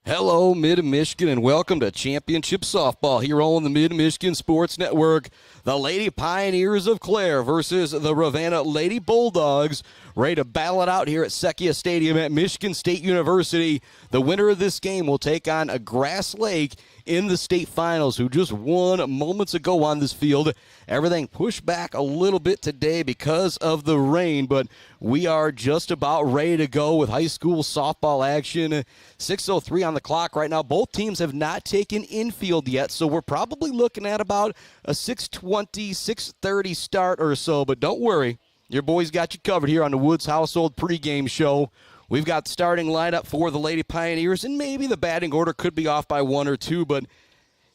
Hello, Mid-Michigan, and welcome to Championship Softball here on the Mid-Michigan Sports Network. The Lady Pioneers of Clare versus the Ravenna Lady Bulldogs, ready to battle it out here at Sequia Stadium at Michigan State University. The winner of this game will take on a Grass Lake in the state finals, who just won moments ago on this field. Everything pushed back a little bit today because of the rain, but we are just about ready to go with high school softball action. 6:03 on the clock right now. Both teams have not taken infield yet, so we're probably looking at about a 6:20, 6:30 start or so, but don't worry. Your boys got you covered here on the Woods Household pregame show. We've got the starting lineup for the Lady Pioneers, and maybe the batting order could be off by one or two, but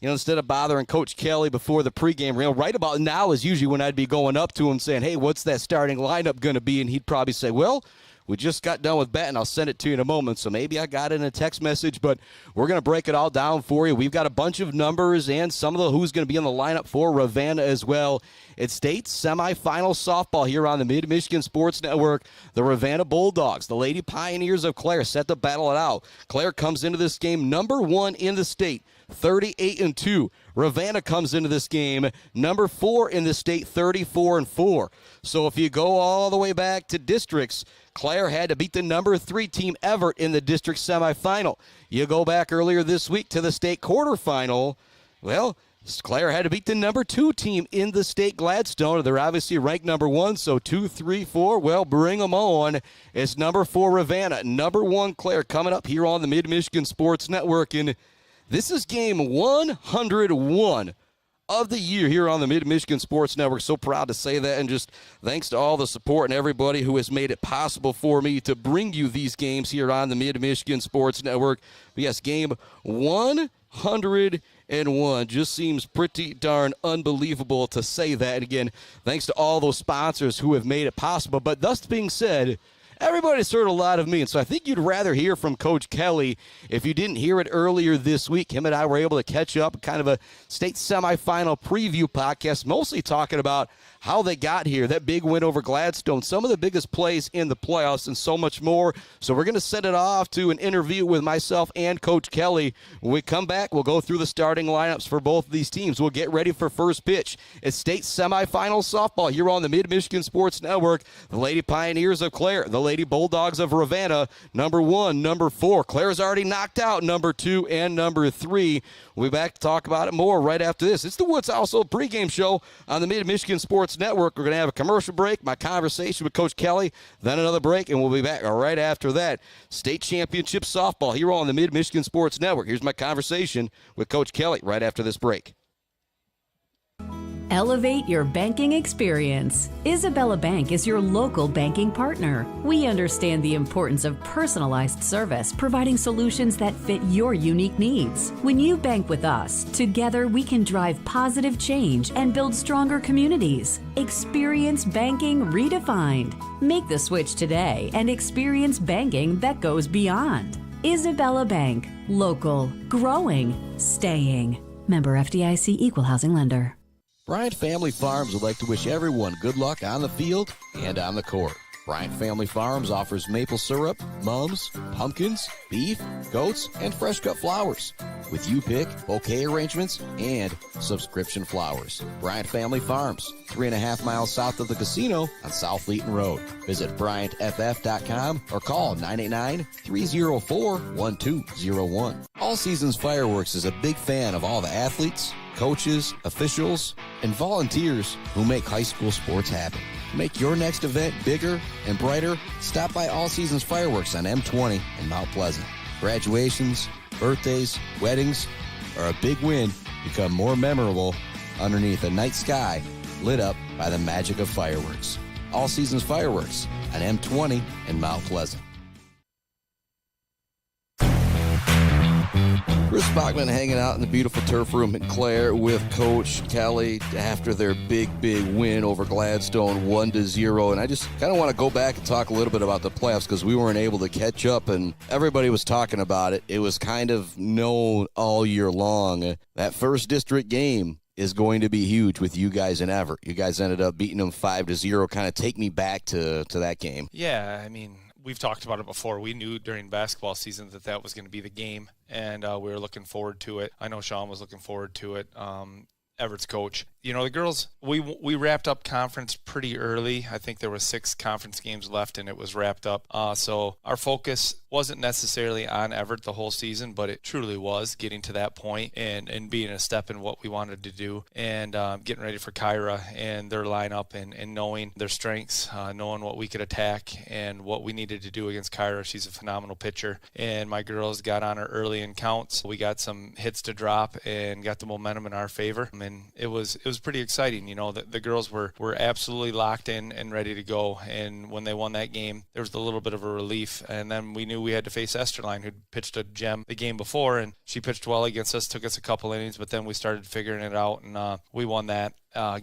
instead of bothering Coach Kelly before the pregame, right about now is usually when I'd be going up to him saying, hey, what's that starting lineup going to be? And he'd probably say, well, we just got done with batting. I'll send it to you in a moment. So maybe I got it in a text message, but we're going to break it all down for you. We've got a bunch of numbers and some of the who's going to be in the lineup for Ravenna as well. It's state semifinal softball here on the Mid-Michigan Sports Network. The Ravenna Bulldogs, the Lady Pioneers of Clare, set to battle it out. Clare comes into this game number 1 in the state, 38-2. Ravenna comes into this game number 4 in the state, 34-4. So if you go all the way back to districts, Clare had to beat the number 3 team, Everett, in the district semifinal. You go back earlier this week to the state quarterfinal, well, Clare had to beat the number 2 team in the state, Gladstone. They're obviously ranked number 1, so 2, 3, 4. Well, bring them on. It's number 4 Ravenna, number 1 Clare coming up here on the Mid-Michigan Sports Network. And this is game 101 of the year here on the Mid-Michigan Sports Network. So proud to say that, and just thanks to all the support and everybody who has made it possible for me to bring you these games here on the Mid-Michigan Sports Network. But yes, game 101 just seems pretty darn unbelievable to say that. And again, thanks to all those sponsors who have made it possible. But thus being said, everybody's heard a lot of me, and so I think you'd rather hear from Coach Kelly. If you didn't hear it earlier this week, him and I were able to catch up, kind of a state semifinal preview podcast, mostly talking about how they got here, that big win over Gladstone, some of the biggest plays in the playoffs, and so much more. So we're going to send it off to an interview with myself and Coach Kelly. When we come back, we'll go through the starting lineups for both of these teams. We'll get ready for first pitch. It's state semifinal softball here on the Mid-Michigan Sports Network. The Lady Pioneers of Clare, the Lady Bulldogs of Ravenna, number 1, number 4. Clare's already knocked out number 2 and number 3. We'll be back to talk about it more right after this. It's the Woods Household pregame show on the Mid-Michigan Sports Network. We're going to have a commercial break, my conversation with Coach Kelly, then another break, and we'll be back right after that. State championship softball here on the Mid-Michigan Sports Network. Here's my conversation with Coach Kelly right after this break. Elevate your banking experience. Isabella Bank is your local banking partner. We understand the importance of personalized service, providing solutions that fit your unique needs. When you bank with us, together we can drive positive change and build stronger communities. Experience banking redefined. Make the switch today and experience banking that goes beyond. Isabella Bank. Local. Growing. Staying. Member FDIC Equal Housing Lender. Bryant Family Farms would like to wish everyone good luck on the field and on the court. Bryant Family Farms offers maple syrup, mums, pumpkins, beef, goats, and fresh cut flowers. With you pick, bouquet arrangements, and subscription flowers. Bryant Family Farms, 3.5 miles south of the casino on South Leeton Road. Visit BryantFF.com or call 989-304-1201. All Seasons Fireworks is a big fan of all the athletes, coaches, officials, and volunteers who make high school sports happen. To make your next event bigger and brighter, stop by All Seasons Fireworks on M20 in Mount Pleasant. Graduations, birthdays, weddings, or a big win become more memorable underneath a night sky lit up by the magic of fireworks. All Seasons Fireworks on M20 in Mount Pleasant. Chris Bachman hanging out in the beautiful turf room in Clare with Coach Kelly after their big win over Gladstone 1-0. And I just kind of want to go back and talk a little bit about the playoffs because we weren't able to catch up and everybody was talking about it. It was kind of known all year long. That first district game is going to be huge with you guys in Everett. You guys ended up beating them 5-0. Kind of take me back to that game. Yeah, I mean, we've talked about it before. We knew during basketball season that was going to be the game, and we were looking forward to it. I know Sean was looking forward to it. Everett's coach. The girls, we wrapped up conference pretty early. I think there were 6 conference games left, and it was wrapped up. So our focus wasn't necessarily on Everett the whole season, but it truly was getting to that point and being a step in what we wanted to do, and getting ready for Kyra and their lineup and knowing their strengths, knowing what we could attack and what we needed to do against Kyra. She's a phenomenal pitcher, and my girls got on her early in counts. We got some hits to drop and got the momentum in our favor, and it was pretty exciting. The girls were absolutely locked in and ready to go. And when they won that game, there was a little bit of a relief. And then we knew we had to face Esterline, who'd pitched a gem the game before, and she pitched well against us, took us a couple innings, but then we started figuring it out, and we won that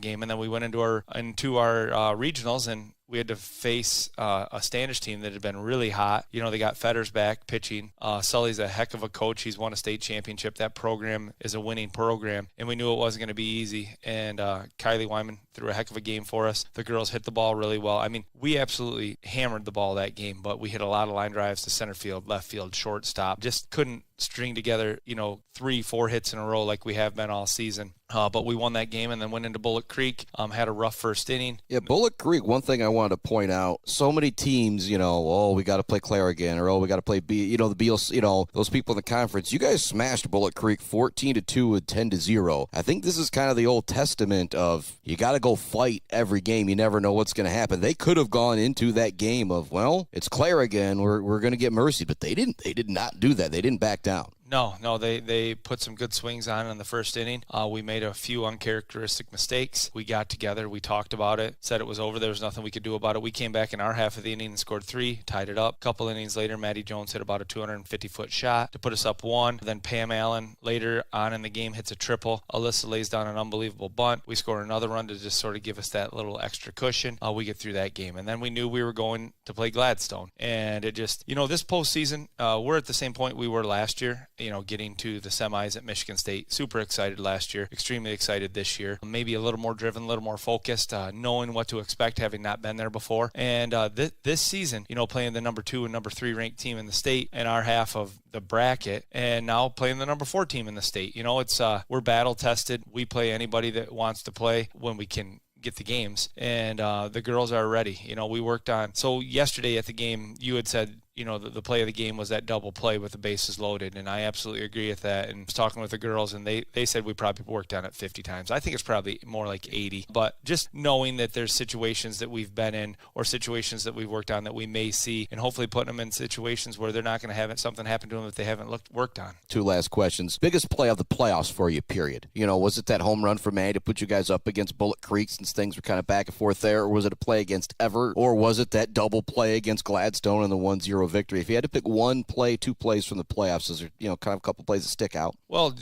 game. And then we went into our regionals, and we had to face a Standish team that had been really hot. They got Fetters back pitching. Sully's a heck of a coach. He's won a state championship. That program is a winning program, and we knew it wasn't going to be easy. And Kylie Wyman threw a heck of a game for us. The girls hit the ball really well. I mean, we absolutely hammered the ball that game, but we hit a lot of line drives to center field, left field, shortstop. Just couldn't string together, 3-4 hits in a row like we have been all season. But we won that game and then went into Bullock Creek, had a rough first inning. Yeah, Bullock Creek, one thing I wanted to point out, so many teams, we got to play Clare again, or, we got to play the Beals, those people in the conference. You guys smashed Bullock Creek 14-2 with 10-0. I think this is kind of the Old Testament of you got to go fight every game. You never know what's going to happen. They could have gone into that game of, it's Clare again. We're going to get mercy, but they didn't. They did not do that. They didn't back down. No, they put some good swings on in the first inning. We made a few uncharacteristic mistakes. We got together, we talked about it, said it was over. There was nothing we could do about it. We came back in our half of the inning and scored 3, tied it up. A couple innings later, Maddie Jones hit about a 250-foot shot to put us up 1. Then Pam Allen later on in the game hits a triple. Alyssa lays down an unbelievable bunt. We score another run to just sort of give us that little extra cushion. We get through that game. And then we knew we were going to play Gladstone. And it just, this postseason, we're at the same point we were last year. Getting to the semis at Michigan State. Super excited last year. Extremely excited this year. Maybe a little more driven, a little more focused, knowing what to expect, having not been there before. And this season, playing the number 2 and number 3 ranked team in the state in our half of the bracket, and now playing the number 4 team in the state. It's we're battle tested. We play anybody that wants to play when we can get the games, and the girls are ready. We worked on. So yesterday at the game, you had said, the play of the game was that double play with the bases loaded, and I absolutely agree with that. And I was talking with the girls, and they said we probably worked on it 50 times. I think it's probably more like 80. But just knowing that there's situations that we've been in or situations that we've worked on that we may see, and hopefully putting them in situations where they're not going to have something happen to them that they haven't worked on. 2 last questions. Biggest play of the playoffs for you, period. Was it that home run for Maddie to put you guys up against Bullock Creek since things were kind of back and forth there, or was it a play against Everett, or was it that double play against Gladstone and the 1-0 victory? If you had to pick 1 play, 2 plays from the playoffs, is there, kind of a couple plays that stick out? Well,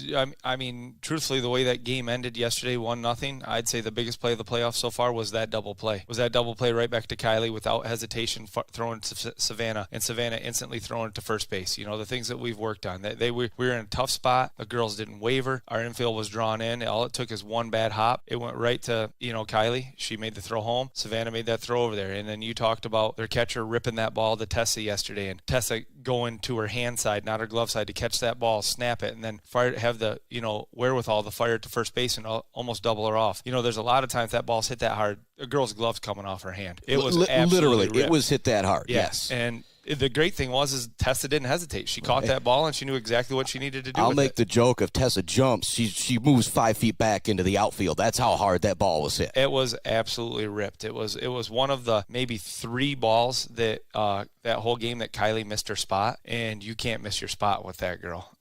I mean, truthfully, the way that game ended yesterday, 1-0, I'd say the biggest play of the playoffs so far was that double play. Was that double play right back to Kylie without hesitation, throwing to Savannah, and Savannah instantly throwing it to first base. The things that we've worked on. We were in a tough spot. The girls didn't waver. Our infield was drawn in. All it took is 1 bad hop. It went right to, Kylie. She made the throw home. Savannah made that throw over there. And then you talked about their catcher ripping that ball to Tessa yesterday, and Tessa going to her hand side, not her glove side, to catch that ball, snap it, and then have the wherewithal to fire it to first base and almost double her off. There's a lot of times that ball's hit that hard, a girl's glove's coming off her hand. It was literally ripped. It was hit that hard. Yeah. Yes. And the great thing is Tessa didn't hesitate. She caught that ball, and she knew exactly what she needed to do. I'll make the joke, if Tessa jumps, she moves 5 feet back into the outfield. That's how hard that ball was hit. It was absolutely ripped. It was one of the maybe 3 balls that that whole game that Kylie missed her spot, and you can't miss your spot with that girl.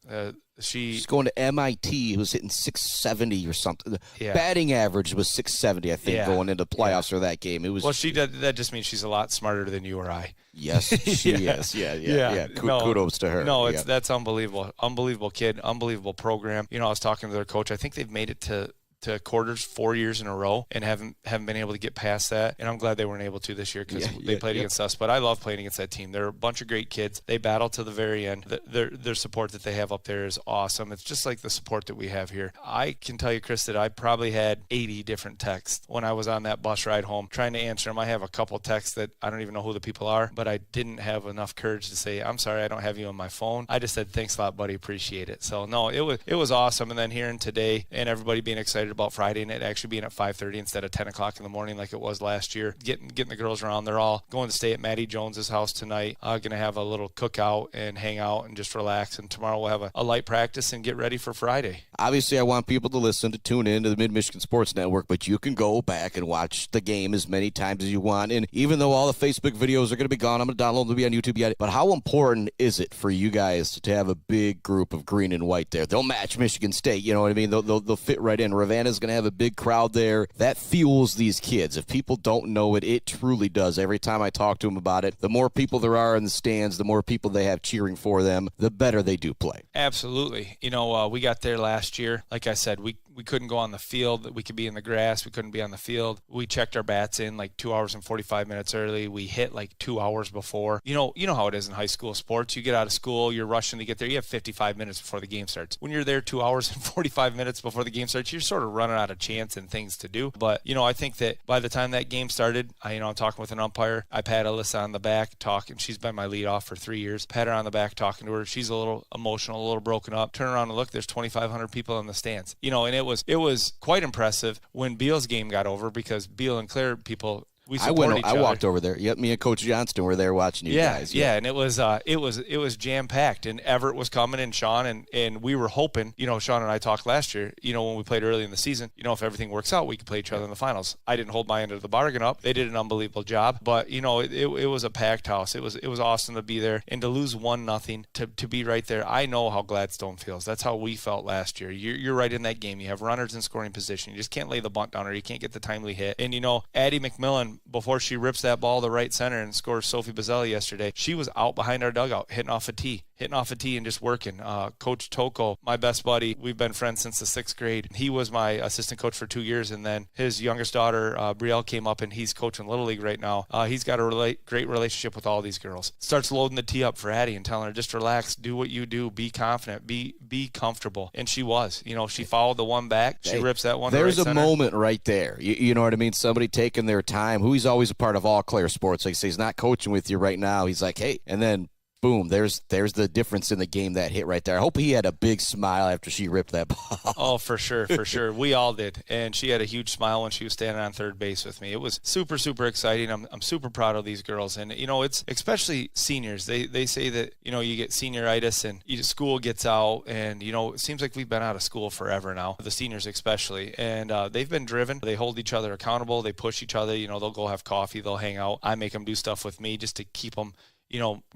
She's going to MIT. He was hitting 670 or something. Yeah. Batting average was 670, I think, going into playoffs for that game. It was. Well, that just means she's a lot smarter than you or I. Yes, she is. Yeah. Kudos to her. No, that's unbelievable. Unbelievable kid. Unbelievable program. I was talking to their coach. I think they've made it to to quarters 4 years in a row and haven't been able to get past that. And I'm glad they weren't able to this year because they played against us. But I love playing against that team. They're a bunch of great kids. They battle to the very end. Their support that they have up there is awesome. It's just like the support that we have here. I can tell you, Chris, that I probably had 80 different texts when I was on that bus ride home trying to answer them. I have a couple texts that I don't even know who the people are, but I didn't have enough courage to say, I'm sorry, I don't have you on my phone. I just said, thanks a lot, buddy. Appreciate it. So no, it was awesome. And then hearing today and everybody being excited about Friday and it actually being at 5:30 instead of 10 o'clock in the morning like it was last year, getting the girls around. They're all going to stay at Maddie Jones's house tonight. Going to have a little cookout and hang out and just relax. And tomorrow we'll have a light practice and get ready for Friday. Obviously, I want people to tune in to the Mid-Michigan Sports Network, but you can go back and watch the game as many times as you want. And even though all the Facebook videos are going to be gone, I'm going to download them to be on YouTube yet. But how important is it for you guys to have a big group of green and white there? They'll match Michigan State, you know what I mean? They'll fit right in. Ravenna's going to have a big crowd there. That fuels these kids. If people don't know it, it truly does. Every time I talk to them about it, the more people there are in the stands, the more people they have cheering for them, the better they do play. Absolutely. We got there last year. Like I said, we couldn't go on the field. We could be in the grass. We couldn't be on the field. We checked our bats in like 2 hours and 45 minutes early. We hit like 2 hours before. You know how it is in high school sports. You get out of school, you're rushing to get there. You have 55 minutes before the game starts. When you're there 2 hours and 45 minutes before the game starts, you're sort of running out of chance and things to do. But, I think that by the time that game started, I'm talking with an umpire. I pat Alyssa on the back, talking. She's been my lead off for 3 years. Pat her on the back, talking to her. She's a little emotional, a little broken up. Turn around and look, there's 2,500 people in the stands. And it was quite impressive when Beal's game got over because Beal and Clare people, we support each other. I walked over there. Yep, me and Coach Johnston were there watching you guys. Yeah, and it was jam packed. And Everett was coming, and Sean, and we were hoping. Sean and I talked last year. When we played early in the season. If everything works out, we could play each other in the finals. I didn't hold my end of the bargain up. They did an unbelievable job, but it was a packed house. It was awesome to be there and to lose 1-0 to be right there. I know how Gladstone feels. That's how we felt last year. You're right in that game. You have runners in scoring position. You just can't lay the bunt down or you can't get the timely hit. And Addie McMillan, before she rips that ball to right center and scores Sophie Bazzelli yesterday, she was out behind our dugout hitting off a tee and just working. Coach Toko, my best buddy, we've been friends since the 6th grade. He was my assistant coach for 2 years, and then his youngest daughter, Brielle, came up, and he's coaching Little League right now. He's got a great relationship with all these girls. Starts loading the tee up for Addie and telling her, just relax, do what you do, be confident, be comfortable. And she was. She followed the one back. She rips that one to right center. There's a moment right there. You know what I mean? Somebody taking their time. He's always a part of all Clare sports. Like I say, he's not coaching with you right now. He's like, hey, and then boom, there's the difference in the game, that hit right there. I hope he had a big smile after she ripped that ball. Oh, for sure. We all did. And she had a huge smile when she was standing on third base with me. It was super, super exciting. I'm super proud of these girls. And, it's especially seniors. They say that, you get senioritis and school gets out. And, it seems like we've been out of school forever now, the seniors especially. And they've been driven. They hold each other accountable. They push each other. They'll go have coffee. They'll hang out. I make them do stuff with me just to keep them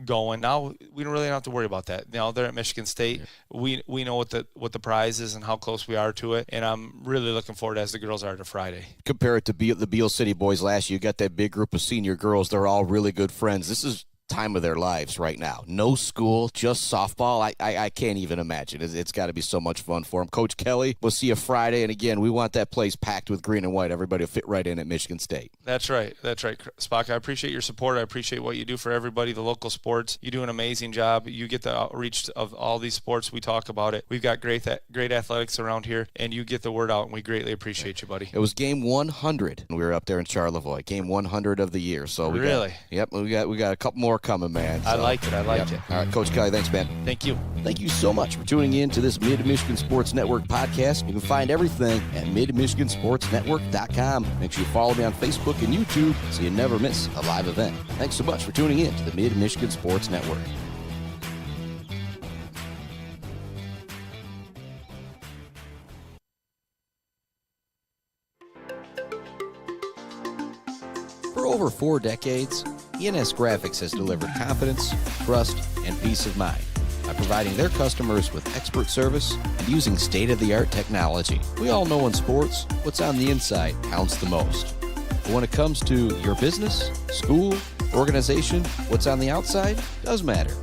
going. Now we don't really have to worry about that. They're at Michigan State. We know what the prize is and how close we are to it. And I'm really looking forward, as the girls are, to Friday. Compare it to the Beal City boys last year. You got that big group of senior girls. They're all really good friends. This is time of their lives right now. No school, just softball. I can't even imagine. It's got to be so much fun for them. Coach Kelly, we'll see you Friday. And again, we want that place packed with green and white. Everybody will fit right in at Michigan State. That's right, Spock. I appreciate your support. I appreciate what you do for everybody, the local sports. You do an amazing job. You get the outreach of all these sports. We talk about it. We've got great athletics around here, and you get the word out, and we greatly appreciate you, buddy. It was game 100, and we were up there in Charlevoix. Game 100 of the year. So we really? We got a couple more coming, man. So, I like it. it. All right, Coach Kelly, thanks, man. Thank you. Thank you so much for tuning in to this Mid-Michigan Sports Network podcast. You can find everything at midmichigansportsnetwork.com. Make sure you follow me on Facebook and YouTube so you never miss a live event. Thanks so much for tuning in to the Mid-Michigan Sports Network. For over 4 decades, ENS Graphics has delivered confidence, trust, and peace of mind by providing their customers with expert service and using state-of-the-art technology. We all know in sports, what's on the inside counts the most. But when it comes to your business, school, organization, what's on the outside does matter.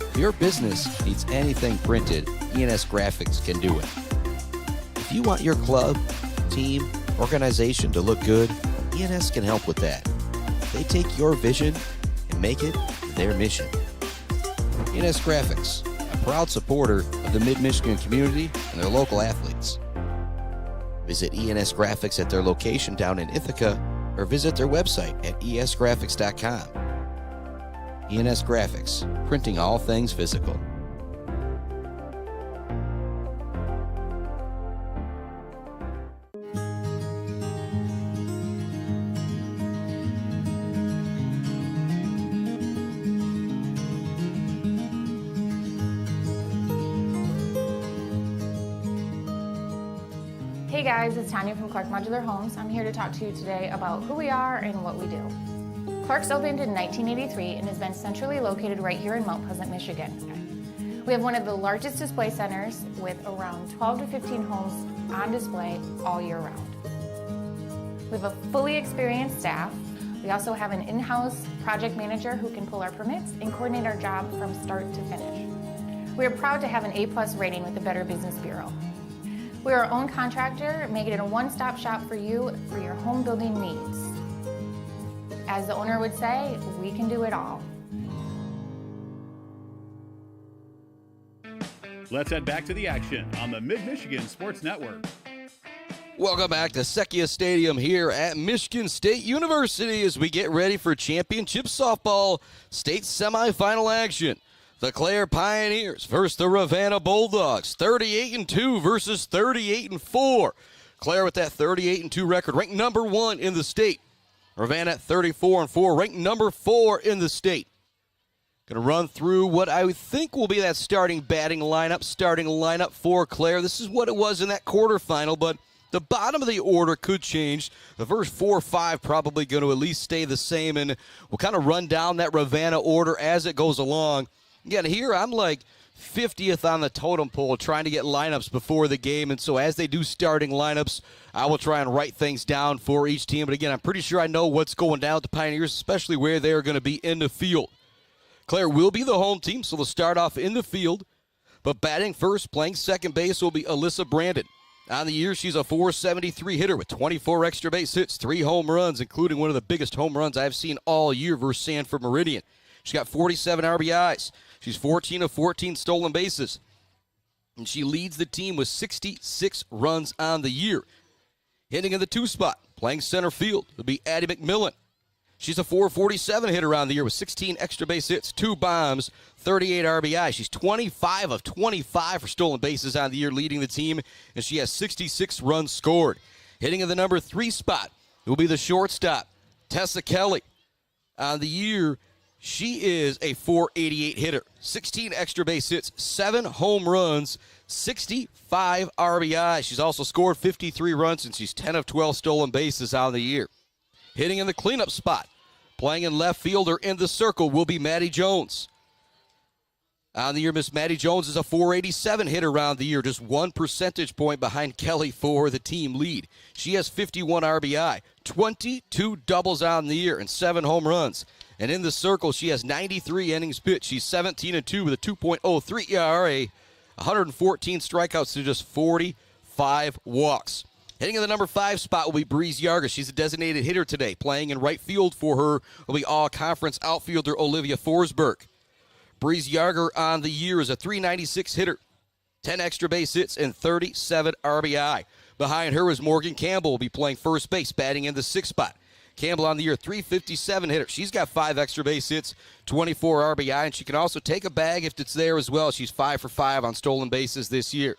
If your business needs anything printed, ENS Graphics can do it. If you want your club, team, organization to look good, ENS can help with that. They take your vision and make it their mission. ENS Graphics, a proud supporter of the Mid-Michigan community and their local athletes. Visit ENS Graphics at their location down in Ithaca or visit their website at esgraphics.com. ENS Graphics, printing all things physical. Hey guys, it's Tanya from Clark Modular Homes. I'm here to talk to you today about who we are and what we do. Clark's opened in 1983 and has been centrally located right here in Mount Pleasant, Michigan. We have one of the largest display centers with around 12 to 15 homes on display all year round. We have a fully experienced staff. We also have an in-house project manager who can pull our permits and coordinate our job from start to finish. We are proud to have an A+ rating with the Better Business Bureau. We are our own contractor, making it a one-stop shop for you for your home building needs. As the owner would say, we can do it all. Let's head back to the action on the Mid-Michigan Sports Network. Welcome back to Sekia Stadium here at Michigan State University as we get ready for championship softball state semifinal action. The Clare Pioneers versus the Ravenna Bulldogs, 38-2 versus 38-4. Clare with that 38-2 record, ranked number 1 in the state. Ravenna at 34-4, ranked number 4 in the state. Going to run through what I think will be that starting lineup for Clare. This is what it was in that quarterfinal, but the bottom of the order could change. The first 4 or 5 probably going to at least stay the same, and we'll kind of run down that Ravenna order as it goes along. Again, here I'm like 50th on the totem pole trying to get lineups before the game, and so as they do starting lineups, I will try and write things down for each team. But again, I'm pretty sure I know what's going down with the Pioneers, especially where they're going to be in the field. Clare will be the home team, so they'll start off in the field. But batting first, playing second base will be Alyssa Brandon. On the year, she's a .473 hitter with 24 extra base hits, 3 home runs, including one of the biggest home runs I've seen all year versus Sanford Meridian. She's got 47 RBIs. She's 14 of 14 stolen bases. And she leads the team with 66 runs on the year. Hitting in the 2 spot, playing center field, will be Addie McMillan. She's a .447 hitter on the year with 16 extra base hits, 2 bombs, 38 RBI. She's 25 of 25 for stolen bases on the year, leading the team, and she has 66 runs scored. Hitting in the number 3 spot, it will be the shortstop, Tessa Kelly. On the year, she is a .488 hitter, 16 extra base hits, 7 home runs, 65 RBI. She's also scored 53 runs, and she's 10 of 12 stolen bases on the year. Hitting in the cleanup spot, playing in left fielder in the circle will be Maddie Jones. On the year, Miss Maddie Jones is a .487 hitter around the year, just 1 percentage point behind Kelly for the team lead. She has 51 RBI, 22 doubles on the year, and 7 home runs. And in the circle, she has 93 innings pitched. She's 17-2 with a 2.03 ERA, 114 strikeouts to just 45 walks. Hitting in the number 5 spot will be Breeze Yarger. She's a designated hitter today. Playing in right field for her will be all-conference outfielder Olivia Forsberg. Breeze Yarger on the year is a .396 hitter, 10 extra base hits, and 37 RBI. Behind her is Morgan Campbell, will be playing first base, batting in the 6th spot. Campbell on the year, .357 hitter. She's got 5 extra base hits, 24 RBI, and she can also take a bag if it's there as well. She's 5 for 5 on stolen bases this year.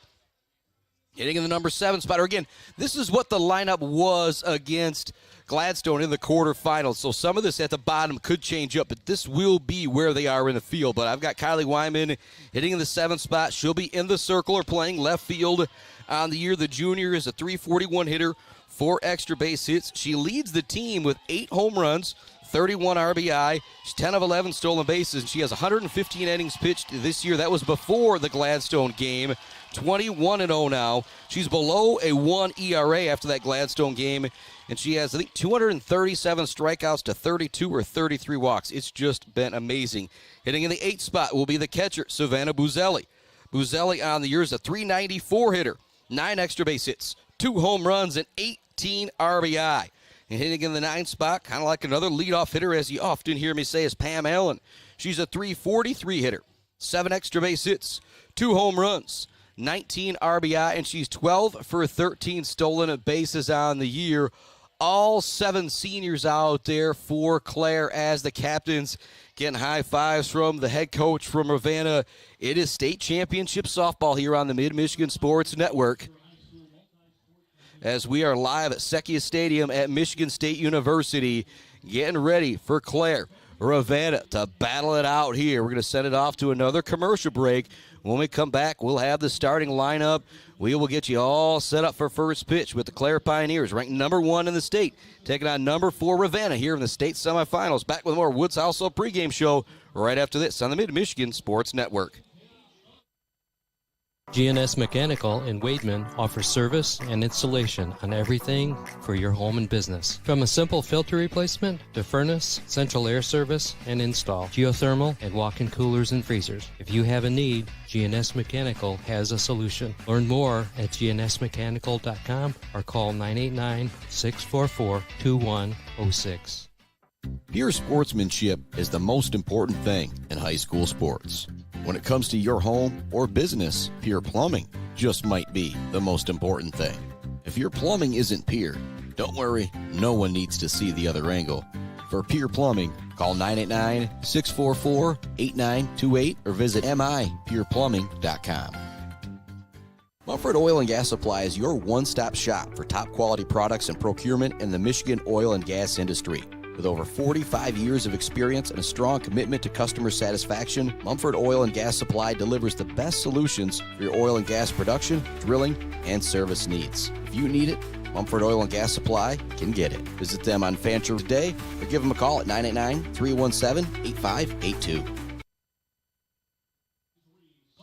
Hitting in the number 7 spot. Again, this is what the lineup was against Gladstone in the quarterfinals. So some of this at the bottom could change up, but this will be where they are in the field. But I've got Kylie Wyman hitting in the 7th spot. She'll be in the circle or playing left field on the year. The junior is a .341 hitter, 4 extra base hits. She leads the team with 8 home runs, 31 RBI. She's 10 of 11 stolen bases. She has 115 innings pitched this year. That was before the Gladstone game. 21-0 now. She's below a 1 ERA after that Gladstone game, and she has, I think, 237 strikeouts to 32 or 33 walks. It's just been amazing. Hitting in the 8th spot will be the catcher, Savannah Buzelli. Buzelli on the year is a .394 hitter, 9 extra base hits, 2 home runs, and 18 RBI. And hitting in the 9th spot, kind of like another leadoff hitter, as you often hear me say, is Pam Allen. She's a .343 hitter, 7 extra base hits, 2 home runs, 19 RBI, and she's 12 for 13 stolen bases on the year. All 7 seniors out there for Clare as the captains getting high fives from the head coach from Ravenna. It is state championship softball here on the Mid-Michigan Sports Network, as we are live at Secchia Stadium at Michigan State University, getting ready for Clare, Ravenna to battle it out here. We're going to send it off to another commercial break. When we come back, we'll have the starting lineup. We will get you all set up for first pitch with the Clare Pioneers, ranked number 1 in the state, taking on number 4 Ravenna here in the state semifinals. Back with more Woods Household pregame show right after this on the Mid-Michigan Sports Network. GNS Mechanical in Wademan offers service and installation on everything for your home and business. From a simple filter replacement to furnace, central air service, and install, geothermal, and walk-in coolers and freezers. If you have a need, GNS Mechanical has a solution. Learn more at gnsmechanical.com or call 989-644-2106. Pure sportsmanship is the most important thing in high school sports. When it comes to your home or business, Pure Plumbing just might be the most important thing. If your plumbing isn't Pure, don't worry, no one needs to see the other angle. For Pure Plumbing, call 989-644-8928 or visit mipureplumbing.com. Mumford Oil and Gas Supply is your one-stop shop for top quality products and procurement in the Michigan oil and gas industry. With over 45 years of experience and a strong commitment to customer satisfaction, Mumford Oil and Gas Supply delivers the best solutions for your oil and gas production, drilling, and service needs. If you need it, Mumford Oil and Gas Supply can get it. Visit them on Fancher today or give them a call at 989-317-8582.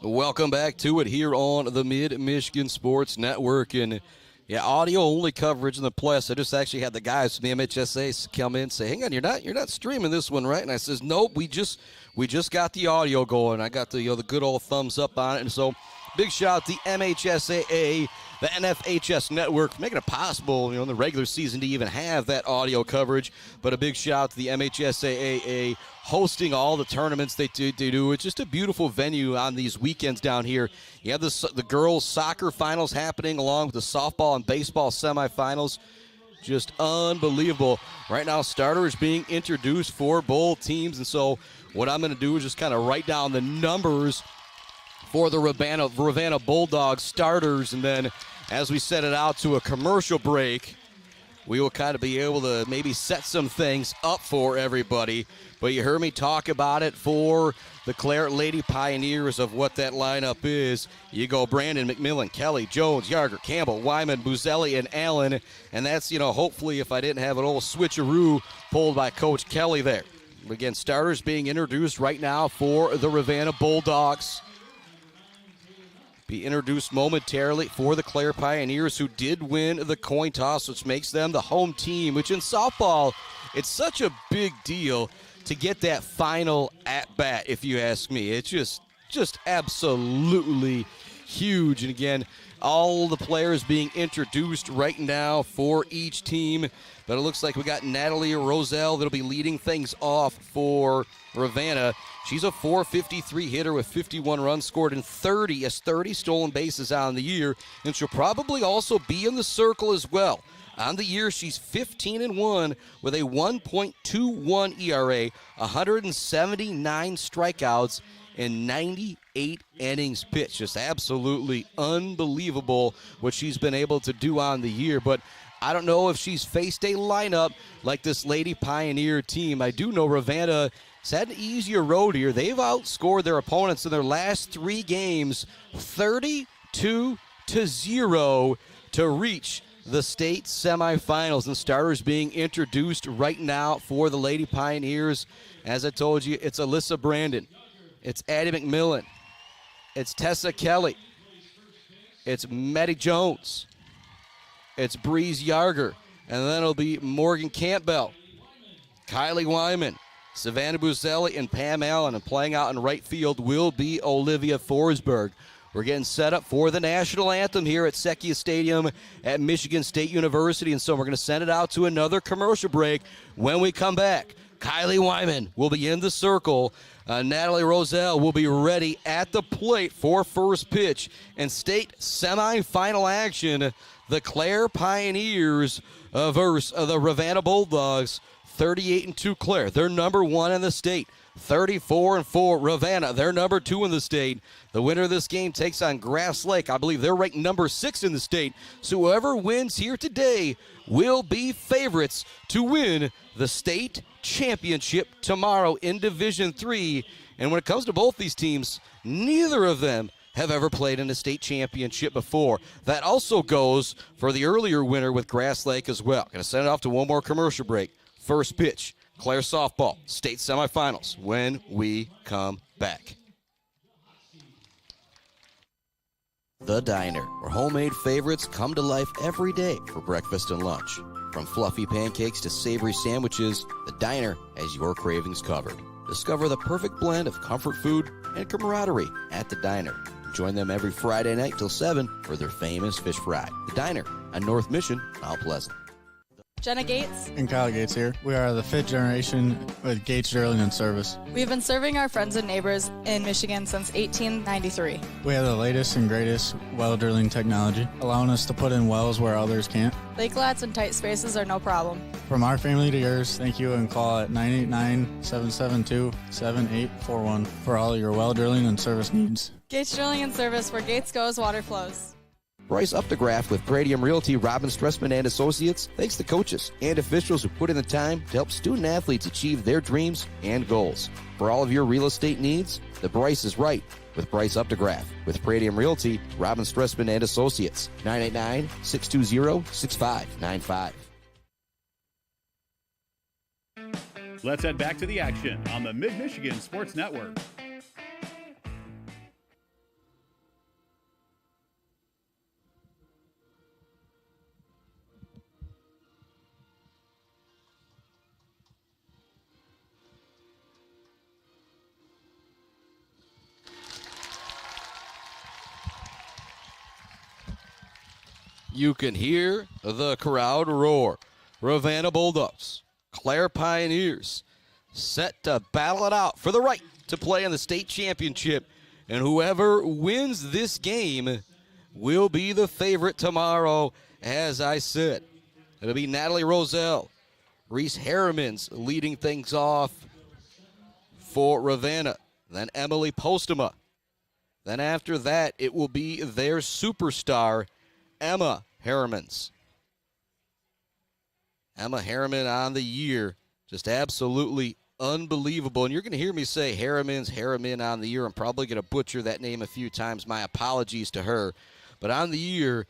Welcome back to it here on the Mid-Michigan Sports Network. And yeah, audio-only coverage in the plus. I just actually had the guys from the MHSA come in and say, hang on, you're not streaming this one, right? And I says, nope, we just got the audio going. I got the good old thumbs up on it. And so big shout out to the MHSAA, the NFHS network, for making it possible, in the regular season to even have that audio coverage. But a big shout out to the MHSAA hosting all the tournaments they do. It's just a beautiful venue on these weekends down here. You have the girls' soccer finals happening along with the softball and baseball semifinals. Just unbelievable. Right now, starters being introduced for both teams. And so what I'm going to do is just kind of write down the numbers for the Ravenna Bulldogs starters, and then as we set it out to a commercial break, we will kind of be able to maybe set some things up for everybody. But you heard me talk about it for the Clare Lady Pioneers of what that lineup is. You go Brandon, McMillan, Kelly, Jones, Yarger, Campbell, Wyman, Buzelli, and Allen. And that's, hopefully if I didn't have an old switcheroo pulled by Coach Kelly there. Again, starters being introduced right now for the Ravenna Bulldogs. Be introduced momentarily for the Clare Pioneers, who did win the coin toss, which makes them the home team, which in softball, it's such a big deal to get that final at-bat, if you ask me. It's just absolutely huge. And again, all the players being introduced right now for each team. But it looks like we got Natalie Roselle that'll be leading things off for Ravenna. She's a .453 hitter with 51 runs scored and 30 stolen bases on the year. And she'll probably also be in the circle as well. On the year, she's 15-1 with a 1.21 ERA, 179 strikeouts, and 98 innings pitched. Just absolutely unbelievable what she's been able to do on the year. But I don't know if she's faced a lineup like this Lady Pioneer team. I do know Ravenna has had an easier road here. They've outscored their opponents in their last 3 games 32-0 to reach the state semifinals. And starters being introduced right now for the Lady Pioneers. As I told you, it's Alyssa Brandon. It's Addie McMillan. It's Tessa Kelly. It's Maddie Jones. It's Breeze Yarger. And then it'll be Morgan Campbell, Kylie Wyman, Savannah Buzelli, and Pam Allen. And playing out in right field will be Olivia Forsberg. We're getting set up for the national anthem here at Sekia Stadium at Michigan State University, and so we're going to send it out to another commercial break. When we come back, Kylie Wyman will be in the circle. Natalie Roselle will be ready at the plate for first pitch. And state semifinal action, the Clare Pioneers versus the Ravenna Bulldogs. 38-2 Clare. They're number 1 in the state. 34-4 Ravenna. They're number 2 in the state. The winner of this game takes on Grass Lake. I believe they're ranked number 6 in the state. So whoever wins here today will be favorites to win the state championship tomorrow in Division III. And when it comes to both these teams, neither of them have ever played in a state championship before. That also goes for the earlier winner with Grass Lake as well. Going to send it off to one more commercial break. First pitch, Clare softball, state semifinals when we come back. The Diner, where homemade favorites come to life every day for breakfast and lunch. From fluffy pancakes to savory sandwiches, The Diner has your cravings covered. Discover the perfect blend of comfort food and camaraderie at The Diner. Join them every Friday night till 7 for their famous fish fry. The Diner on North Mission, Mount Pleasant. Jenna Gates. And Kyle Gates here. We are the 5th generation with Gates Drilling and Service. We've been serving our friends and neighbors in Michigan since 1893. We have the latest and greatest well drilling technology, allowing us to put in wells where others can't. Lake lots and tight spaces are no problem. From our family to yours, thank you, and call at 989-772-7841 for all your well drilling and service needs. Gates Drilling and Service, where Gates goes, water flows. Bryce Updegraff with Pradium Realty, Robin Stressman and Associates thanks the coaches and officials who put in the time to help student athletes achieve their dreams and goals. For all of your real estate needs, the Bryce is right with Bryce Updegraff. With Pradium Realty, Robin Stressman and Associates, 989-620-6595. Let's head back to the action on the Mid-Michigan Sports Network. You can hear the crowd roar. Ravenna Bulldogs, Clare Pioneers, set to battle it out for the right to play in the state championship. And whoever wins this game will be the favorite tomorrow, as I said. It'll be Natalie Roselle, Reese Harrimans leading things off for Ravenna. Then Emily Postema. Then after that, it will be their superstar, Emma Harrimans. Emma Harriman on the year, just absolutely unbelievable. And you're going to hear me say Harriman on the year. I'm probably going to butcher that name a few times. My apologies to her. But on the year,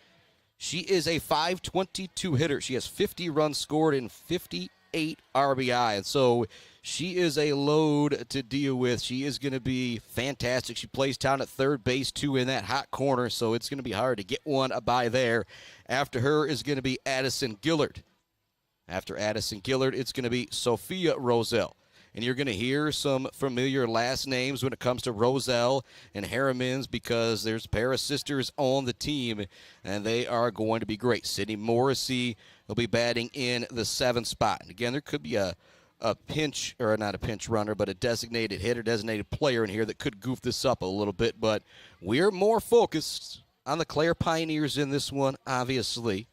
she is a .522 hitter. She has 50 runs scored and 58 RBI. And so she is a load to deal with. She is going to be fantastic. She plays down at third base, too, in that hot corner, so it's going to be hard to get one by there. After her is going to be Addison Gillard. After Addison Gillard, it's going to be Sophia Roselle. And you're going to hear some familiar last names when it comes to Roselle and Harrimans because there's a pair of sisters on the team, and they are going to be great. Sydney Morrissey will be batting in the 7th spot. And again, there could be a pinch, or not a pinch runner, but a designated hitter, designated player in here that could goof this up a little bit. But we're more focused on the Clare Pioneers in this one, obviously.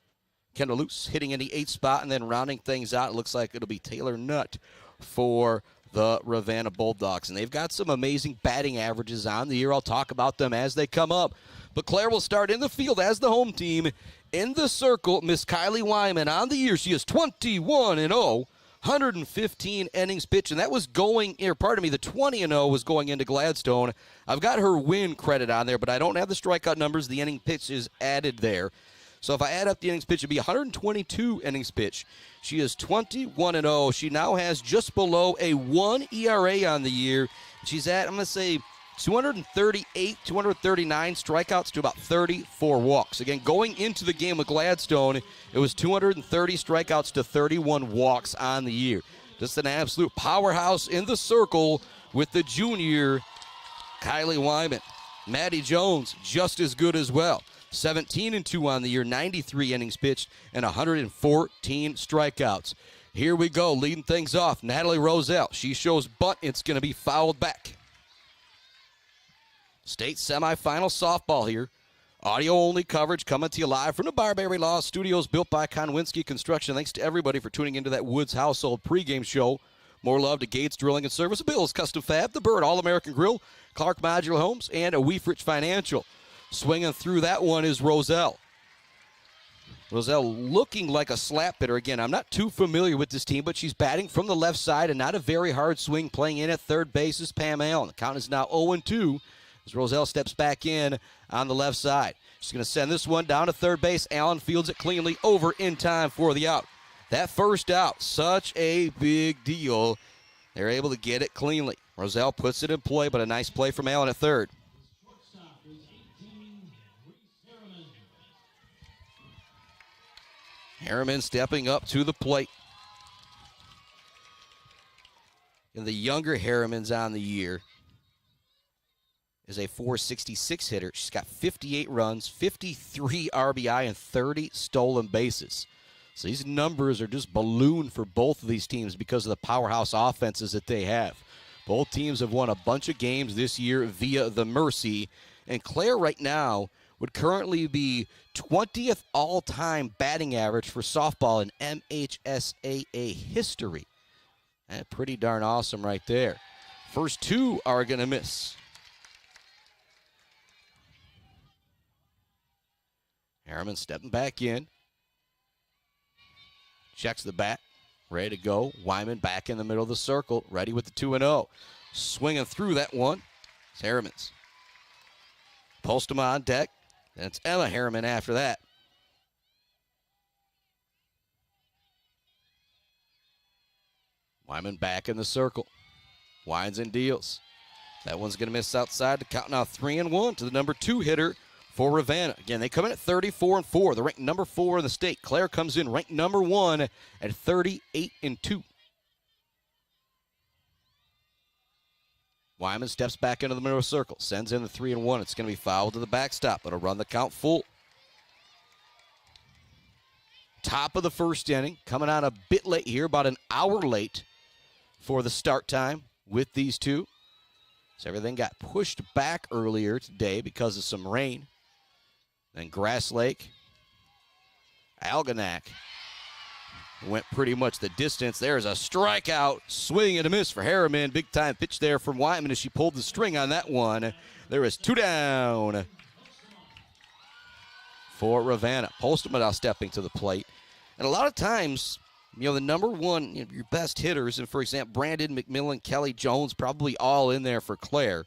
Kendall Luce hitting in the 8th spot, and then rounding things out, it looks like it'll be Taylor Nutt for the Ravenna Bulldogs. And they've got some amazing batting averages on the year. I'll talk about them as they come up. But Clare will start in the field as the home team. In the circle, Miss Kylie Wyman on the year. She is 21-0. 115 innings pitched, and that was going, the 20-0 was going into Gladstone. I've got her win credit on there, but I don't have the strikeout numbers. The inning pitch is added there. So if I add up the innings pitch, it'd be 122 innings pitched. She is 21-0. She now has just below a 1 ERA on the year. She's at, I'm going to say, 238, 239 strikeouts to about 34 walks. Again, going into the game with Gladstone, it was 230 strikeouts to 31 walks on the year. Just an absolute powerhouse in the circle with the junior, Kylie Wyman. Maddie Jones, just as good as well. 17-2 on the year, 93 innings pitched, and 114 strikeouts. Here we go, leading things off, Natalie Roselle. She shows bunt. It's going to be fouled back. State semifinal softball here. Audio-only coverage coming to you live from the Barberry Law Studios, built by Konwinski Construction. Thanks to everybody for tuning into that Woods Household pregame show. More love to Gates Drilling and Service, Bill's Custom Fab, The Bird, All-American Grill, Clark Modular Homes, and a Weefrich Financial. Swinging through that one is Roselle. Roselle looking like a slap hitter. Again, I'm not too familiar with this team, but she's batting from the left side and not a very hard swing. Playing in at third base is Pam Allen. The count is now 0-2 as Roselle steps back in on the left side. She's going to send this one down to third base. Allen fields it cleanly over in time for the out. That first out, such a big deal. They're able to get it cleanly. Roselle puts it in play, but a nice play from Allen at third. Harriman stepping up to the plate. And the younger Harriman's on the year is a .466 hitter. She's got 58 runs, 53 RBI, and 30 stolen bases. So these numbers are just ballooned for both of these teams because of the powerhouse offenses that they have. Both teams have won a bunch of games this year via the Mercy. And Clare right now would currently be 20th all-time batting average for softball in MHSAA history. And pretty darn awesome right there. First two are going to miss. Harriman stepping back in. Checks the bat. Ready to go. Wyman back in the middle of the circle. Ready with the 2-0. Swinging through that one. It's Harriman's. Postma on deck. And it's Emma Harriman after that. Wyman back in the circle. Winds and deals. That one's going to miss outside. The count now 3-1 to the number 2 hitter for Ravenna. Again, they come in at 34-4. They're ranked number 4 in the state. Clare comes in ranked number 1 at 38-2. Wyman steps back into the middle of the circle. Sends in the 3-1. It's going to be fouled to the backstop. It'll run the count full. Top of the first inning. Coming out a bit late here. About an hour late for the start time with these two. So everything got pushed back earlier today because of some rain. Then Grass Lake, Algonac went pretty much the distance. There's a strikeout, swing and a miss for Harriman. Big time pitch there from Wyman as she pulled the string on that one. There is 2 down for Ravenna. Postma now stepping to the plate. And a lot of times, you know, the number one, your best hitters, and for example, Brandon, McMillan, Kelly Jones, probably all in there for Clare.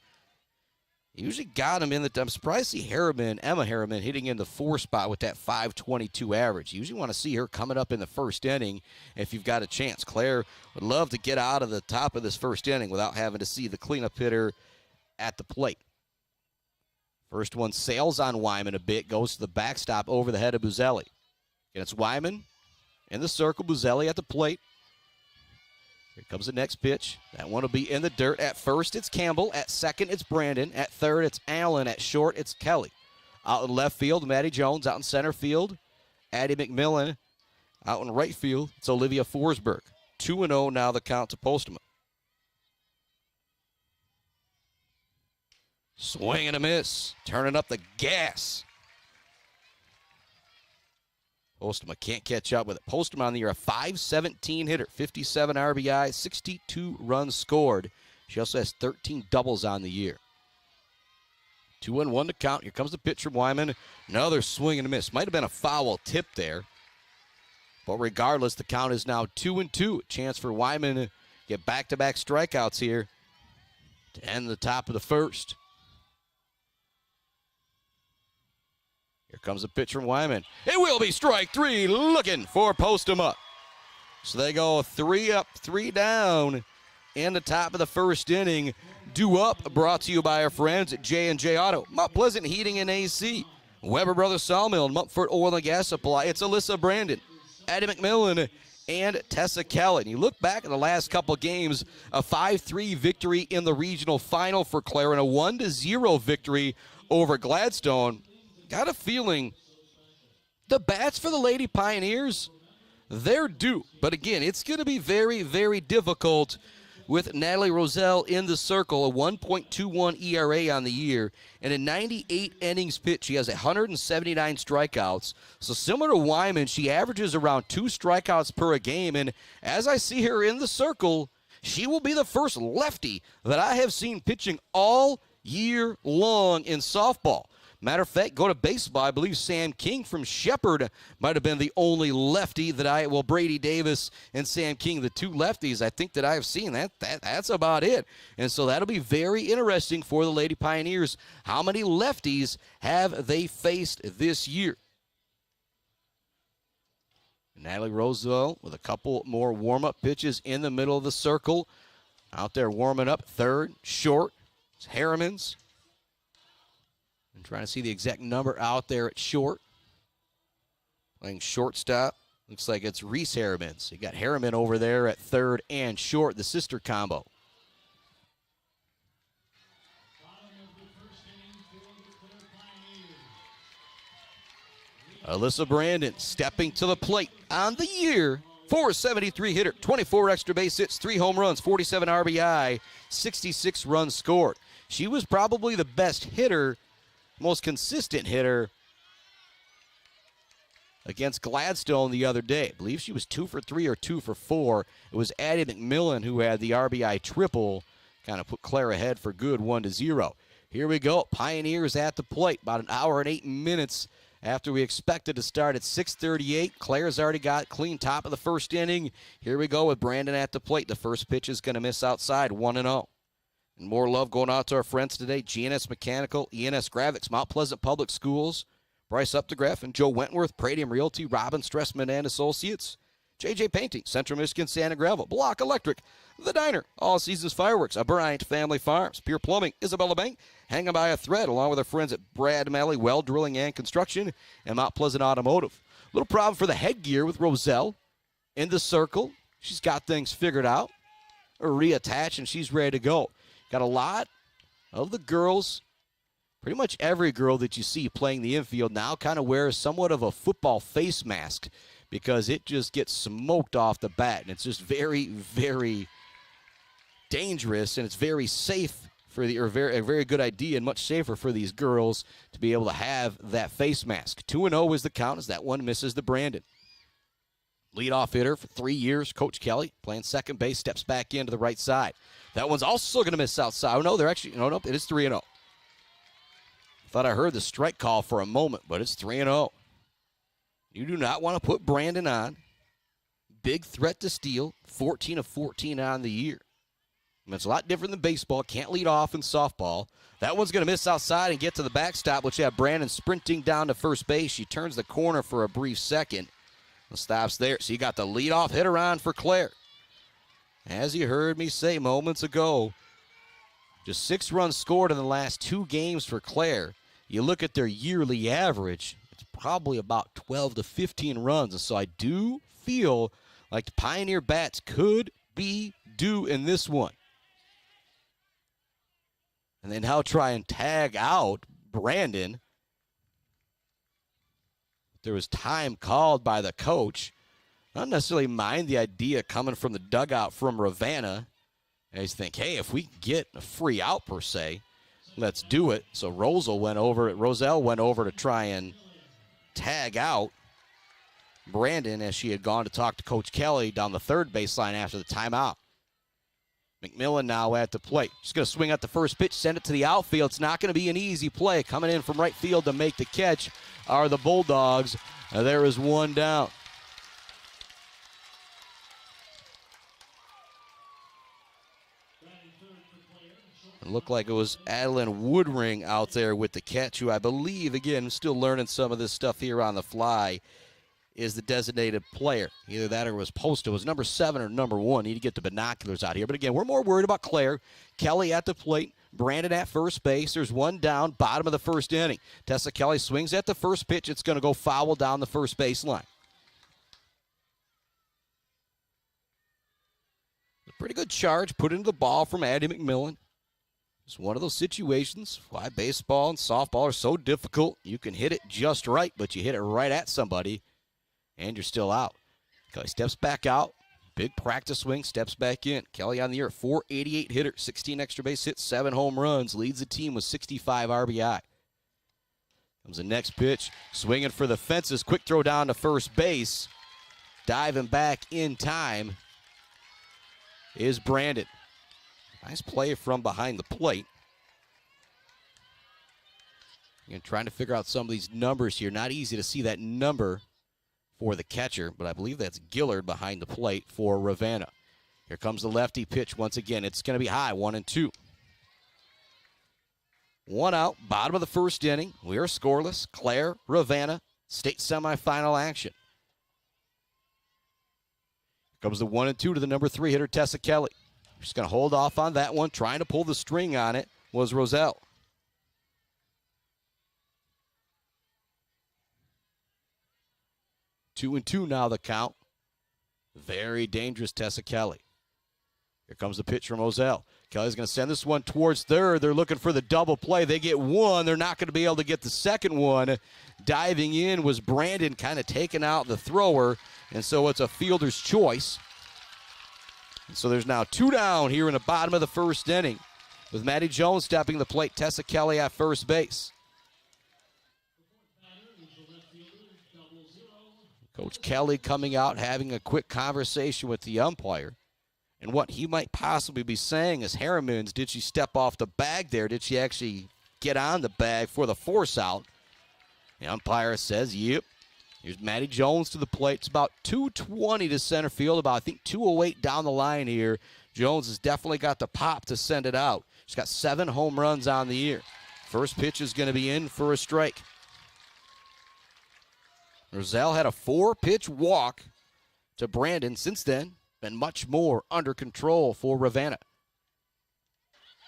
You usually got them in the, I'm surprised to see Harriman, Emma Harriman, hitting in the 4 spot with that .522 average. You usually want to see her coming up in the first inning if you've got a chance. Clare would love to get out of the top of this first inning without having to see the cleanup hitter at the plate. First one sails on Wyman a bit, goes to the backstop over the head of Buzelli. And it's Wyman in the circle, Buzelli at the plate. Here comes the next pitch. That one will be in the dirt. At first, it's Campbell. At second, it's Brandon. At third, it's Allen. At short, it's Kelly. Out in left field, Maddie Jones. Out in center field, Addie McMillan. Out in right field, it's Olivia Forsberg. 2-0 now the count to Postma. Swing and a miss. Turning up the gas. Postma can't catch up with it. Postma on the year, a .517 hitter, 57 RBI, 62 runs scored. She also has 13 doubles on the year. 2-1 to count. Here comes the pitch from Wyman. Another swing and a miss. Might have been a foul tip there. But regardless, the count is now 2-2. A chance for Wyman to get back-to-back strikeouts here to end the top of the first. Here comes a pitch from Wyman. It will be strike 3, looking for Postma. So they go 3 up, 3 down in the top of the first inning. Due Up, brought to you by our friends at J&J Auto, Mount Pleasant Heating and AC, Weber Brothers Sawmill, and Mumford Oil and Gas Supply. It's Alyssa Brandon, Addie McMillan, and Tessa Kelly. And you look back at the last couple games, a 5-3 victory in the regional final for Clare and a 1-0 victory over Gladstone. Got a feeling the bats for the Lady Pioneers, they're due. But again, it's going to be very, very difficult with Natalie Roselle in the circle, a 1.21 ERA on the year, and in 98 innings pitched, she has 179 strikeouts. So similar to Wyman, she averages around 2 strikeouts per game, and as I see her in the circle, she will be the first lefty that I have seen pitching all year long in softball. Matter of fact, go to baseball. I believe Sam King from Shepherd might have been the only lefty that Brady Davis and Sam King, the 2 lefties I think that I have seen. That's about it. And so that'll be very interesting for the Lady Pioneers. How many lefties have they faced this year? Natalie Roselle with a couple more warm-up pitches in the middle of the circle. Out there warming up, third, short. It's Harriman's. I'm trying to see the exact number out there at short. Playing shortstop. Looks like it's Reese Harriman. So you got Harriman over there at third and short, the sister combo. Alyssa Brandon stepping to the plate on the year. 473 hitter, 24 extra base hits, 3 home runs, 47 RBI, 66 runs scored. She was probably the best hitter, most consistent hitter against Gladstone the other day. I believe she was 2 for 3 or 2 for 4. It was Addie McMillan who had the RBI triple, kind of put Clare ahead for good, 1-0. Here we go. Pioneers at the plate, about an hour and 8 minutes after we expected to start at 6:38. Clare's already got clean top of the first inning. Here we go with Brandon at the plate. The first pitch is going to miss outside, 1-0. And more love going out to our friends today. GNS Mechanical, ENS Graphics, Mount Pleasant Public Schools, Bryce Updegraff and Joe Wentworth, Pradium Realty, Robin Stressman and Associates, JJ Painting, Central Michigan Sand and Gravel, Block Electric, The Diner, All Seasons Fireworks, Bryant Family Farms, Pure Plumbing, Isabella Bank, Hanging by a Thread, along with our friends at Brad Malley Well Drilling and Construction, and Mount Pleasant Automotive. Little problem for the headgear with Roselle in the circle. She's got things figured out, reattached, and she's ready to go. Got a lot of the girls, pretty much every girl that you see playing the infield now kind of wears somewhat of a football face mask because it just gets smoked off the bat. And it's just very, very dangerous, and it's very safe for a very good idea and much safer for these girls to be able to have that face mask. 2-0 is the count as that one misses the Brandon. Leadoff hitter for 3 years, Coach Kelly, playing second base, steps back into the right side. That one's also going to miss outside. Oh, no, no, it is 3-0. Thought I heard the strike call for a moment, but it's 3-0. You do not want to put Brandon on. Big threat to steal, 14 of 14 on the year. I mean, it's a lot different than baseball. Can't lead off in softball. That one's going to miss outside and get to the backstop, which you have Brandon sprinting down to first base. She turns the corner for a brief second. Stops there. So you got the leadoff hitter on for Clare. As you heard me say moments ago, just 6 runs scored in the last 2 games for Clare. You look at their yearly average, it's probably about 12 to 15 runs. And so I do feel like the Pioneer bats could be due in this one. And then now try and tag out Brandon. There was time called by the coach. Not necessarily mind the idea coming from the dugout from Ravenna. I just think, hey, if we can get a free out per se, let's do it. So Roselle went over to try and tag out Brandon as she had gone to talk to Coach Kelly down the third baseline after the timeout. McMillan now at the plate. She's going to swing at the first pitch, send it to the outfield. It's not going to be an easy play. Coming in from right field to make the catch are the Bulldogs. There is one down. It looked like it was Adeline Woodring out there with the catch, who I believe, again, still learning some of this stuff here on the fly, is the designated player. Either that or was posted. It was number 7 or number 1. Need to get the binoculars out here. But again, we're more worried about Clare. Kelly at the plate. Brandon at first base. There's one down, bottom of the first inning. Tessa Kelly swings at the first pitch. It's going to go foul down the first baseline. Pretty good charge put into the ball from Addie McMillan. It's one of those situations why baseball and softball are so difficult. You can hit it just right, but you hit it right at somebody, and you're still out. Kelly steps back out. Big practice swing, steps back in. Kelly on the year, 488 hitter, 16 extra base hits, 7 home runs, leads the team with 65 RBI. Comes the next pitch, swinging for the fences, quick throw down to first base. Diving back in time is Brandon. Nice play from behind the plate. Again, trying to figure out some of these numbers here. Not easy to see that number for the catcher, but I believe that's Gillard behind the plate for Ravenna. Here comes the lefty pitch once again. It's going to be high, 1-2. 1 out, bottom of the first inning. We are scoreless. Clare, Ravenna, state semifinal action. Here comes the 1-2 to the number 3 hitter, Tessa Kelly. She's going to hold off on that one. Trying to pull the string on it was Roselle. 2-2 now the count. Very dangerous Tessa Kelly. Here comes the pitch from Roselle. Kelly's going to send this one towards third. They're looking for the double play. They get one. They're not going to be able to get the second one. Diving in was Brandon, kind of taking out the thrower, and so it's a fielder's choice. And so there's now 2 down here in the bottom of the first inning with Maddie Jones stepping the plate, Tessa Kelly at first base. Coach Kelly coming out, having a quick conversation with the umpire. And what he might possibly be saying is, Harriman's, did she step off the bag there? Did she actually get on the bag for the force out? The umpire says, yep. Here's Maddie Jones to the plate. It's about 220 to center field, about, I think, 208 down the line here. Jones has definitely got the pop to send it out. She's got 7 home runs on the year. First pitch is going to be in for a strike. Roselle had a 4-pitch walk to Brandon. Since then, been much more under control for Ravenna.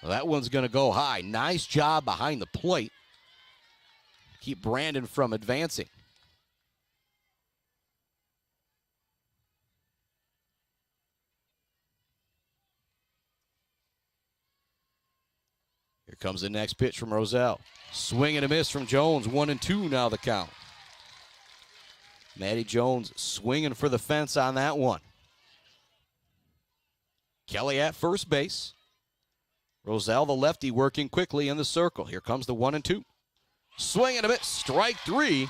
Well, that one's going to go high. Nice job behind the plate. Keep Brandon from advancing. Here comes the next pitch from Roselle. Swing and a miss from Jones. 1-2 now the count. Maddie Jones swinging for the fence on that one. Kelly at first base. Roselle, the lefty, working quickly in the circle. Here comes the 1-2. Swing and a miss. Strike 3.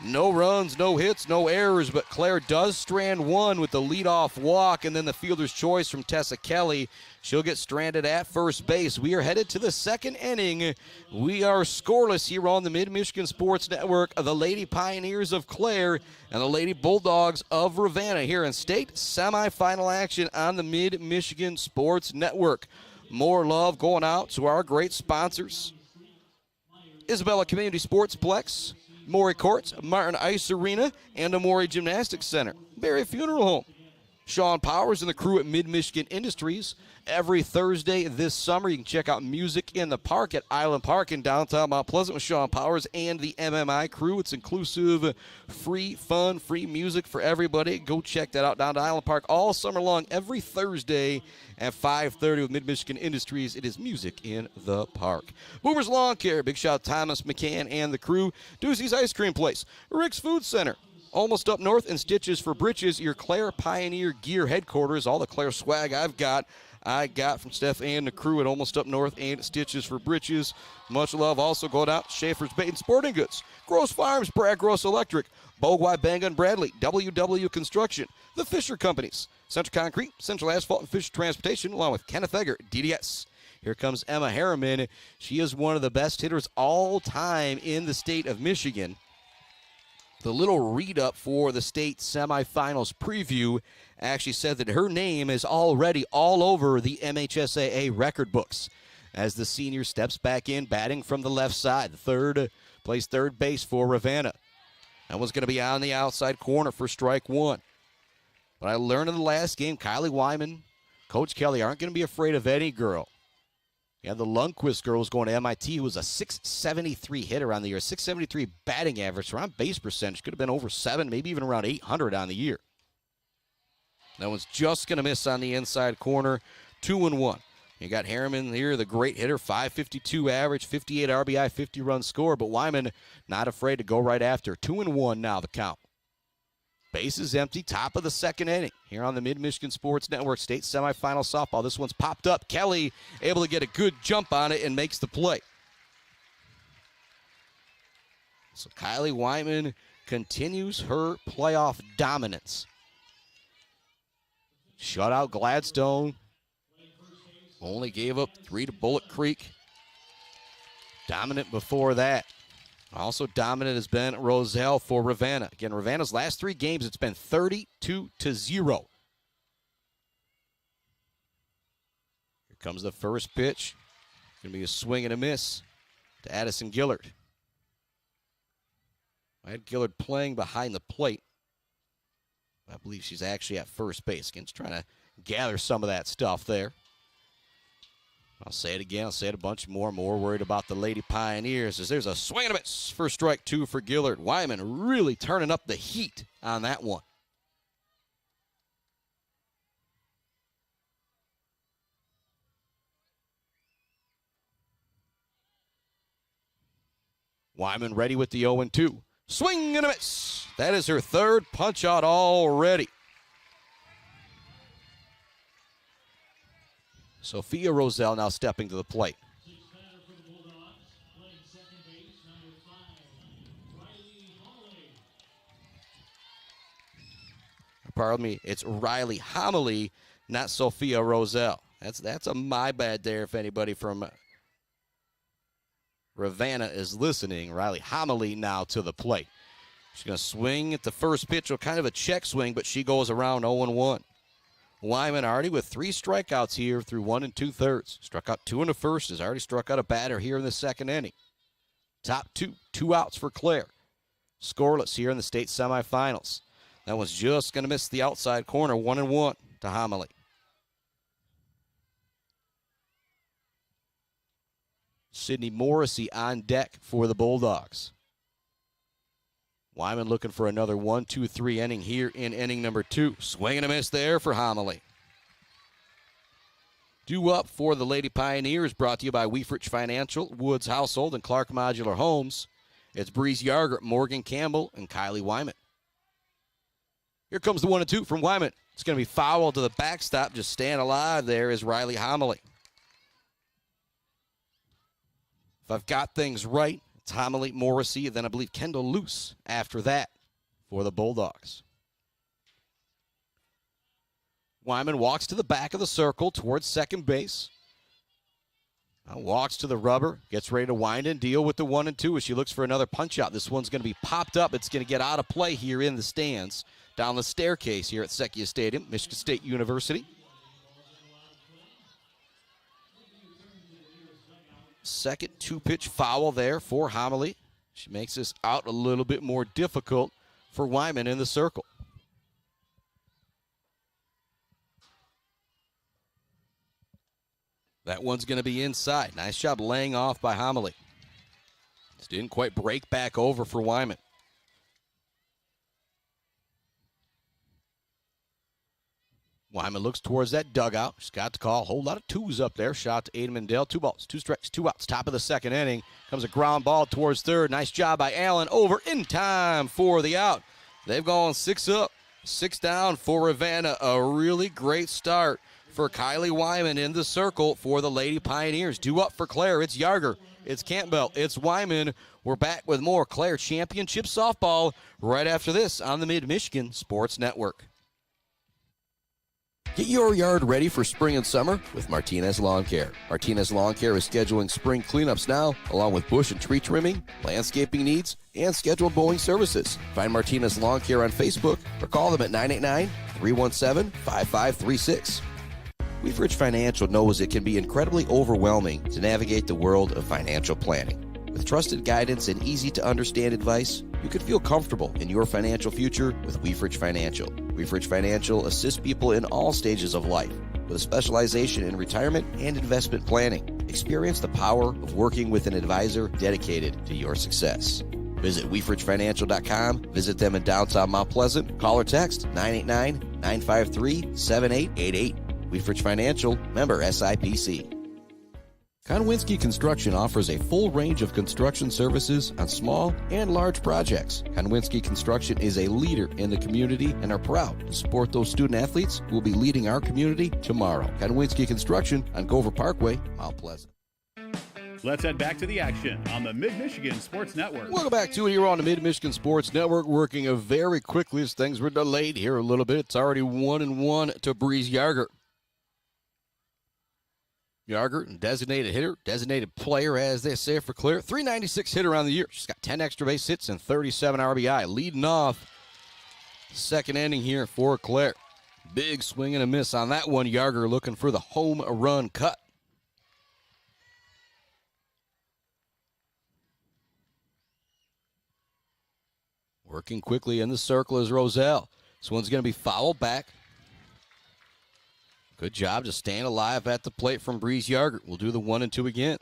No runs, no hits, no errors, but Clare does strand one with the leadoff walk, and then the fielder's choice from Tessa Kelly. She'll get stranded at first base. We are headed to the second inning. We are scoreless here on the Mid-Michigan Sports Network. The Lady Pioneers of Clare and the Lady Bulldogs of Ravenna here in state semifinal action on the Mid-Michigan Sports Network. More love going out to our great sponsors: Isabella Community Sportsplex, Maury Courts, Martin Ice Arena, and Amori Gymnastics Center, Barry Funeral Home, Sean Powers and the crew at Mid-Michigan Industries. Every Thursday this summer, you can check out Music in the Park at Island Park in downtown Mount Pleasant with Sean Powers and the MMI crew. It's inclusive, free fun, free music for everybody. Go check that out down to Island Park all summer long, every Thursday at 5:30 with Mid-Michigan Industries. It is Music in the Park. Boomer's Lawn Care, big shout out to Thomas McCann and the crew. Doozy's Ice Cream Place, Rick's Food Center, Almost Up North, and Stitches for Britches, your Clare Pioneer Gear headquarters. All the Clare swag I got from Steph and the crew at Almost Up North and Stitches for Britches. Much love also going out to Schaefer's Bait and Sporting Goods, Gross Farms, Brad Gross Electric, Bogwai Bang & Bradley, WW Construction, the Fisher Companies, Central Concrete, Central Asphalt, and Fisher Transportation, along with Kenneth Egger, DDS. Here comes Emma Harriman. She is one of the best hitters all time in the state of Michigan. The little read-up for the state semifinals preview actually said that her name is already all over the MHSAA record books as the senior steps back in, batting from the left side. Plays third base for Ravenna. That one's going to be on the outside corner for strike 1. But I learned in the last game, Kylie Wyman, Coach Kelly aren't going to be afraid of any girl. Yeah, the Lundquist girl was going to MIT, who was a 673 hitter on the year, 673 batting average. Her on base percentage could have been over 7, maybe even around 800 on the year. That one's just going to miss on the inside corner. 2-1. You got Harriman here, the great hitter, 552 average, 58 RBI, 50-run score, but Wyman not afraid to go right after. 2-1 now the count. Bases empty, top of the second inning here on the Mid-Michigan Sports Network State Semifinal Softball. This one's popped up. Kelly able to get a good jump on it and makes the play. So Kylie Wyman continues her playoff dominance. Shut out Gladstone. Only gave up 3 to Bullock Creek. Dominant before that. Also dominant has been Roselle for Ravenna. Again, Ravenna's last 3 games, it's been 32-0. Here comes the first pitch. Going to be a swing and a miss to Addison Gillard. I had Gillard playing behind the plate. I believe she's actually at first base. Again, just trying to gather some of that stuff there. I'll say it again. I'll say it a bunch more. More worried about the Lady Pioneers as there's a swing and a miss for strike 2 for Gillard. Wyman really turning up the heat on that one. Wyman ready with the 0-2. Swing and a miss. That is her 3rd punch out already. Sophia Roselle now stepping to the plate. Pardon me, it's Riley Homily, not Sophia Roselle. That's a my bad there if anybody from Ravenna is listening. Riley Homily now to the plate. She's going to swing at the first pitch, kind of a check swing, but she goes around 0-1. Wyman already with 3 strikeouts here through 1 2/3. Struck out 2 in the first, has already struck out a batter here in the second inning. Top 2 outs for Clare. Scoreless here in the state semifinals. That one's just going to miss the outside corner, 1-1 to Homily. Sydney Morrissey on deck for the Bulldogs. Wyman looking for another 1-2-3 inning here in inning number 2. Swing and a miss there for Homily. Due up for the Lady Pioneers, brought to you by Weefrich Financial, Woods Household, and Clark Modular Homes. It's Breeze Yarger, Morgan Campbell, and Kylie Wyman. Here comes the 1-2 from Wyman. It's going to be foul to the backstop. Just staying alive there is Riley Homily. If I've got things right, it's Homily, Morrissey, and then I believe Kendall Luce after that for the Bulldogs. Wyman walks to the back of the circle towards second base. Now walks to the rubber, gets ready to wind and deal with the 1-2 as she looks for another punch out. This one's going to be popped up. It's going to get out of play here in the stands down the staircase here at Sekia Stadium, Michigan State University. Second 2-pitch foul there for Homily. She makes this out a little bit more difficult for Wyman in the circle. That one's going to be inside. Nice job laying off by Homily. Just didn't quite break back over for Wyman. Wyman looks towards that dugout. She's got the call. A whole lot of 2s up there. Shot to Ada Mendel. 2 balls, 2 strikes, 2 outs. Top of the second inning. Comes a ground ball towards third. Nice job by Allen. Over in time for the out. They've gone 6 up, 6 down for Ravenna. A really great start for Kylie Wyman in the circle for the Lady Pioneers. Due up for Clare. It's Yarger. It's Campbell. It's Wyman. We're back with more Clare Championship Softball right after this on the Mid-Michigan Sports Network. Get your yard ready for spring and summer with Martinez Lawn Care. Martinez Lawn Care is scheduling spring cleanups now, along with bush and tree trimming, landscaping needs, and scheduled mowing services. Find Martinez Lawn Care on Facebook or call them at 989-317-5536. Weefrich Financial knows it can be incredibly overwhelming to navigate the world of financial planning. With trusted guidance and easy-to-understand advice, you can feel comfortable in your financial future with Weefrich Financial. Weefrich Financial assists people in all stages of life with a specialization in retirement and investment planning. Experience the power of working with an advisor dedicated to your success. Visit WeefrichFinancial.com. Visit them in downtown Mount Pleasant. Call or text 989 953-7888. Weefrich Financial, member SIPC. Konwinski Construction offers a full range of construction services on small and large projects. Konwinski Construction is a leader in the community and are proud to support those student athletes who will be leading our community tomorrow. Konwinski Construction on Gover Parkway, Mount Pleasant. Let's head back to the action on the Mid-Michigan Sports Network. Welcome back to it here on the Mid-Michigan Sports Network, working very quickly as things were delayed here a little bit. It's already 1-1 to Breeze Yarger. Yarger, designated hitter, designated player, as they say for Clare. 396 hitter on the year. She's got 10 extra base hits and 37 RBI. Leading off second inning here for Clare. Big swing and a miss on that one. Yarger looking for the home run cut. Working quickly in the circle is Roselle. This one's going to be fouled back. Good job just staying alive at the plate from Breeze Yarger. We'll do the 1-2 again.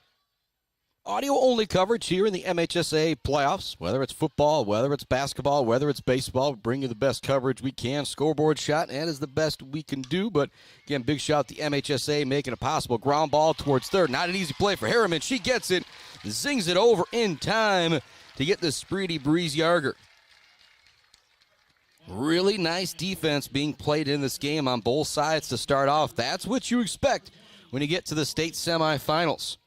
Audio-only coverage here in the MHSA playoffs. Whether it's football, whether it's basketball, whether it's baseball, we bring you the best coverage we can. Scoreboard shot, and is the best we can do. But, again, big shout to the MHSA making it possible. Ground ball towards third. Not an easy play for Harriman. She gets it, zings it over in time to get the spreedy Breeze Yarger. Really nice defense being played in this game on both sides to start off. That's what you expect when you get to the state semifinals.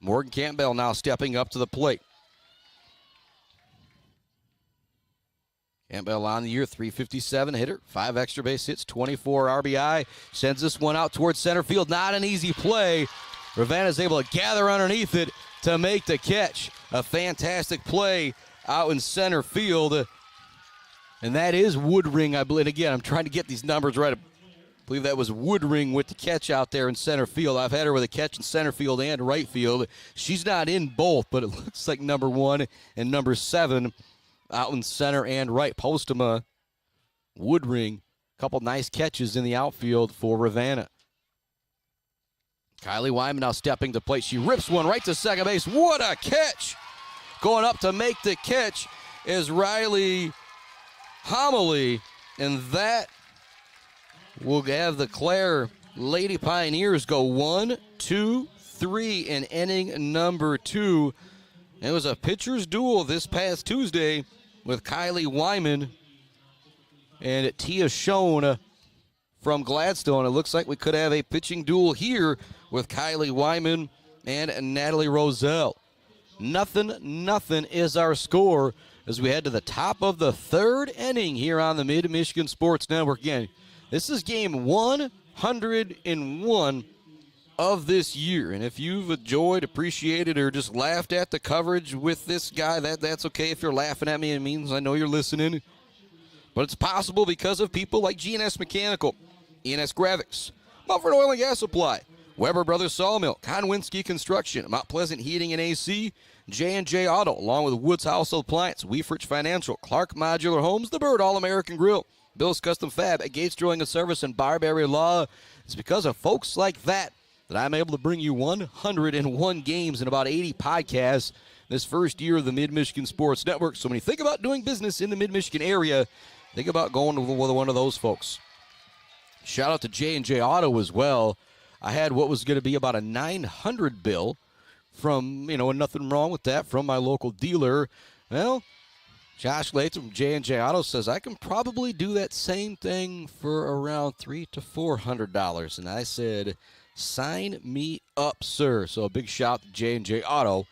Morgan Campbell now stepping up to the plate. Campbell on the year, 357 hitter, 5 extra base hits, 24 RBI. Sends this one out towards center field. Not an easy play. Ravenna is able to gather underneath it to make the catch. A fantastic play out in center field. And that is Woodring, I believe. Again, I'm trying to get these numbers right. I believe that was Woodring with the catch out there in center field. I've had her with a catch in center field and right field. She's not in both, but it looks like number 1 and number 7 out in center and right. Postema, Woodring, a couple nice catches in the outfield for Ravenna. Kylie Wyman now stepping to plate. She rips one right to second base. What a catch! Going up to make the catch is Riley Homily, and that will have the Clare Lady Pioneers go 1, 2, 3 in inning number 2. It was a pitcher's duel this past Tuesday with Kylie Wyman and Tia Schoen from Gladstone. It looks like we could have a pitching duel here with Kylie Wyman and Natalie Roselle. 0-0 is our score as we head to the top of the third inning here on the Mid-Michigan Sports Network. Again, this is game 101 of this year. And if you've enjoyed, appreciated, or just laughed at the coverage with this guy, that's okay. If you're laughing at me, it means I know you're listening. But it's possible because of people like G&S Mechanical, E&S Graphics, Mumford Oil and Gas Supply, Weber Brothers Sawmill, Konwinski Construction, Mount Pleasant Heating and AC, J&J Auto, along with Woods Household Appliance, Weefrich Financial, Clark Modular Homes, The Bird All-American Grill, Bill's Custom Fab, at Gates Drilling and Service, and Barberry Law. It's because of folks like that I'm able to bring you 101 games and about 80 podcasts this first year of the Mid-Michigan Sports Network. So when you think about doing business in the Mid-Michigan area, think about going with one of those folks. Shout out to J&J Auto as well. I had what was going to be about a $900 bill from, and nothing wrong with that, from my local dealer. Well, Josh Latham from J&J Auto says I can probably do that same thing for around $300 to $400. And I said, sign me up, sir. So a big shout to J&J Auto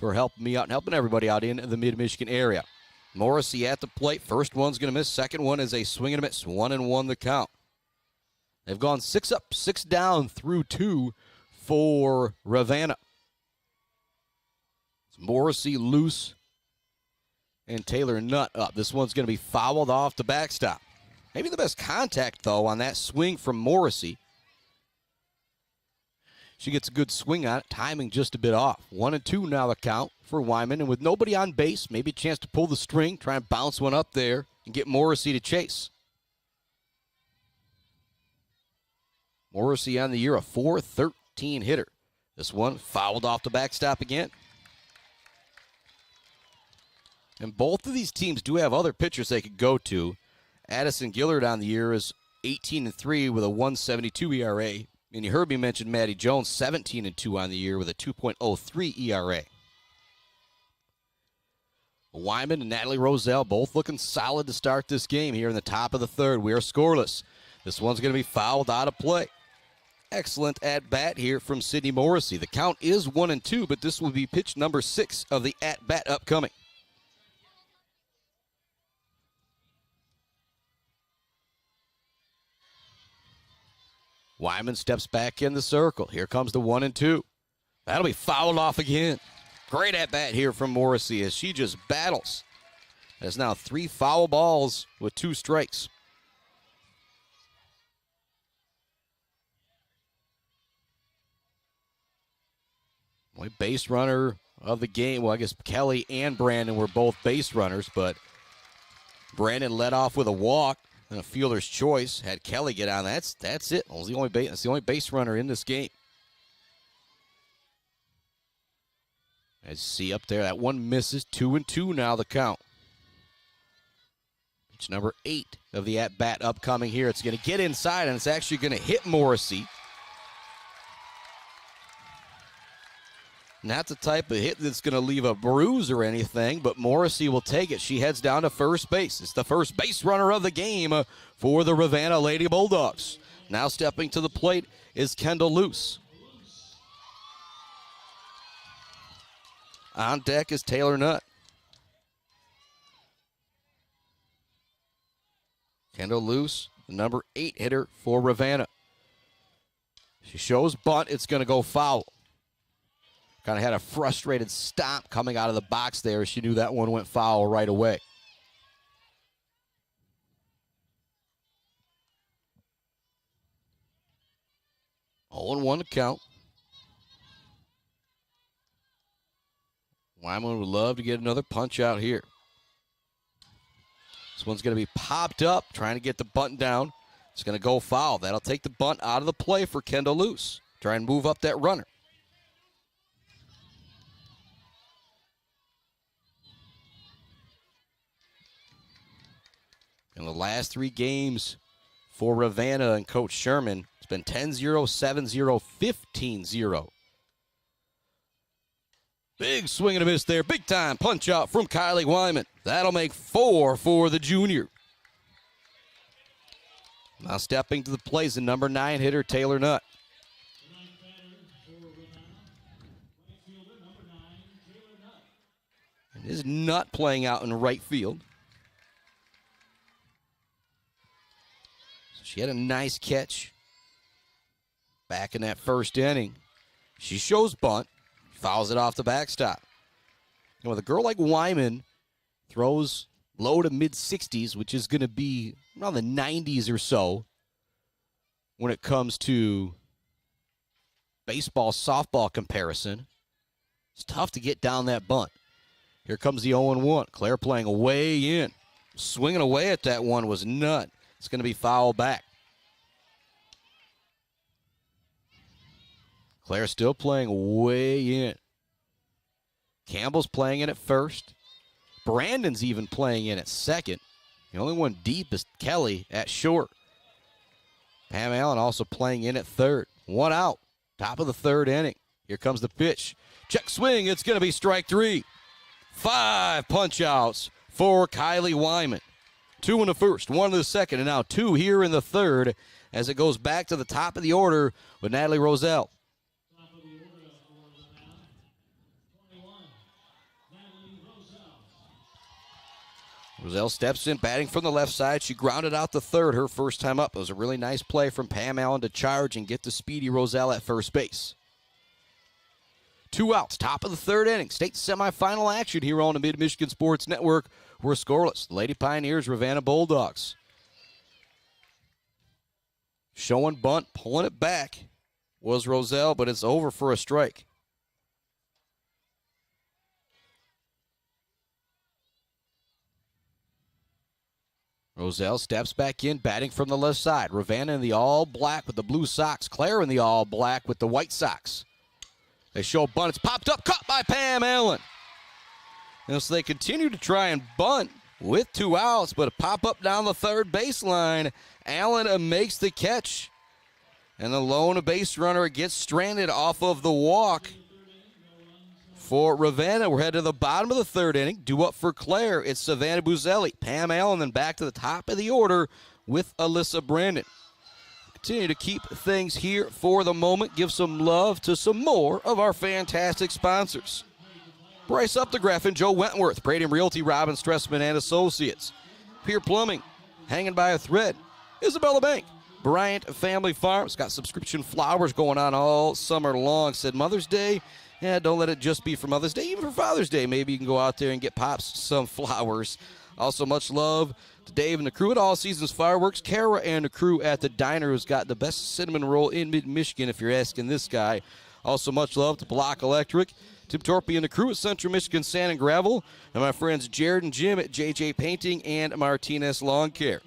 for helping me out and helping everybody out in the Mid-Michigan area. Morrissey at the plate. First one's going to miss. Second one is a swing and a miss. 1-1 the count. They've gone 6 up, 6 down through 2 for Ravenna. It's Morrissey loose and Taylor Nutt up. This one's going to be fouled off the backstop. Maybe the best contact, though, on that swing from Morrissey. She gets a good swing on it, timing just a bit off. 1-2 now the count for Wyman. And with nobody on base, maybe a chance to pull the string, try and bounce one up there and get Morrissey to chase. Morrissey on the year, a .413 hitter. This one fouled off the backstop again. And both of these teams do have other pitchers they could go to, Addison Gillard on the year is 18-3 with a 1.72 ERA. And you heard me mention Maddie Jones, 17-2 on the year with a 2.03 ERA. Wyman and Natalie Roselle both looking solid to start this game here in the top of the third. We are scoreless. This one's going to be fouled out of play. Excellent at-bat here from Sydney Morrissey. The count is 1-2, but this will be pitch number 6 of the at-bat upcoming. Wyman steps back in the circle. Here comes the 1-2. That'll be fouled off again. Great at-bat here from Morrissey as she just battles. There's now 3 foul balls with 2 strikes. Only base runner of the game. Well, I guess Kelly and Brandon were both base runners, but Brandon led off with a walk and a fielder's choice. Had Kelly get on. That's it. That's the only base runner in this game. As you see up there, that one misses. 2-2 now the count. It's number 8 of the at-bat upcoming here. It's going to get inside, and it's actually going to hit Morrissey. Not the type of hit that's going to leave a bruise or anything, but Morrissey will take it. She heads down to first base. It's the first base runner of the game for the Ravenna Lady Bulldogs. Now stepping to the plate is Kendall Luce. On deck is Taylor Nutt. Kendall Luce, the number 8 hitter for Ravenna. She shows bunt. It's going to go foul. Kind of had a frustrated stomp coming out of the box there. She knew that one went foul right away. Oh, and 1 to count. Wyman would love to get another punch out here. This one's going to be popped up, trying to get the bunt down. It's going to go foul. That'll take the bunt out of the play for Kendall Luce. Try and move up that runner. In the last 3 games for Ravenna and Coach Sherman, it's been 10-0, 7-0, 15-0. Big swing and a miss there. Big time punch out from Kylie Wyman. That'll make 4 for the junior. Now stepping to the plate is the number 9 hitter, Taylor Nutt. And is Nutt playing out in right field. She had a nice catch back in that first inning. She shows bunt, fouls it off the backstop. You know, with a girl like Wyman throws low to mid-60s, which is going to be around the 90s or so when it comes to baseball, softball comparison. It's tough to get down that bunt. Here comes the 0-1. Clare playing away in. Swinging away at that one was Nutt. It's going to be foul back. Clare still playing way in. Campbell's playing in at first. Brandon's even playing in at second. The only one deep is Kelly at short. Pam Allen also playing in at third. 1 out. Top of the 3rd inning. Here comes the pitch. Check swing. It's going to be strike 3. 5 punch outs for Kylie Wyman. 2 in the first, 1 in the second, and now 2 here in the third as it goes back to the top of the order with Natalie Roselle. Roselle steps in, batting from the left side. She grounded out the third her first time up. It was a really nice play from Pam Allen to charge and get to Speedy Roselle at first base. 2 outs, top of the 3rd inning. State semifinal action here on the Mid-Michigan Sports Network. We're scoreless. The Lady Pioneers, Ravenna Bulldogs. Showing bunt, pulling it back was Roselle, but it's over for a strike. Roselle steps back in, batting from the left side. Ravenna in the all-black with the blue socks. Clare in the all-black with the white socks. They show a bunt. It's popped up, caught by Pam Allen. And so they continue to try and bunt. with 2 outs, but a pop-up down the third baseline. Allen makes the catch, and the lone base runner gets stranded off of the walk for Ravenna. We're headed to the bottom of the third inning. Due up for Clare, it's Savannah Buzelli, Pam Allen, then back to the top of the order with Alyssa Brandon. Continue to keep things here for the moment. Give some love to some more of our fantastic sponsors. Bryce Updegraff and Joe Wentworth, Brady Realty, Robin Stressman and Associates. Pier Plumbing, hanging by a thread. Isabella Bank, Bryant Family Farms, got subscription flowers going on all summer long. Said Mother's Day, yeah, don't let it just be for Mother's Day, even for Father's Day. Maybe you can go out there and get Pops some flowers. Also, much love to Dave and the crew at All Seasons Fireworks. Kara and the crew at the diner who's got the best cinnamon roll in mid-Michigan, if you're asking this guy. Also, much love to Block Electric, Tim Torpy and the crew at Central Michigan Sand and Gravel, and my friends Jared and Jim at JJ Painting and Martinez Lawn Care.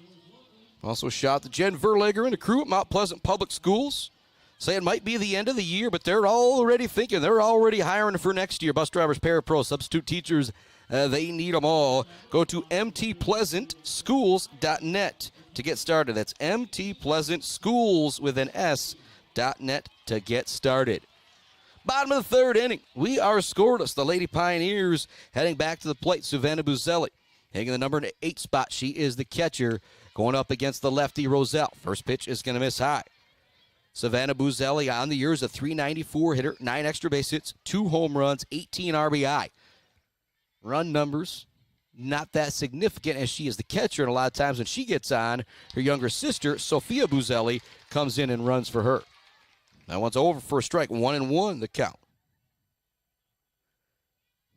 Also, shout out to Jen Verlager and the crew at Mount Pleasant Public Schools. Say it might be the end of the year, but they're already thinking. They're already hiring for next year. Bus drivers, parapros, substitute teachers, they need them all. Go to mtpleasantschools.net to get started. That's mtpleasantschools with an S.net to get started. Bottom of the third inning, we are scoreless. The Lady Pioneers heading back to the plate. Savannah Buzelli taking the number 8 spot. She is the catcher going up against the lefty Roselle. First pitch is going to miss high. Savannah Buzelli on the year is a .394 hitter, 9 extra base hits, 2 home runs, 18 RBI. Run numbers, not that significant as she is the catcher, and a lot of times when she gets on, her younger sister, Sophia Buzelli, comes in and runs for her. That one's over for a strike, 1-1 the count.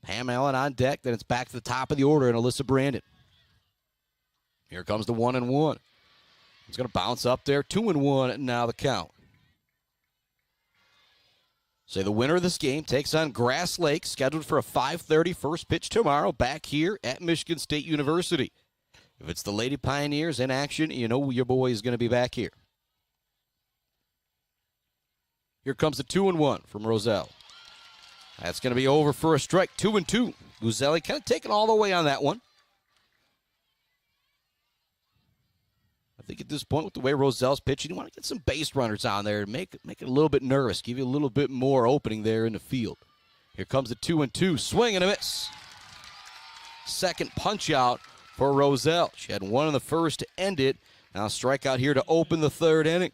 Pam Allen on deck, then it's back to the top of the order, and Alyssa Brandon. Here comes the 1-1. It's going to bounce up there, 2-1 now the count. So the winner of this game takes on Grass Lake, scheduled for a 5:30 first pitch tomorrow back here at Michigan State University. If it's the Lady Pioneers in action, you know your boy is going to be back here. Here comes the 2-1 from Roselle. That's going to be over for a strike, 2-2. Buzelli kind of taking all the way on that one. I think at this point, with the way Roselle's pitching, you want to get some base runners on there and make it a little bit nervous, give you a little bit more opening there in the field. Here comes the 2-2, swing and a miss. Second punch out for Roselle. She had one in the first to end it. Now strikeout here to open the third inning.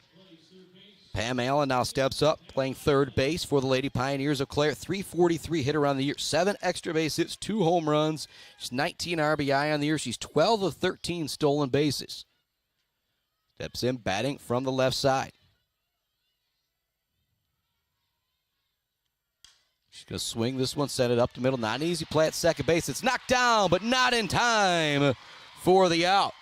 Pam Allen now steps up, playing third base for the Lady Pioneers of Clare. .343 hitter on the year, 7 extra base hits, 2 home runs. She's 19 RBI on the year. She's 12 of 13 stolen bases. Steps in, batting from the left side. She's going to swing this one, set it up the middle. Not an easy play at second base. It's knocked down, but not in time for the out.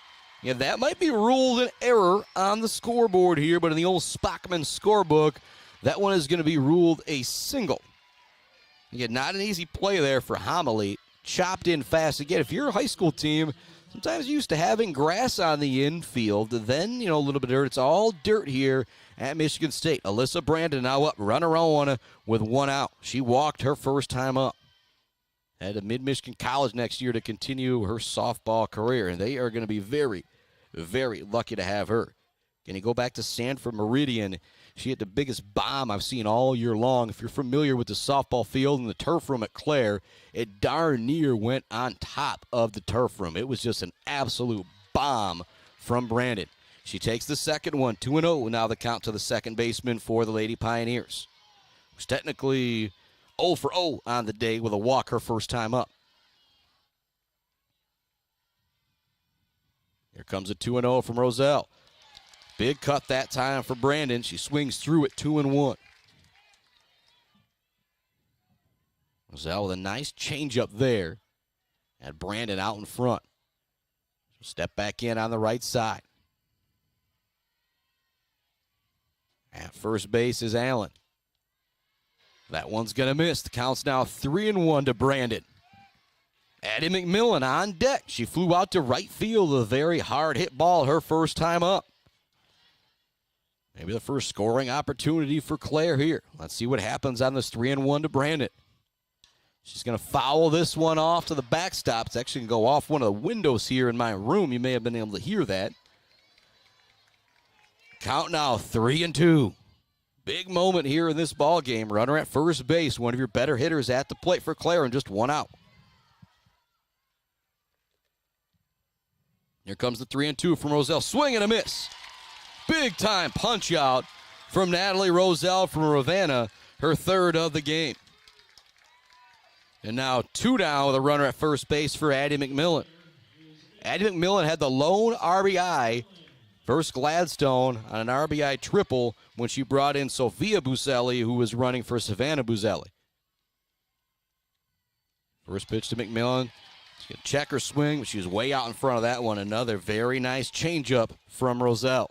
Yeah, that might be ruled an error on the scoreboard here, but in the old Spockman scorebook, that one is going to be ruled a single. Again, not an easy play there for Homily. Chopped in fast. Again, if you're a high school team, sometimes you're used to having grass on the infield. Then, a little bit of dirt. It's all dirt here at Michigan State. Alyssa Brandon now up, runner on with 1 out. She walked her first time up. Head to Mid-Michigan College next year to continue her softball career, and they are going to be very, very lucky to have her. Can you go back to Sanford Meridian? She hit the biggest bomb I've seen all year long. If you're familiar with the softball field and the turf room at Clare, it darn near went on top of the turf room. It was just an absolute bomb from Brandon. She takes the second one, 2-0. Now the count to the second baseman for the Lady Pioneers. It was technically 0 for 0 on the day with a walk her first time up. Here comes a 2-0 from Roselle. Big cut that time for Brandon. She swings through it, 2-1. Roselle with a nice changeup there. And Brandon out in front. Step back in on the right side. At first base is Allen. That one's going to miss. The count's now 3-1 to Brandon. Addie McMillan on deck. She flew out to right field. A very hard hit ball her first time up. Maybe the first scoring opportunity for Clare here. Let's see what happens on this 3-1 to Brandon. She's going to foul this one off to the backstop. It's actually going to go off one of the windows here in my room. You may have been able to hear that. Count now, 3-2. Big moment here in this ball game. Runner at first base, one of your better hitters at the plate for Clare, and just one out. Here comes the 3-2 from Roselle. Swing and a miss. Big time punch out from Natalie Roselle from Ravenna, her third of the game. And now 2 down with a runner at first base for Addie McMillan. Addie McMillan had the lone RBI versus Gladstone on an RBI triple when she brought in Sophia Buselli, who was running for Savannah Buselli. First pitch to McMillan. She's going to check her swing, but she was way out in front of that one. Another very nice changeup from Roselle.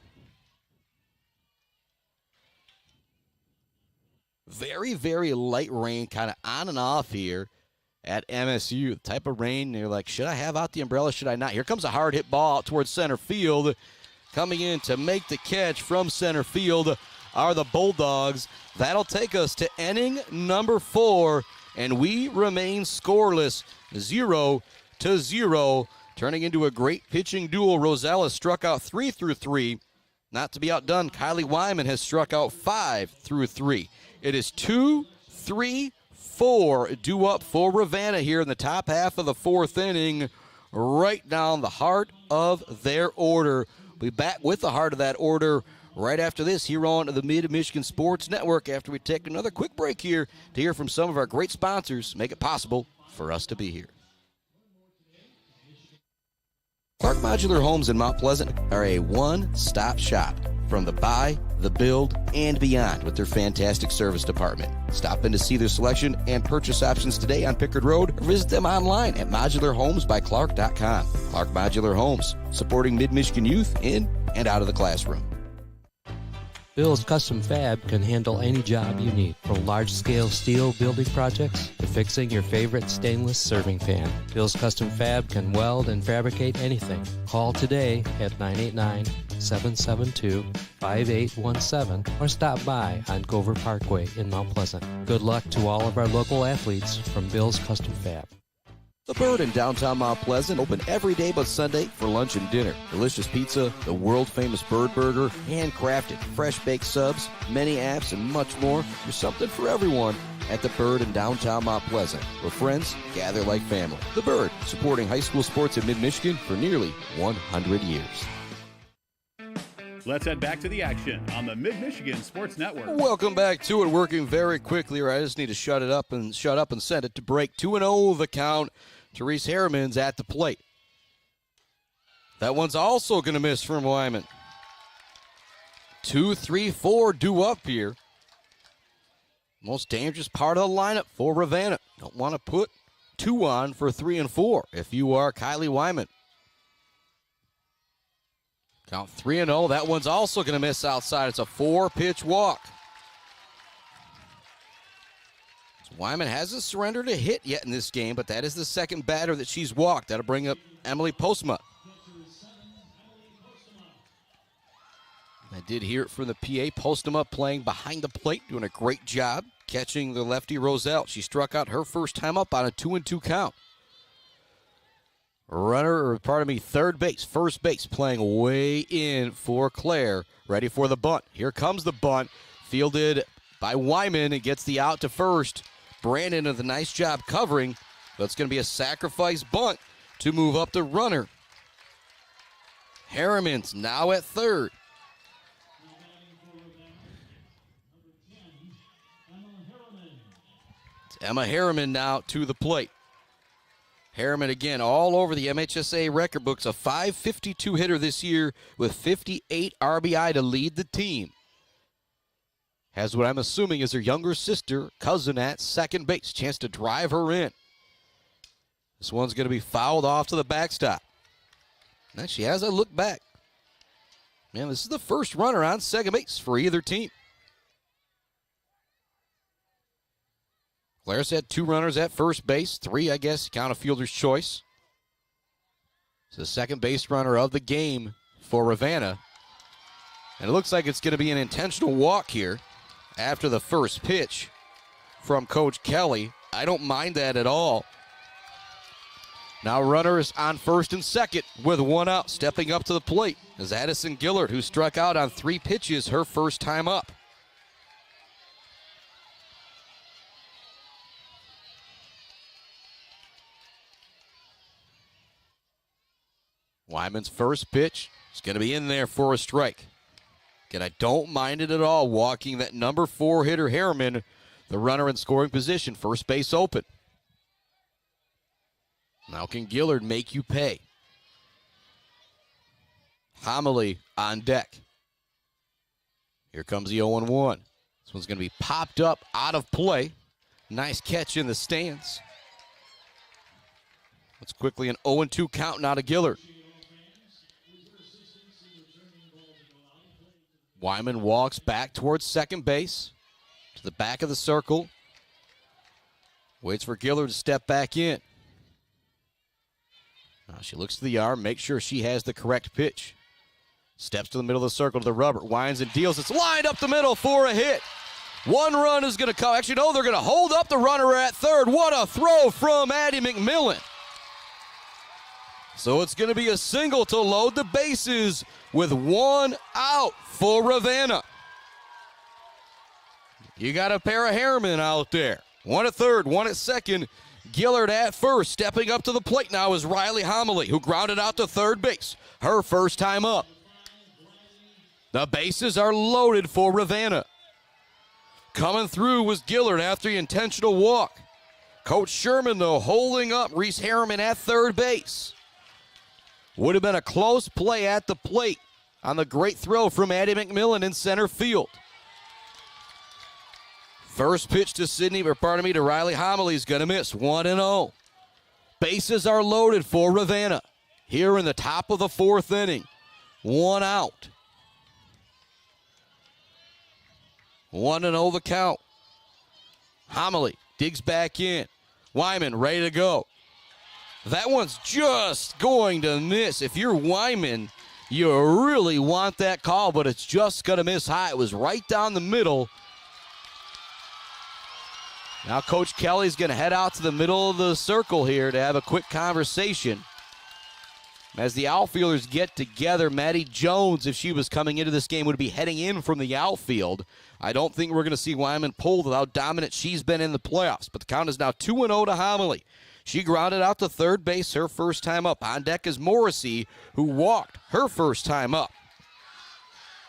Very, very light rain, kind of on and off here at MSU. The type of rain, you're like, should I have out the umbrella? Should I not? Here comes a hard hit ball out towards center field. Coming in to make the catch from center field are the Bulldogs. That'll take us to inning number 4, and we remain scoreless, 0-0, turning into a great pitching duel. Roselle has struck out 3 through 3. Not to be outdone, Kylie Wyman has struck out 5 through 3. It is 2-3-4 due up for Ravenna here in the top half of the 4th inning, right down the heart of their order. We'll be back with the heart of that order right after this here on the Mid-Michigan Sports Network, after we take another quick break here to hear from some of our great sponsors make it possible for us to be here. Clark Modular Homes in Mount Pleasant are a one-stop shop from the buy, the build, and beyond with their fantastic service department. Stop in to see their selection and purchase options today on Pickard Road, or visit them online at modularhomesbyclark.com. Clark Modular Homes, supporting Mid-Michigan youth in and out of the classroom. Bill's Custom Fab can handle any job you need, from large-scale steel building projects to fixing your favorite stainless serving pan. Bill's Custom Fab can weld and fabricate anything. Call today at 989-772-5817 or stop by on Gover Parkway in Mount Pleasant. Good luck to all of our local athletes from Bill's Custom Fab. The Bird in downtown Mount Pleasant, open every day but Sunday for lunch and dinner. Delicious pizza, the world-famous Bird Burger, handcrafted, fresh-baked subs, many apps, and much more. There's something for everyone at The Bird in downtown Mount Pleasant, where friends gather like family. The Bird, supporting high school sports in mid-Michigan for nearly 100 years. Let's head back to the action on the Mid-Michigan Sports Network. Welcome back to it. Working very quickly, or I just need to shut up and send it to break. 2-0 the count. Therese Harriman's at the plate. That one's also going to miss from Wyman. 2-3-4 due up here. Most dangerous part of the lineup for Ravenna. Don't want to put 2 on for 3 and 4 if you are Kylie Wyman. Count 3-0. That one's also going to miss outside. It's a 4-pitch walk. So Wyman hasn't surrendered a hit yet in this game, but that is the second batter that she's walked. That'll bring up Emily Postma. I did hear it from the PA. Postma playing behind the plate, doing a great job catching the lefty Roselle. She struck out her first time up on a 2-2 count. Third base, first base, playing way in for Clare. Ready for the bunt. Here comes the bunt. Fielded by Wyman. It gets the out to first. Brandon does a nice job covering, but it's going to be a sacrifice bunt to move up the runner. Harriman's now at third. It's Emma Harriman now to the plate. Harriman again all over the MHSA record books, a .552 hitter this year with 58 RBI to lead the team. Has what I'm assuming is her younger sister, cousin at second base. Chance to drive her in. This one's going to be fouled off to the backstop. Now she has a look back. Man, this is the first runner on second base for either team. Clare's had 2 runners at first base, 3, I guess, count a fielder's choice. It's the second base runner of the game for Ravenna. And it looks like it's going to be an intentional walk here after the first pitch from Coach Kelly. I don't mind that at all. Now runners on first and second with one out. Stepping up to the plate is Addison Gillard, who struck out on 3 pitches her first time up. Wyman's first pitch is going to be in there for a strike. Again, I don't mind it at all walking that number 4 hitter Harriman, the runner in scoring position, first base open. Now can Gillard make you pay? Homily on deck. Here comes the 0-1. This one's going to be popped up out of play. Nice catch in the stands. It's quickly an 0-2 count now to Gillard. Wyman walks back towards second base, to the back of the circle. Waits for Gillard to step back in. Now she looks to the arm, makes sure she has the correct pitch. Steps to the middle of the circle to the rubber, winds and deals. It's lined up the middle for a hit. 1 run is going to come. Actually, no, they're going to hold up the runner at third. What a throw from Addie McMillan. So it's going to be a single to load the bases with 1 out for Ravenna. You got a pair of Harriman out there. 1 at third, 1 at second. Gillard at first. Stepping up to the plate now is Riley Homily, who grounded out to third base. Her first time up. The bases are loaded for Ravenna. Coming through was Gillard after the intentional walk. Coach Sherman, though, holding up Reese Harriman at third base. Would have been a close play at the plate on the great throw from Addie McMillan in center field. First pitch to Riley Homily is going to miss. 1-0. Bases are loaded for Ravenna. Here in the top of the 4th inning. 1 out. 1-0 the count. Homily digs back in. Wyman ready to go. That one's just going to miss. If you're Wyman, you really want that call, but it's just going to miss high. It was right down the middle. Now Coach Kelly's going to head out to the middle of the circle here to have a quick conversation. As the outfielders get together, Maddie Jones, if she was coming into this game, would be heading in from the outfield. I don't think we're going to see Wyman pulled with how dominant she's been in the playoffs. But the count is now 2-0 to Homily. She grounded out to third base her first time up. On deck is Morrissey, who walked her first time up.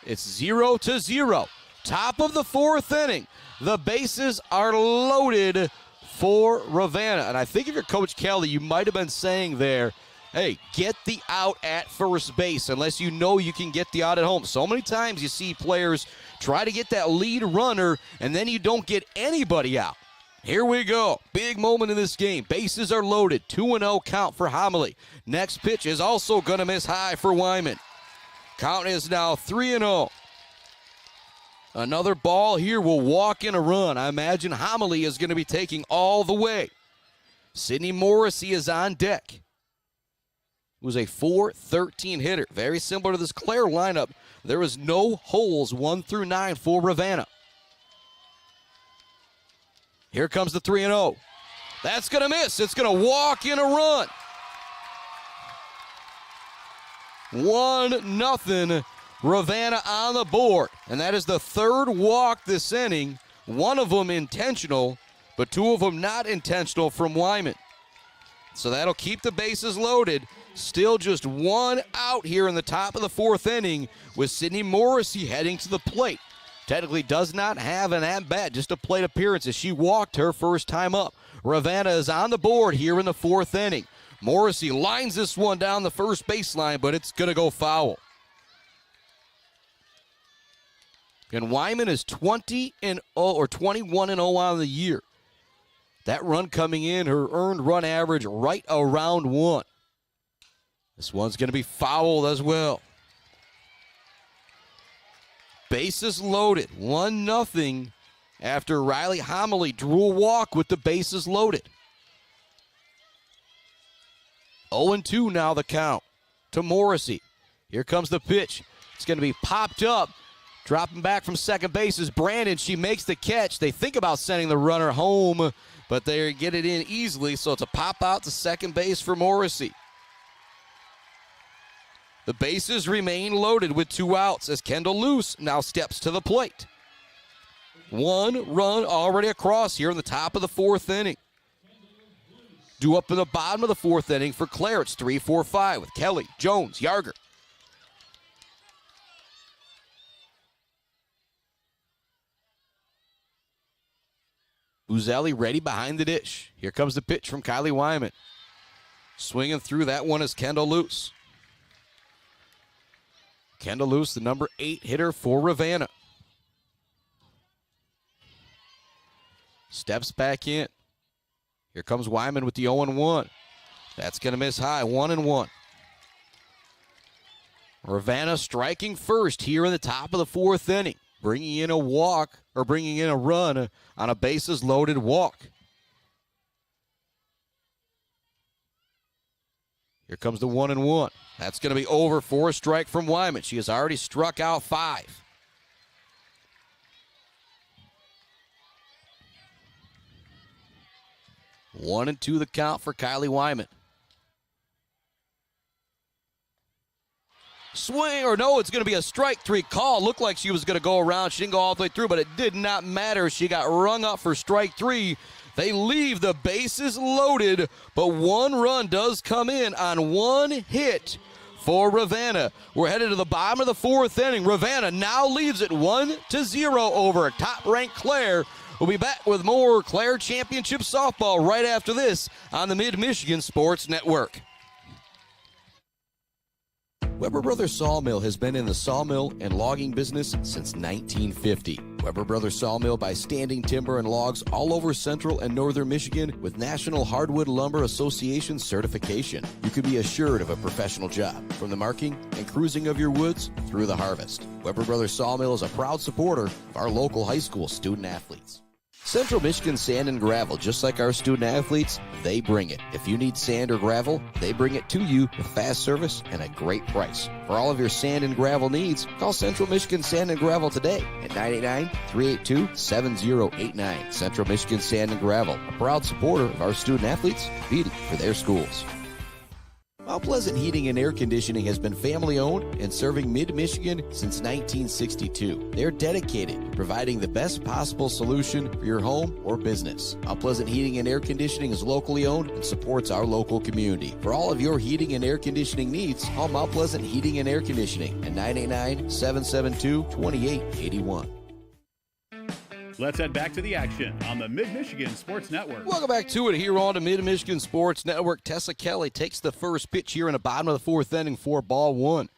It's 0-0. Top of the 4th inning. The bases are loaded for Ravenna. And I think if you're Coach Kelly, you might have been saying there, hey, get the out at first base unless you know you can get the out at home. So many times you see players try to get that lead runner, and then you don't get anybody out. Here we go. Big moment in this game. Bases are loaded. 2-0 count for Homily. Next pitch is also going to miss high for Wyman. Count is now 3-0. Another ball here will walk in a run. I imagine Homily is going to be taking all the way. Sydney Morrissey is on deck. It was a 4-13 hitter. Very similar to this Clare lineup. There was no holes 1 through 9 for Ravenna. Here comes the 3-0. That's going to miss. It's going to walk in a run. 1-0 Ravenna on the board. And that is the 3rd walk this inning. 1 of them intentional, but 2 of them not intentional from Wyman. So that'll keep the bases loaded. Still just 1 out here in the top of the 4th inning with Sydney Morrissey heading to the plate. Technically does not have an at-bat, just a plate appearance as she walked her first time up. Ravenna is on the board here in the 4th inning. Morrissey lines this one down the first baseline, but it's going to go foul. And Wyman is 20-0 or 21-0 on the year. That run coming in, her earned run average right around 1. This one's going to be fouled as well. Bases loaded, 1-0 after Riley Homily drew a walk with the bases loaded. 0-2 now the count to Morrissey. Here comes the pitch. It's going to be popped up. Dropping back from second base is Brandon. She makes the catch. They think about sending the runner home. but they get it in easily, so it's a pop out to second base for Morrissey. The bases remain loaded with 2 outs as Kendall Luce now steps to the plate. 1 run already across here in the top of the 4th inning. Due up in the bottom of the 4th inning for Clare. It's 3-4-5 with Kelly, Jones, Yarger. Uzelli ready behind the dish. Here comes the pitch from Kylie Wyman. Swinging through that one is Kendall Luce. Kendall Luce, the number 8 hitter for Ravenna. Steps back in. Here comes Wyman with the 0-1. That's going to miss high, 1-1. Ravenna striking first here in the top of the 4th inning, bringing in a walk, or bringing in a run on a bases loaded walk. Here comes the 1-1. That's going to be over for a strike from Wyman. She has already struck out 5. One and 2 the count for Kylie Wyman. Swing, or no, it's going to be a strike 3 call. Looked like she was going to go around. She didn't go all the way through, but it did not matter. She got rung up for strike 3. They leave the bases loaded, but 1 run does come in on 1 hit for Ravenna. We're headed to the bottom of the 4th inning. Ravenna now leads it 1-0 over top-ranked Clare. We'll be back with more Clare Championship Softball right after this on the Mid-Michigan Sports Network. Weber Brothers Sawmill has been in the sawmill and logging business since 1950. Weber Brothers Sawmill buys standing timber and logs all over central and northern Michigan with National Hardwood Lumber Association certification. You can be assured of a professional job, from the marking and cruising of your woods through the harvest. Weber Brothers Sawmill is a proud supporter of our local high school student athletes. Central Michigan Sand and Gravel, just like our student athletes, they bring it. If you need sand or gravel, they bring it to you with fast service and a great price. For all of your sand and gravel needs, call Central Michigan Sand and Gravel today at 989-382-7089. Central Michigan Sand and Gravel, a proud supporter of our student athletes competing for their schools. Mount Pleasant Heating and Air Conditioning has been family-owned and serving mid-Michigan since 1962. They're dedicated to providing the best possible solution for your home or business. Mount Pleasant Heating and Air Conditioning is locally owned and supports our local community. For all of your heating and air conditioning needs, call Mount Pleasant Heating and Air Conditioning at 989-772-2881. Let's head back to the action on the Mid-Michigan Sports Network. Welcome back to it here on the Mid-Michigan Sports Network. Tessa Kelly takes the first pitch here in the bottom of the 4th inning for ball 1.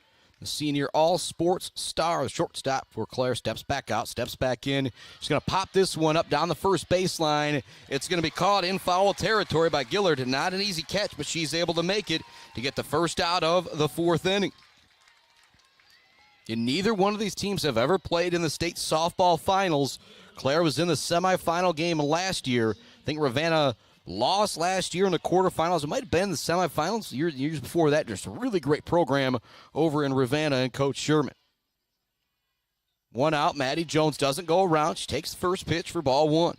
The senior all-sports star, the shortstop for Clare, steps back out, steps back in. She's going to pop this one up down the first baseline. It's going to be caught in foul territory by Gillard. Not an easy catch, but she's able to make it to get the first out of the 4th inning. And neither one of these teams have ever played in the state softball finals. Clare was in the semifinal game last year. I think Ravenna lost last year in the quarterfinals. It might have been the semifinals years before that. Just a really great program over in Ravenna and Coach Sherman. 1 out. Maddie Jones doesn't go around. She takes the first pitch for ball 1.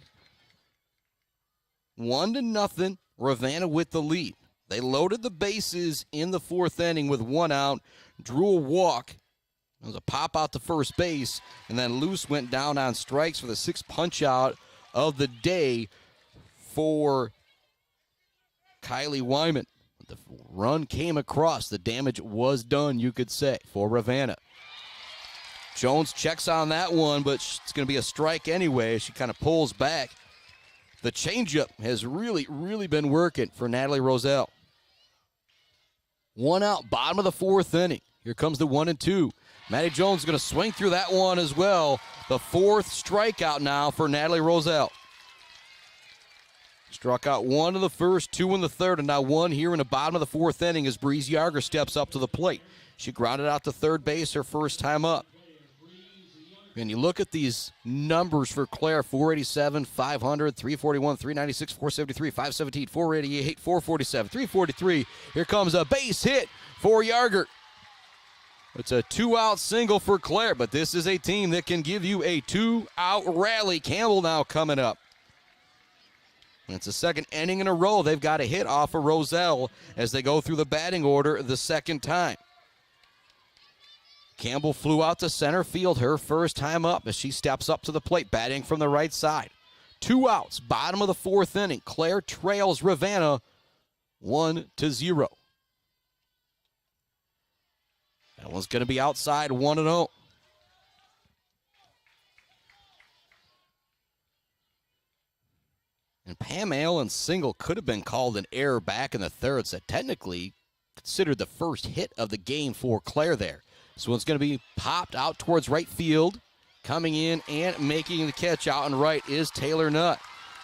1-0. Ravenna with the lead. They loaded the bases in the 4th inning with 1 out. Drew a walk. It was a pop out to first base, and then Luce went down on strikes for the 6th punch out of the day for Kylie Wyman. The run came across. The damage was done, you could say, for Ravenna. Jones checks on that one, but it's going to be a strike anyway. She kind of pulls back. The changeup has really, really been working for Natalie Roselle. 1 out, bottom of the 4th inning. Here comes the 1-2. Maddie Jones is going to swing through that one as well. The 4th strikeout now for Natalie Roselle. Struck out 1 in the first, 2 in the 3rd, and now 1 here in the bottom of the 4th inning as Breeze Yarger steps up to the plate. She grounded out to third base her first time up. And you look at these numbers for Clare: 487, 500, 341, 396, 473, 517, 488, 447, 343. Here comes a base hit for Yarger. It's a 2-out single for Clare, but this is a team that can give you a 2-out rally. Campbell now coming up. It's the second inning in a row they've got a hit off of Roselle as they go through the batting order the second time. Campbell flew out to center field her first time up as she steps up to the plate, batting from the right side. 2 outs, bottom of the fourth inning. Clare trails Ravenna 1-0. That one's going to be outside 1-0. And Pam Allen's single could have been called an error back in the third. So technically considered the first hit of the game for Clare there. This one's going to be popped out towards right field. Coming in and making the catch out and right is Taylor Nutt.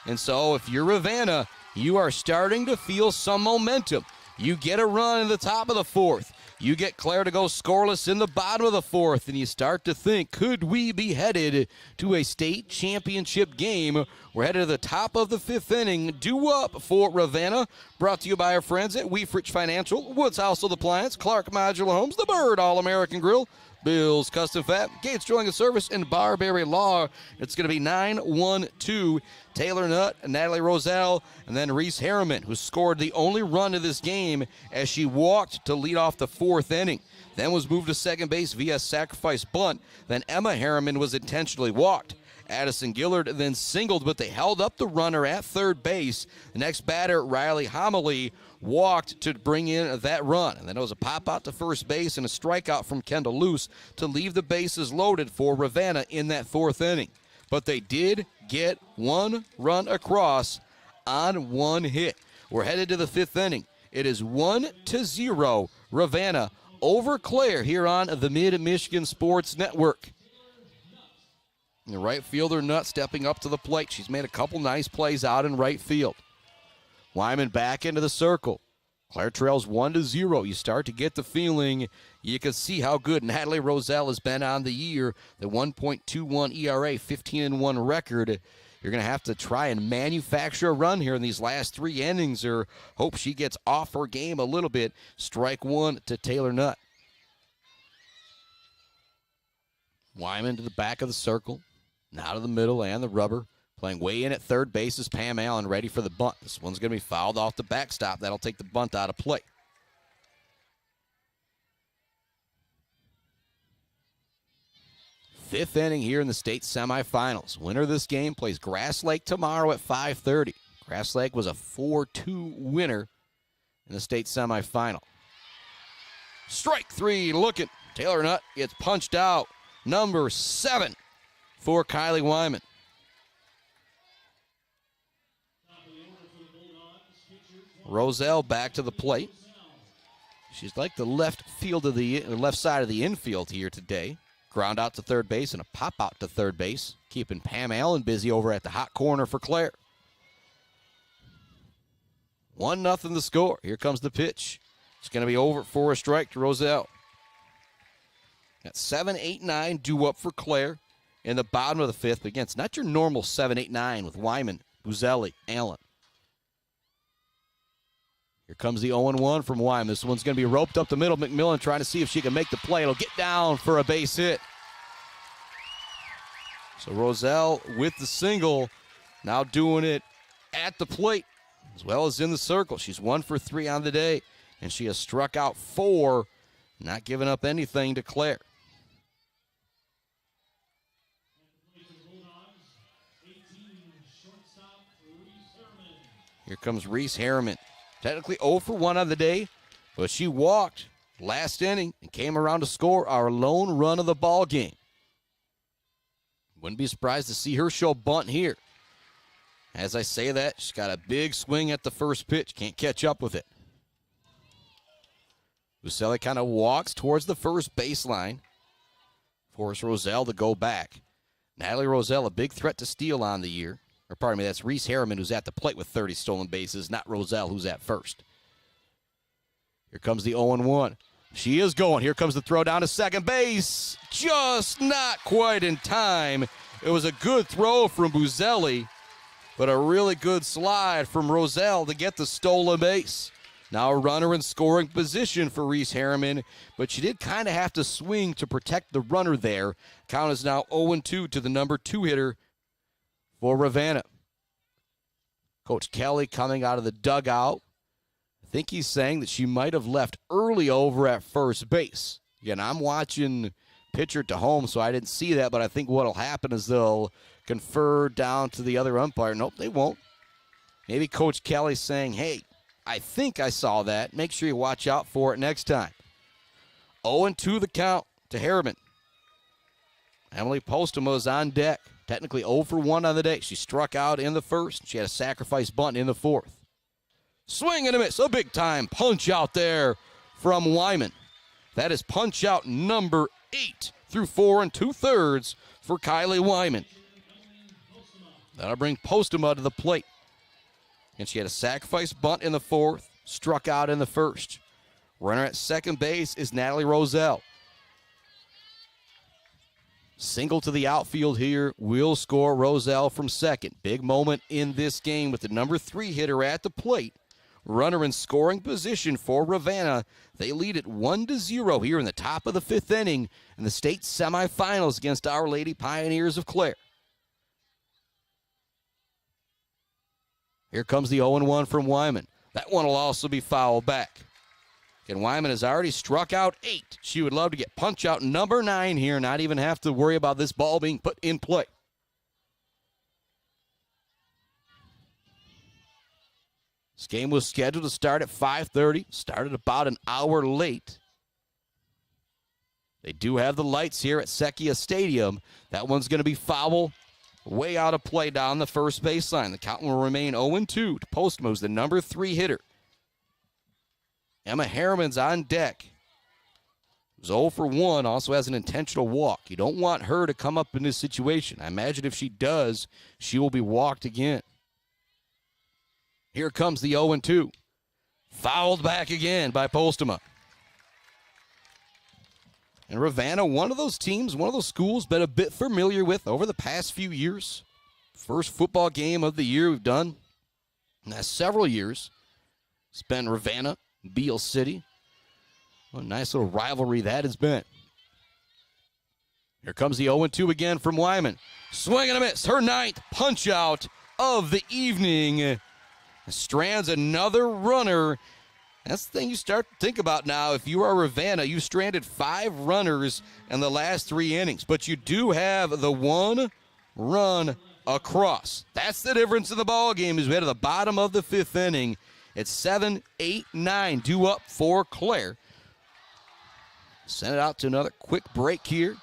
And so if you're Ravenna, you are starting to feel some momentum. You get a run in the top of the fourth. You get Clare to go scoreless in the bottom of the fourth, and you start to think, could we be headed to a state championship game? We're headed to the top of the fifth inning. Due up for Ravenna. Brought to you by our friends at Weefrich Financial, Woods Household Appliance, Clark Modular Homes, The Bird All-American Grill, Bill's Custom Fat, Gates Drilling and Service, and Barberry Law. It's going to be 9-1-2. Taylor Nutt, Natalie Roselle, and then Reese Harriman, who scored the only run of this game as she walked to lead off the fourth inning. Then was moved to second base via sacrifice bunt. Then Emma Harriman was intentionally walked. Addison Gillard then singled, but they held up the runner at third base. The next batter, Riley Homily, walked to bring in that run. And then it was a pop out to first base and a strikeout from Kendall Luce to leave the bases loaded for Ravenna in that fourth inning. But they did get one run across on one hit. We're headed to the fifth inning. It is 1-0 Ravenna over Clare here on the Mid-Michigan Sports Network. And the right fielder, Nutt, stepping up to the plate. She's made a couple nice plays out in right field. Wyman back into the circle. Clare trails 1-0. You start to get the feeling you can see how good Natalie Roselle has been on the year. The 1.21 ERA, 15-1 record. You're going to have to try and manufacture a run here in these last three innings or hope she gets off her game a little bit. Strike one to Taylor Nutt. Wyman to the back of the circle. Now to the middle and the rubber. Playing way in at third base is Pam Allen, ready for the bunt. This one's going to be fouled off the backstop. That'll take the bunt out of play. Fifth inning here in the state semifinals. Winner of this game plays Grass Lake tomorrow at 5:30. Grass Lake was a 4-2 winner in the state semifinal. Strike three looking. Taylor Nutt gets punched out. Number 7 for Kylie Wyman. Roselle back to the plate. She's like the left side of the infield here today. Ground out to third base and a pop out to third base, keeping Pam Allen busy over at the hot corner for Clare. 1-0 the score. Here comes the pitch. It's going to be over for a strike to Roselle. At 7-8-9 due up for Clare in the bottom of the fifth. But again, it's not your normal 7-8-9 with Wyman, Buzelli, Allen. Here comes the 0-1 from Wyman. This one's going to be roped up the middle. McMillan trying to see if she can make the play. It'll get down for a base hit. So Roselle with the single, now doing it at the plate as well as in the circle. She's 1 for 3 on the day, and she has struck out 4, not giving up anything to Clare. Here comes Reese Harriman. Technically 0 for 1 on the day, but she walked last inning and came around to score our lone run of the ball game. Wouldn't be surprised to see her show bunt here. As I say that, she's got a big swing at the first pitch. Can't catch up with it. Buselli kind of walks towards the first baseline. Force Roselle to go back. Natalie Roselle, a big threat to steal on the year. Or pardon me, that's Reese Harriman who's at the plate with 30 stolen bases, not Roselle who's at first. Here comes the 0-1. She is going. Here comes the throw down to second base. Just not quite in time. It was a good throw from Buzelli, but a really good slide from Roselle to get the stolen base. Now a runner in scoring position for Reese Harriman, but she did kind of have to swing to protect the runner there. Count is now 0-2 to the number 2 hitter for Ravenna. Coach Kelly coming out of the dugout. I think he's saying that she might have left early over at first base. Again, I'm watching pitcher to home, so I didn't see that, but I think what will happen is they'll confer down to the other umpire. Nope, they won't. Maybe Coach Kelly's saying, hey, I think I saw that. Make sure you watch out for it next time. 0-2 the count to Harriman. Emily Postema is on deck. Technically 0 for 1 on the day. She struck out in the first. She had a sacrifice bunt in the fourth. Swing and a miss. A big-time punch out there from Wyman. That is punch out number 8 through 4 2/3 for Kylie Wyman. That'll bring Postema to the plate. And she had a sacrifice bunt in the fourth, struck out in the first. Runner at second base is Natalie Roselle. Single to the outfield here will score Roselle from second. Big moment in this game with the number 3 hitter at the plate. Runner in scoring position for Ravenna. They lead it 1-0 here in the top of the 5th inning in the state semifinals against Our Lady Pioneers of Clare. Here comes the 0-1 from Wyman. That one will also be fouled back. And Wyman has already struck out 8. She would love to get punch out number 9 here, not even have to worry about this ball being put in play. This game was scheduled to start at 5:30. Started about an hour late. They do have the lights here at Sekia Stadium. That one's going to be foul. Way out of play down the first baseline. The count will remain 0-2 to Postma, who's the number 3 hitter. Emma Harriman's on deck. Who's 0 for 1, also has an intentional walk. You don't want her to come up in this situation. I imagine if she does, she will be walked again. Here comes the 0-2. Fouled back again by Postma. And Ravenna, one of those teams, one of those schools, been a bit familiar with over the past few years. First football game of the year we've done in the last several years. It's been Ravenna, Beale City. What a nice little rivalry that has been. Here comes the 0-2 again from Wyman. Swing and a miss. Her 9th punch out of the evening. Strands another runner. That's the thing you start to think about now. If you are Ravenna, you stranded 5 runners in the last 3 innings, but you do have the 1 run across. That's the difference in the ball game as we head to the bottom of the 5th inning. It's 7-8-9 due up for Clare. Send it out to another quick break here.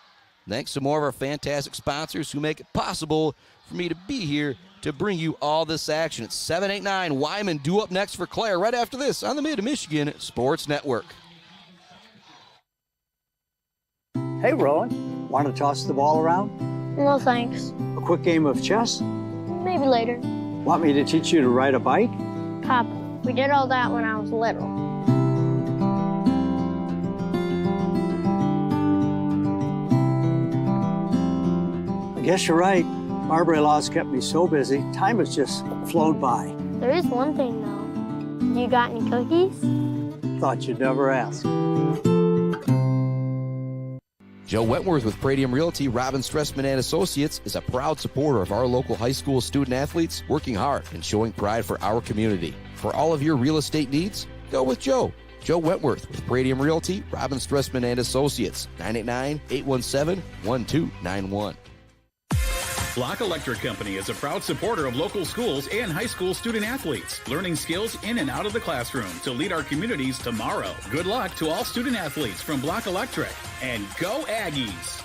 Thanks to more of our fantastic sponsors who make it possible for me to be here to bring you all this action. It's 7-8-9. Wyman due up next for Clare right after this on the Mid-Michigan Sports Network. Hey, Rowan. Want to toss the ball around? No, thanks. A quick game of chess? Maybe later. Want me to teach you to ride a bike? Papa, we did all that when I was little. I guess you're right. Marbury Law's kept me so busy, time has just flown by. There is one thing, though. You got any cookies? Thought you'd never ask. Joe Wentworth with Pradium Realty, Robin Stressman and Associates is a proud supporter of our local high school student athletes, working hard and showing pride for our community. For all of your real estate needs, go with Joe. Joe Wentworth with Pradium Realty, Robin Stressman and Associates, 989-817-1291. Block Electric Company is a proud supporter of local schools and high school student athletes, learning skills in and out of the classroom to lead our communities tomorrow. Good luck to all student athletes from Block Electric, and go Aggies!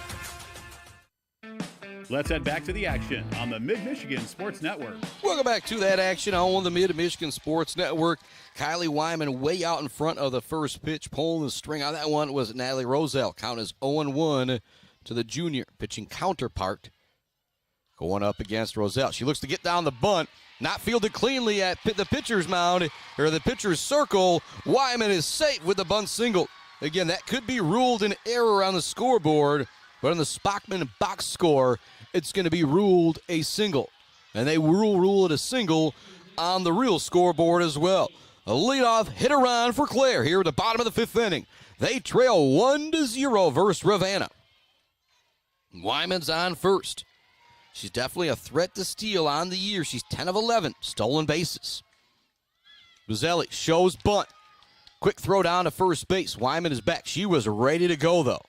Let's head back to the action on the Mid-Michigan Sports Network. Welcome back to that action on the Mid-Michigan Sports Network. Kylie Wyman way out in front of the first pitch, pulling the string on that one was Natalie Roselle. Count is 0-1 to the junior pitching counterpart. Going up against Roselle. She looks to get down the bunt. Not fielded cleanly at the pitcher's mound, or the pitcher's circle. Wyman is safe with the bunt single. Again, that could be ruled an error on the scoreboard, but on the Spockman box score, it's going to be ruled a single. And they will rule it a single on the real scoreboard as well. A leadoff hitter on for Clare here at the bottom of the 5th inning. They trail 1-0 versus Ravenna. Wyman's on first. She's definitely a threat to steal on the year. She's 10 of 11 stolen bases. Buzzelli shows bunt. Quick throw down to first base. Wyman is back. She was ready to go, though.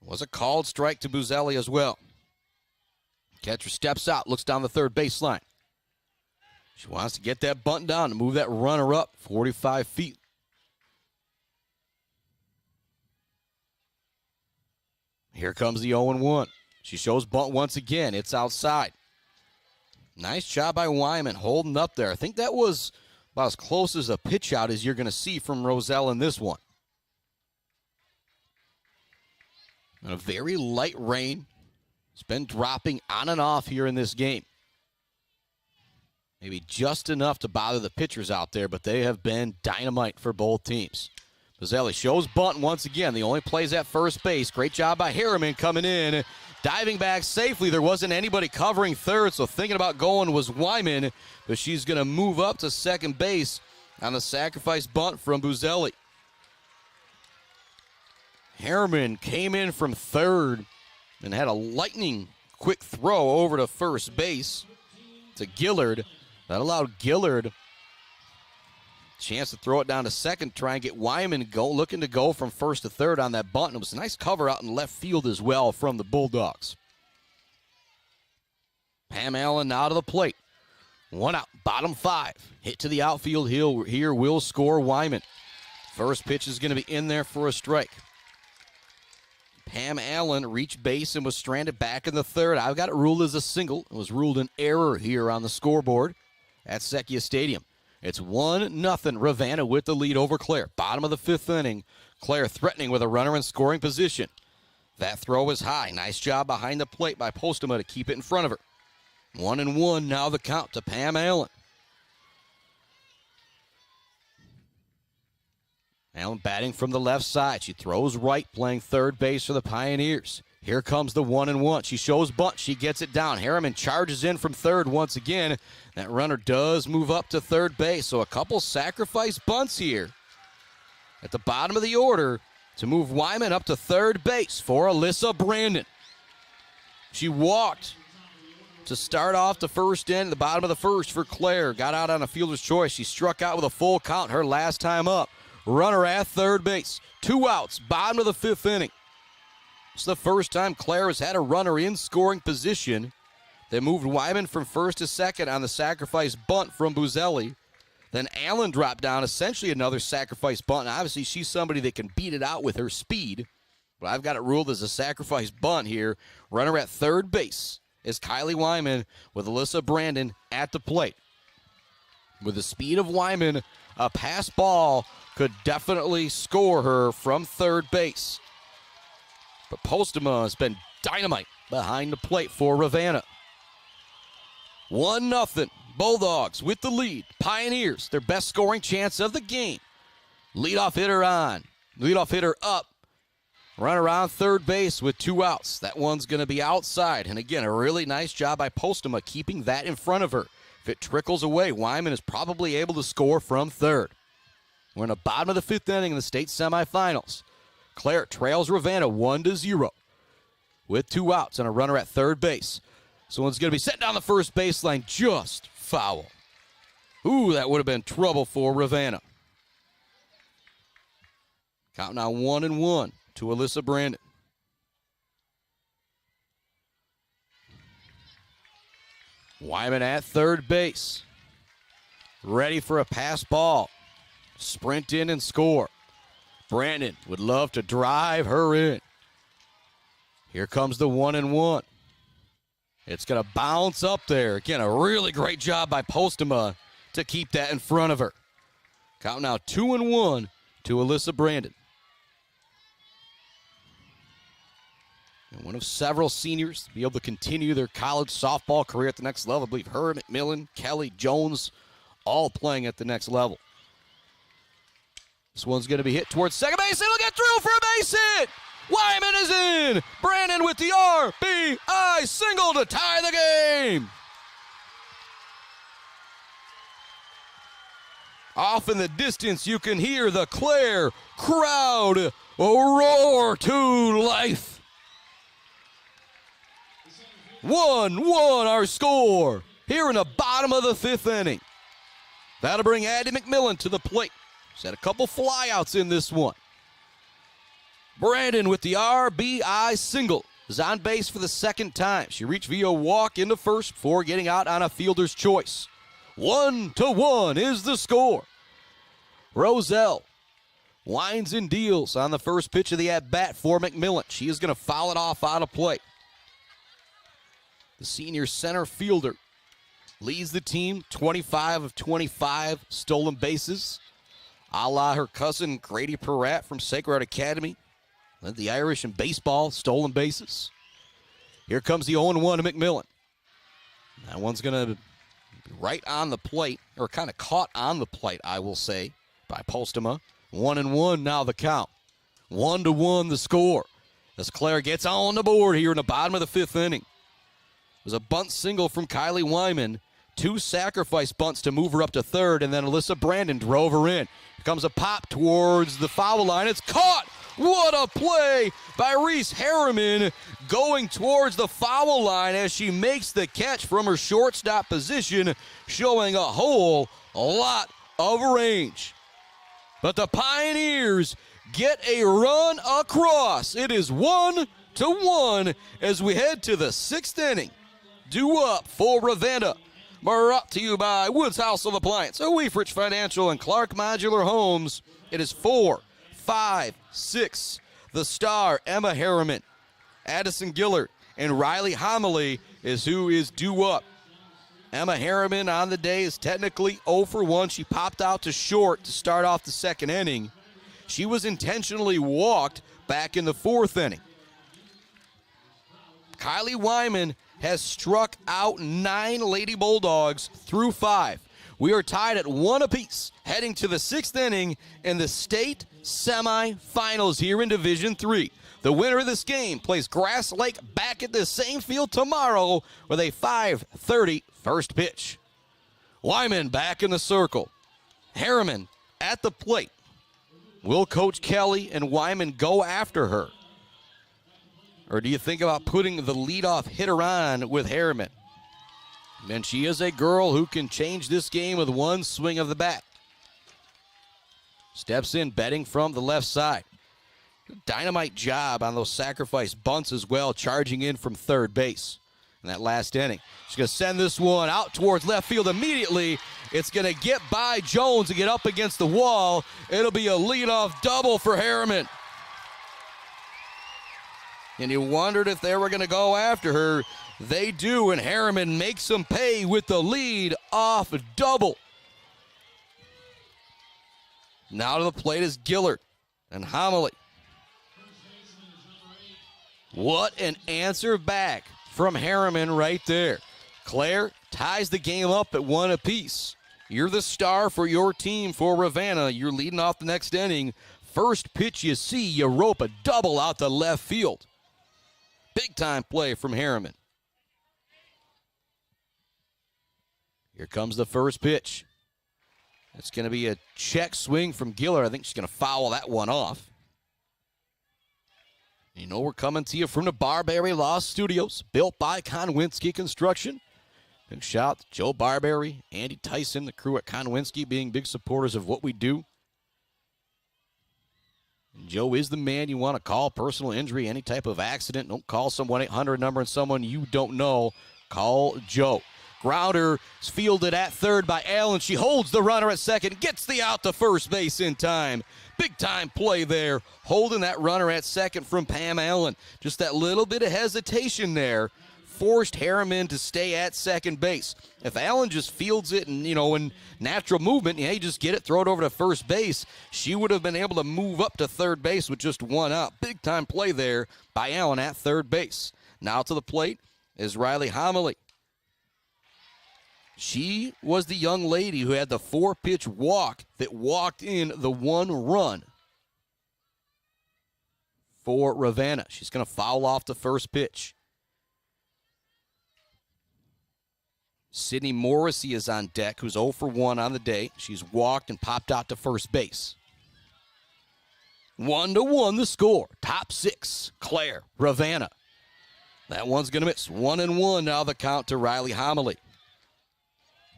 Was a called strike to Buzzelli as well. Catcher steps out, looks down the third baseline. She wants to get that bunt down to move that runner up 45 feet. Here comes the 0-1. She shows bunt once again. It's outside. Nice job by Wyman holding up there. I think that was about as close as a pitch out as you're going to see from Roselle in this one. And a very light rain. It's been dropping on and off here in this game. Maybe just enough to bother the pitchers out there, but they have been dynamite for both teams. Buzzelli shows bunt once again. The only plays at first base. Great job by Harriman coming in. Diving back safely. There wasn't anybody covering third, so thinking about going was Wyman, but she's going to move up to second base on the sacrifice bunt from Buzzelli. Harriman came in from third and had a lightning quick throw over to first base to Gillard. That allowed Gillard a chance to throw it down to second, try and get Wyman looking to go from first to third on that bunt. And it was a nice cover out in left field as well from the Bulldogs. Pam Allen now to the plate. One out, bottom five. Hit to the outfield here will score Wyman. First pitch is going to be in there for a strike. Pam Allen reached base and was stranded back in the third. I've got it ruled as a single. It was ruled an error here on the scoreboard at Sekia Stadium. It's 1-0 Ravenna with the lead over Clare. Bottom of the fifth inning. Clare threatening with a runner in scoring position. That throw is high. Nice job behind the plate by Postema to keep it in front of her. 1-1 now the count to Pam Allen. Allen batting from the left side. She throws right, playing third base for the Pioneers. Here comes the 1-1. She shows bunt. She gets it down. Harriman charges in from third once again. That runner does move up to third base. So a couple sacrifice bunts here at the bottom of the order to move Wyman up to third base for Alyssa Brandon. She walked to start off the first inning, the bottom of the first for Clare. Got out on a fielder's choice. She struck out with a full count her last time up. Runner at third base. 2 outs, bottom of the fifth inning. It's the first time Clare has had a runner in scoring position. They moved Wyman from first to second on the sacrifice bunt from Buzzelli. Then Allen dropped down, essentially another sacrifice bunt. And obviously, she's somebody that can beat it out with her speed. But I've got it ruled as a sacrifice bunt here. Runner at third base is Kylie Wyman with Alyssa Brandon at the plate. With the speed of Wyman, a pass ball could definitely score her from third base. But Postema has been dynamite behind the plate for Ravenna. 1-0. Bulldogs with the lead. Pioneers, their best scoring chance of the game. Leadoff hitter on. Leadoff hitter up. Run around third base with 2 outs. That one's going to be outside. And again, a really nice job by Postema keeping that in front of her. If it trickles away, Wyman is probably able to score from third. We're in the bottom of the fifth inning in the state semifinals. Clare trails Ravenna 1-0 with 2 outs and a runner at third base. So one's going to be set down the first baseline, just foul. Ooh, that would have been trouble for Ravenna. Count now 1-1 to Alyssa Brandon. Wyman at third base. Ready for a pass ball. Sprint in and score. Brandon would love to drive her in. Here comes the 1-1. It's going to bounce up there. Again, a really great job by Postema to keep that in front of her. Count now 2-1 to Alyssa Brandon. And one of several seniors to be able to continue their college softball career at the next level. I believe her, McMillan, Kelly, Jones, all playing at the next level. This one's going to be hit towards second base. It'll get through for a base hit. Wyman is in. Brandon with the RBI single to tie the game. Off in the distance, you can hear the Clare crowd roar to life. 1-1 our score here in the bottom of the 5th inning. That'll bring Addie McMillan to the plate. She's had a couple flyouts in this one. Brandon with the RBI single is on base for the 2nd time. She reached via walk into first before getting out on a fielder's choice. 1-1 is the score. Roselle winds and deals on the first pitch of the at-bat for McMillan. She is going to foul it off out of play. The senior center fielder leads the team, 25 of 25 stolen bases. A la her cousin Grady Peratt from Sacred Heart Academy. Led the Irish in baseball, stolen bases. Here comes the 0-1 to McMillan. That one's going to be right on the plate, or kind of caught on the plate, I will say, by Postema. 1-1 now the count. 1-1 the score. As Clare gets on the board here in the bottom of the 5th inning. It was a bunt single from Kylie Wyman. 2 sacrifice bunts to move her up to 3rd, and then Alyssa Brandon drove her in. Here comes a pop towards the foul line. It's caught! What a play by Reese Harriman going towards the foul line as she makes the catch from her shortstop position, showing a whole lot of range. But the Pioneers get a run across. It is 1-1 as we head to the 6th inning. Due up for Ravenna. Brought to you by Woods House of Appliance, Weefrich Financial, and Clark Modular Homes. It is 4, 5, 6. The star, Emma Harriman, Addison Gillard, and Riley Homily is who is due up. Emma Harriman on the day is technically 0 for 1. She popped out to short to start off the 2nd inning. She was intentionally walked back in the 4th inning. Kylie Wyman has struck out 9 Lady Bulldogs through 5. We are tied at 1 apiece, heading to the 6th inning in the state semifinals here in Division III. The winner of this game plays Grass Lake back at the same field tomorrow with a 5:30 first pitch. Wyman back in the circle. Harriman at the plate. Will Coach Kelly and Wyman go after her? Or do you think about putting the leadoff hitter on with Harriman? And she is a girl who can change this game with one swing of the bat. Steps in, betting from the left side. Dynamite job on those sacrifice bunts as well, charging in from 3rd base in that last inning. She's going to send this one out towards left field immediately. It's going to get by Jones and get up against the wall. It'll be a leadoff double for Harriman. And you wondered if they were going to go after her. They do, and Harriman makes them pay with the lead off double. Now to the plate is Gillard and Homily. What an answer back from Harriman right there. Clare ties the game up at 1 apiece. You're the star for your team for Ravenna. You're leading off the next inning. First pitch you see, you rope a double out to left field. Big time play from Harriman. Here comes the first pitch. It's going to be a check swing from Gillard. I think she's going to foul that one off. You know, we're coming to you from the Barberry Law Studios, built by Konwinski Construction. Big shout out to Joe Barberry, Andy Tyson, the crew at Konwinski, being big supporters of what we do. And Joe is the man you want to call. Personal injury, any type of accident. Don't call some 1-800 number and someone you don't know. Call Joe. Grounder is fielded at 3rd by Allen. She holds the runner at 2nd, gets the out to first base in time. Big time play there, holding that runner at 2nd from Pam Allen. Just that little bit of hesitation there forced Harriman to stay at 2nd base. If Allen just fields it and, in natural movement, you just get it, throw it over to first base, she would have been able to move up to 3rd base with just 1 out. Big time play there by Allen at 3rd base. Now to the plate is Riley Homily. She was the young lady who had the 4-pitch walk that walked in the 1 run for Ravenna. She's going to foul off the first pitch. Sydney Morrissey is on deck, who's 0 for 1 on the day. She's walked and popped out to first base. 1-1 the score. Top 6, Clare, Ravenna. That one's going to miss. 1-1 now the count to Riley Homily.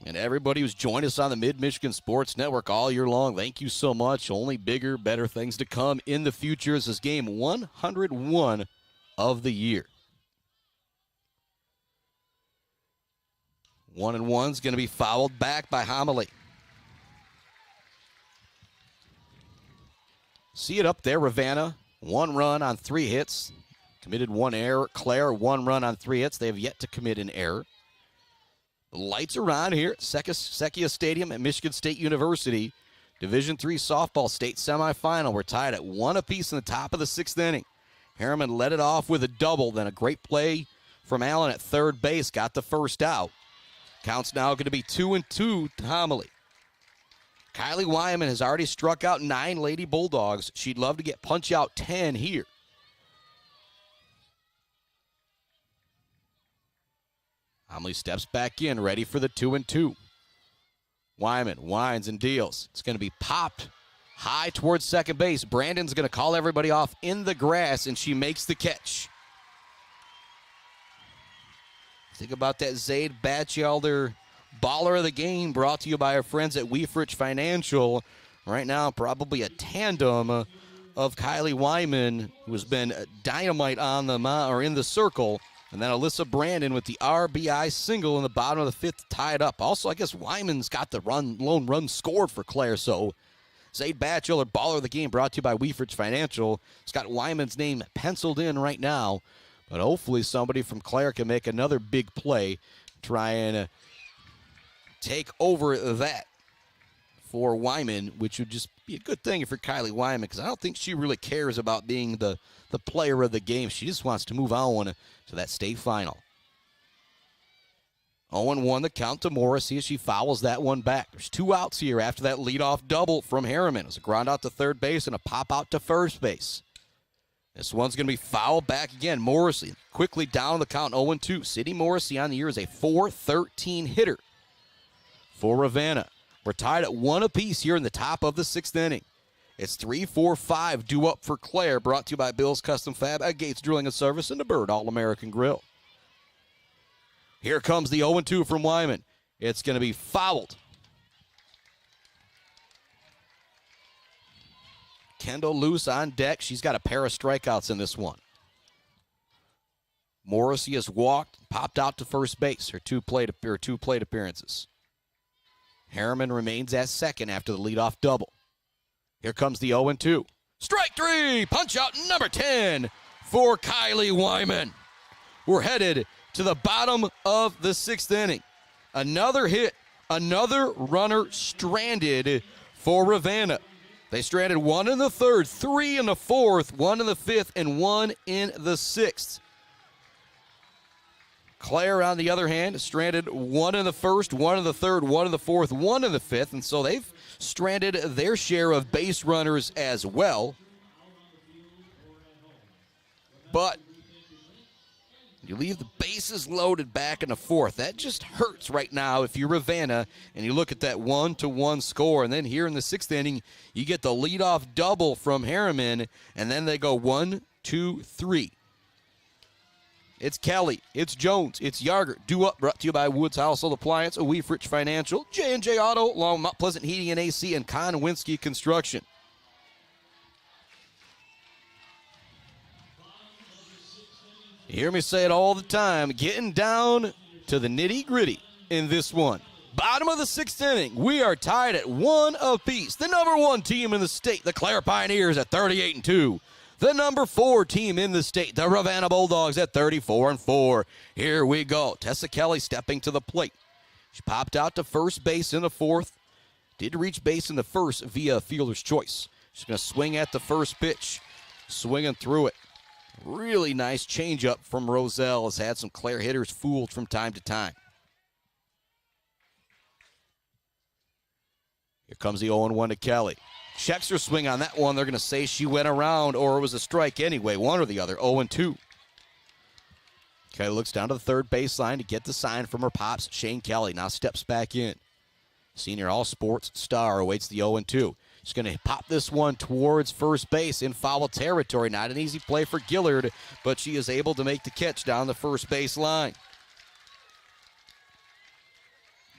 And everybody who's joined us on the Mid-Michigan Sports Network all year long, thank you so much. Only bigger, better things to come in the future as this game 101 of the year. 1-1's going to be fouled back by Homily. See it up there, Ravenna. 1 run on 3 hits. Committed 1 error. Clare, 1 run on 3 hits. They have yet to commit an error. The lights are on here at Sekia Stadium at Michigan State University. Division III softball state semifinal. We're tied at 1 apiece in the top of the 6th inning. Harriman led it off with a double, then a great play from Allen at third base. Got the first out. Count's now going to be 2-2 to Homily. Kylie Wyman has already struck out 9 Lady Bulldogs. She'd love to get punch out 10 here. Homily steps back in, ready for the 2-2. Wyman winds and deals. It's going to be popped high towards second base. Brandon's going to call everybody off in the grass, and she makes the catch. Think about that Zaid Batchelder baller of the game, brought to you by our friends at Weefrich Financial. Right now, probably a tandem of Kylie Wyman, who has been dynamite on the mound or in the circle, and then Alyssa Brandon with the RBI single in the bottom of the 5th, tied up. Also, I guess Wyman's got the lone run scored for Clare. So, Zaid Batchelder, baller of the game, brought to you by Weefrich Financial. It's got Wyman's name penciled in right now. But hopefully somebody from Clare can make another big play, try and take over that for Wyman, which would just be a good thing for Kylie Wyman, because I don't think she really cares about being the player of the game. She just wants to move on to that state final. 0-1 the count to Morrissey as she fouls that one back. There's 2 outs here after that leadoff double from Harriman. It was a ground out to third base and a pop out to first base. This one's going to be fouled back again. Morrissey quickly down the count, 0-2. Sidney Morrissey on the year is a .413 hitter for Ravenna. We're tied at 1 apiece here in the top of the 6th inning. It's 3-4-5 due up for Clare, brought to you by Bill's Custom Fab at Gates Drilling and Service and the Bird All-American Grill. Here comes the 0-2 from Wyman. It's going to be fouled. Kendall loose on deck. She's got a pair of strikeouts in this one. Morrissey has walked, popped out to first base. Her two plate appearances. Harriman remains at second after the leadoff double. Here comes the 0-2. Strike 3, punch out number 10 for Kylie Wyman. We're headed to the bottom of the 6th inning. Another hit, another runner stranded for Ravenna. They stranded 1 in the 3rd, 3 in the 4th, 1 in the 5th, and 1 in the 6th. Clare, on the other hand, stranded 1 in the 1st, 1 in the 3rd, 1 in the 4th, 1 in the 5th, and so they've stranded their share of base runners as well. But you leave the bases loaded back in the 4th. That just hurts right now if you're Ravenna and you look at that 1-1 score. And then here in the 6th inning, you get the leadoff double from Harriman, and then they go 1, 2, 3. It's Kelly, it's Jones, it's Yarger. Due up, brought to you by Woods Household Appliance, Weefrich Financial, J&J Auto, along with Mount Pleasant Heating and AC, and Konwinski Construction. You hear me say it all the time, getting down to the nitty-gritty in this one. Bottom of the 6th inning, we are tied at 1 apiece. The number 1 team in the state, the Clare Pioneers, at 38-2. The number 4 team in the state, the Ravenna Bulldogs, at 34-4. Here we go. Tessa Kelly stepping to the plate. She popped out to first base in the 4th. Did reach base in the 1st via fielder's choice. She's going to swing at the first pitch. Swinging through it. Really nice changeup from Roselle. Has had some Clare hitters fooled from time to time. Here comes the 0-1 to Kelly. Checks her swing on that one. They're going to say she went around or it was a strike anyway. One or the other. 0-2. Kelly looks down to the third baseline to get the sign from her pops. Shane Kelly now steps back in. Senior all-sports star awaits the 0-2. She's going to pop this one towards first base in foul territory. Not an easy play for Gillard, but she is able to make the catch down the first base line.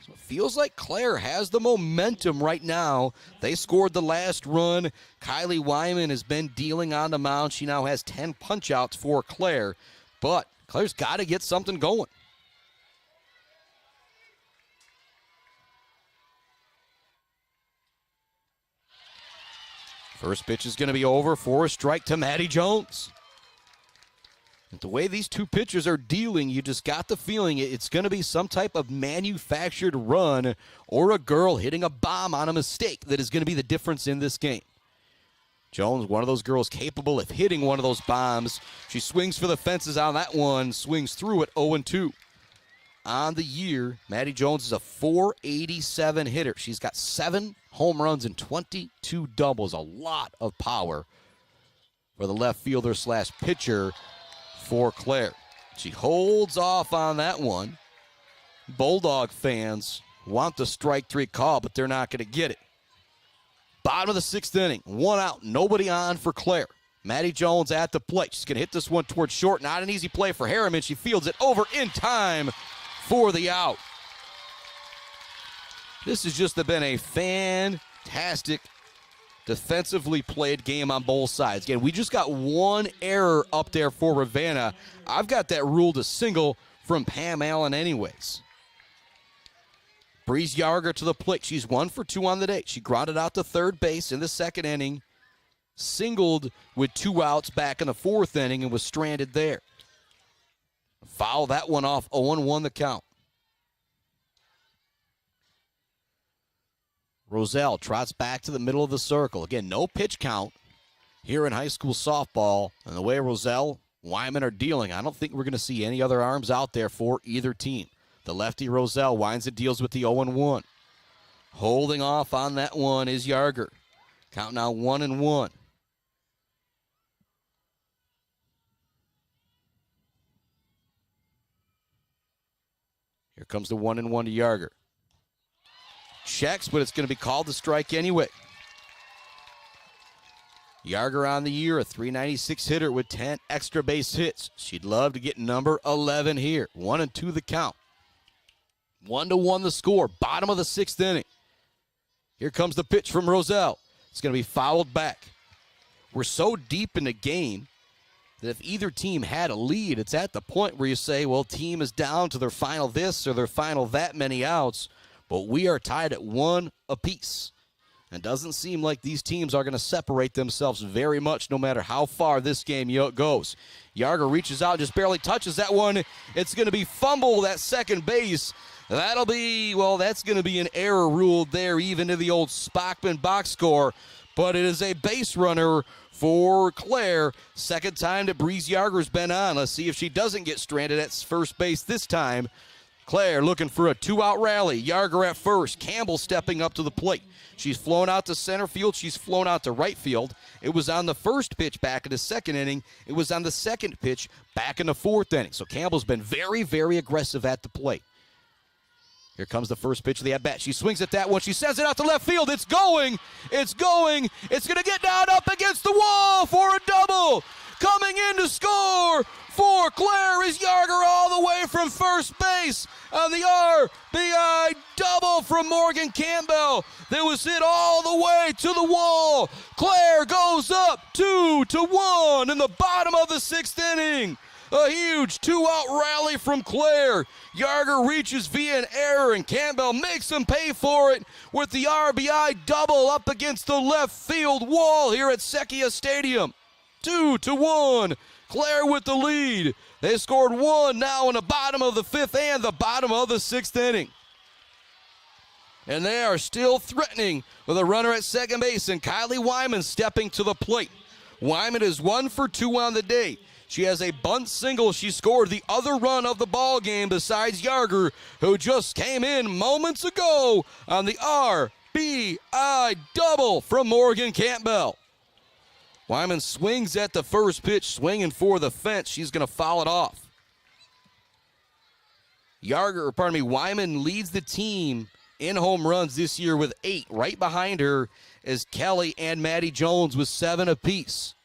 So it feels like Clare has the momentum right now. They scored the last run. Kylie Wyman has been dealing on the mound. She now has 10 punch-outs for Clare, but Clare's got to get something going. First pitch is going to be over for a strike to Maddie Jones. And the way these two pitchers are dealing, you just got the feeling it's going to be some type of manufactured run or a girl hitting a bomb on a mistake that is going to be the difference in this game. Jones, one of those girls capable of hitting one of those bombs. She swings for the fences on that one, swings through it 0-2. On the year, Maddie Jones is a .487 hitter. She's got 7 home runs and 22 doubles. A lot of power for the left fielder / pitcher for Clare. She holds off on that one. Bulldog fans want the strike 3 call, but they're not going to get it. Bottom of the 6th inning, 1 out, nobody on for Clare. Maddie Jones at the plate. She's going to hit this one towards short. Not an easy play for Harriman. She fields it over in time for the out. This has just been a fantastic defensively played game on both sides. Again, we just got 1 error up there for Ravenna. I've got that ruled a single from Pam Allen anyways. Breeze Yarger to the plate. She's 1 for 2 on the day. She grounded out to third base in the 2nd inning, singled with 2 outs back in the 4th inning and was stranded there. Foul that one off, 0-1 the count. Roselle trots back to the middle of the circle. Again, no pitch count here in high school softball. And the way Roselle, Wyman are dealing, I don't think we're going to see any other arms out there for either team. The lefty Roselle winds and deals with the 0-1. Holding off on that one is Yarger. Count now 1-1. Here comes the 1-1 to Yarger. Checks, but it's going to be called a strike anyway. Yarger on the year, a .396 hitter with 10 extra base hits. She'd love to get number 11 here. 1-2 the count. 1-1 the score. Bottom of the 6th inning. Here comes the pitch from Roselle. It's going to be fouled back. We're so deep in the game that if either team had a lead, it's at the point where you say, well, team is down to their final this or their final that many outs, but we are tied at 1 apiece. And doesn't seem like these teams are going to separate themselves very much no matter how far this game goes. Yarger reaches out, just barely touches that one. It's going to be fumbled at second base. That'll be, well, that's going to be an error ruled there, even to the old Spockman box score. But it is a base runner for Clare. Second time that Breeze Yarger's been on. Let's see if she doesn't get stranded at first base this time. Clare looking for a 2-out rally. Yarger at first. Campbell stepping up to the plate. She's flown out to center field. She's flown out to right field. It was on the first pitch back in the 2nd inning. It was on the 2nd pitch back in the 4th inning. So Campbell's been very, very aggressive at the plate. Here comes the first pitch of the at-bat. She swings at that one. She sends it out to left field. It's going. It's going. It's going to get down up against the wall for a double. Coming in to score for Clare is Yarger all the way from first base on the RBI double from Morgan Campbell. That was hit all the way to the wall. Clare goes up 2-1 in the bottom of the 6th inning. A huge 2-out rally from Clare. Yarger reaches via an error, and Campbell makes him pay for it with the RBI double up against the left field wall here at Sequia Stadium. 2-1. Clare with the lead. They scored 1 now in the bottom of the 5th and the bottom of the 6th inning. And they are still threatening with a runner at second base, and Kylie Wyman stepping to the plate. Wyman is 1 for 2 on the day. She has a bunt single. She scored the other run of the ball game besides Yarger, who just came in moments ago on the RBI double from Morgan Campbell. Wyman swings at the first pitch, swinging for the fence. She's going to foul it off. Wyman leads the team in home runs this year with 8. Right behind her is Kelly and Maddie Jones with 7 apiece.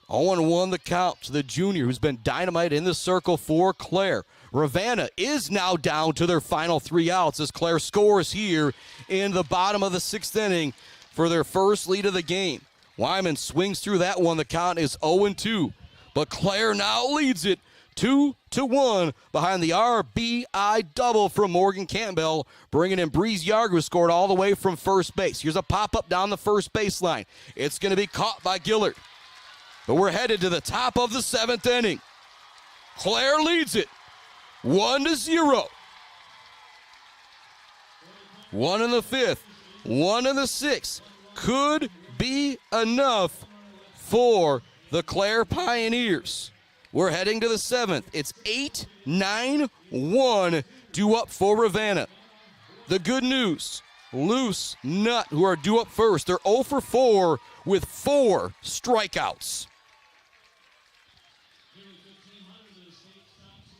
0-1 the count to the junior, who's been dynamite in the circle for Clare. Ravenna is now down to their final 3 outs as Clare scores here in the bottom of the 6th inning for their first lead of the game. Wyman swings through that one. The count is 0-2, but Clare now leads it 2-1 behind the RBI double from Morgan Campbell, bringing in Breeze Yarger, who scored all the way from first base. Here's a pop-up down the first baseline. It's going to be caught by Gillard. But we're headed to the top of the 7th inning. Clare leads it 1-0. 1 in the 5th, 1 in the 6th. Could be enough for the Clare Pioneers. We're heading to the 7th. It's 8-9-1 due up for Ravenna. The good news, Luce, Nutt, who are due up first. They're 0 for 4 with 4 strikeouts.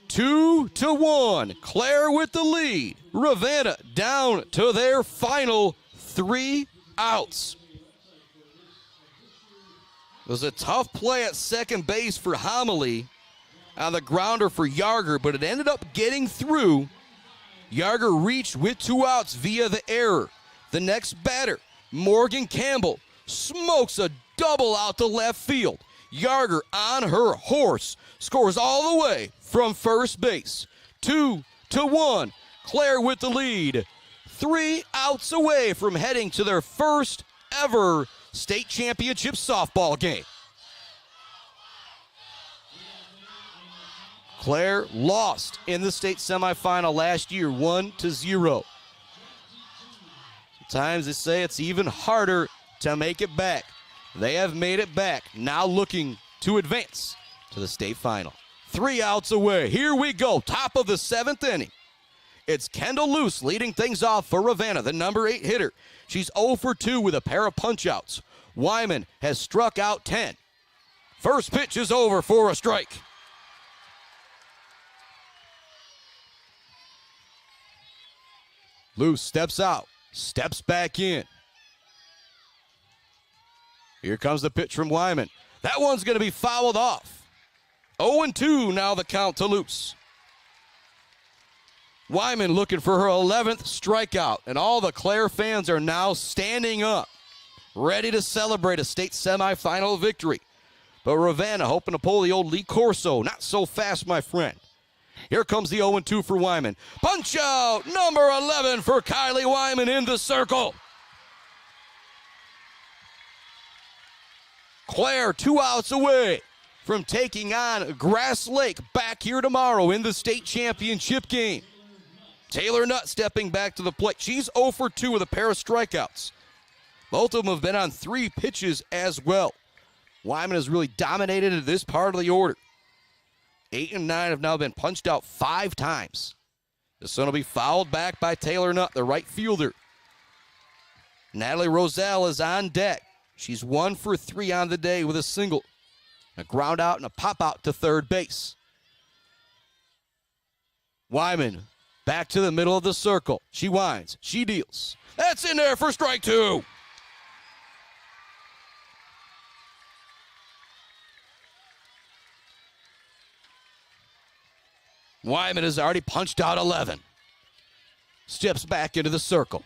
2-1. Clare with the lead. Ravenna down to their final 3 outs. It was a tough play at second base for Homily on the grounder for Yarger, but it ended up getting through. Yarger reached with 2 outs via the error. The next batter, Morgan Campbell, smokes a double out to left field. Yarger on her horse scores all the way from first base. 2-1. Clare with the lead. 3 outs away from heading to their first ever state championship softball game. Clare lost in the state semifinal last year, 1-0. Sometimes they say it's even harder to make it back. They have made it back, now looking to advance to the state final. 3 outs away. Here we go, top of the 7th inning. It's Kendall Luce leading things off for Ravenna, the number 8 hitter. She's 0 for 2 with a pair of punch-outs. Wyman has struck out 10. First pitch is over for a strike. Luce steps out, steps back in. Here comes the pitch from Wyman. That one's going to be fouled off. 0-2 now the count to Luce. Wyman looking for her 11th strikeout, and all the Clare fans are now standing up, ready to celebrate a state semifinal victory. But Ravenna hoping to pull the old Lee Corso. Not so fast, my friend. Here comes the 0-2 for Wyman. Punch out, number 11 for Kylie Wyman in the circle. Clare 2 outs away from taking on Grass Lake back here tomorrow in the state championship game. Taylor Nutt stepping back to the plate. She's 0 for 2 with a pair of strikeouts. Both of them have been on 3 pitches as well. Wyman has really dominated this part of the order. 8 and 9 have now been punched out 5 times. This one will be fouled back by Taylor Nutt, the right fielder. Natalie Roselle is on deck. She's 1 for 3 on the day with a single. A ground out and a pop out to third base. Wyman back to the middle of the circle. She winds. She deals. That's in there for strike 2. Wyman has already punched out 11. Steps back into the circle.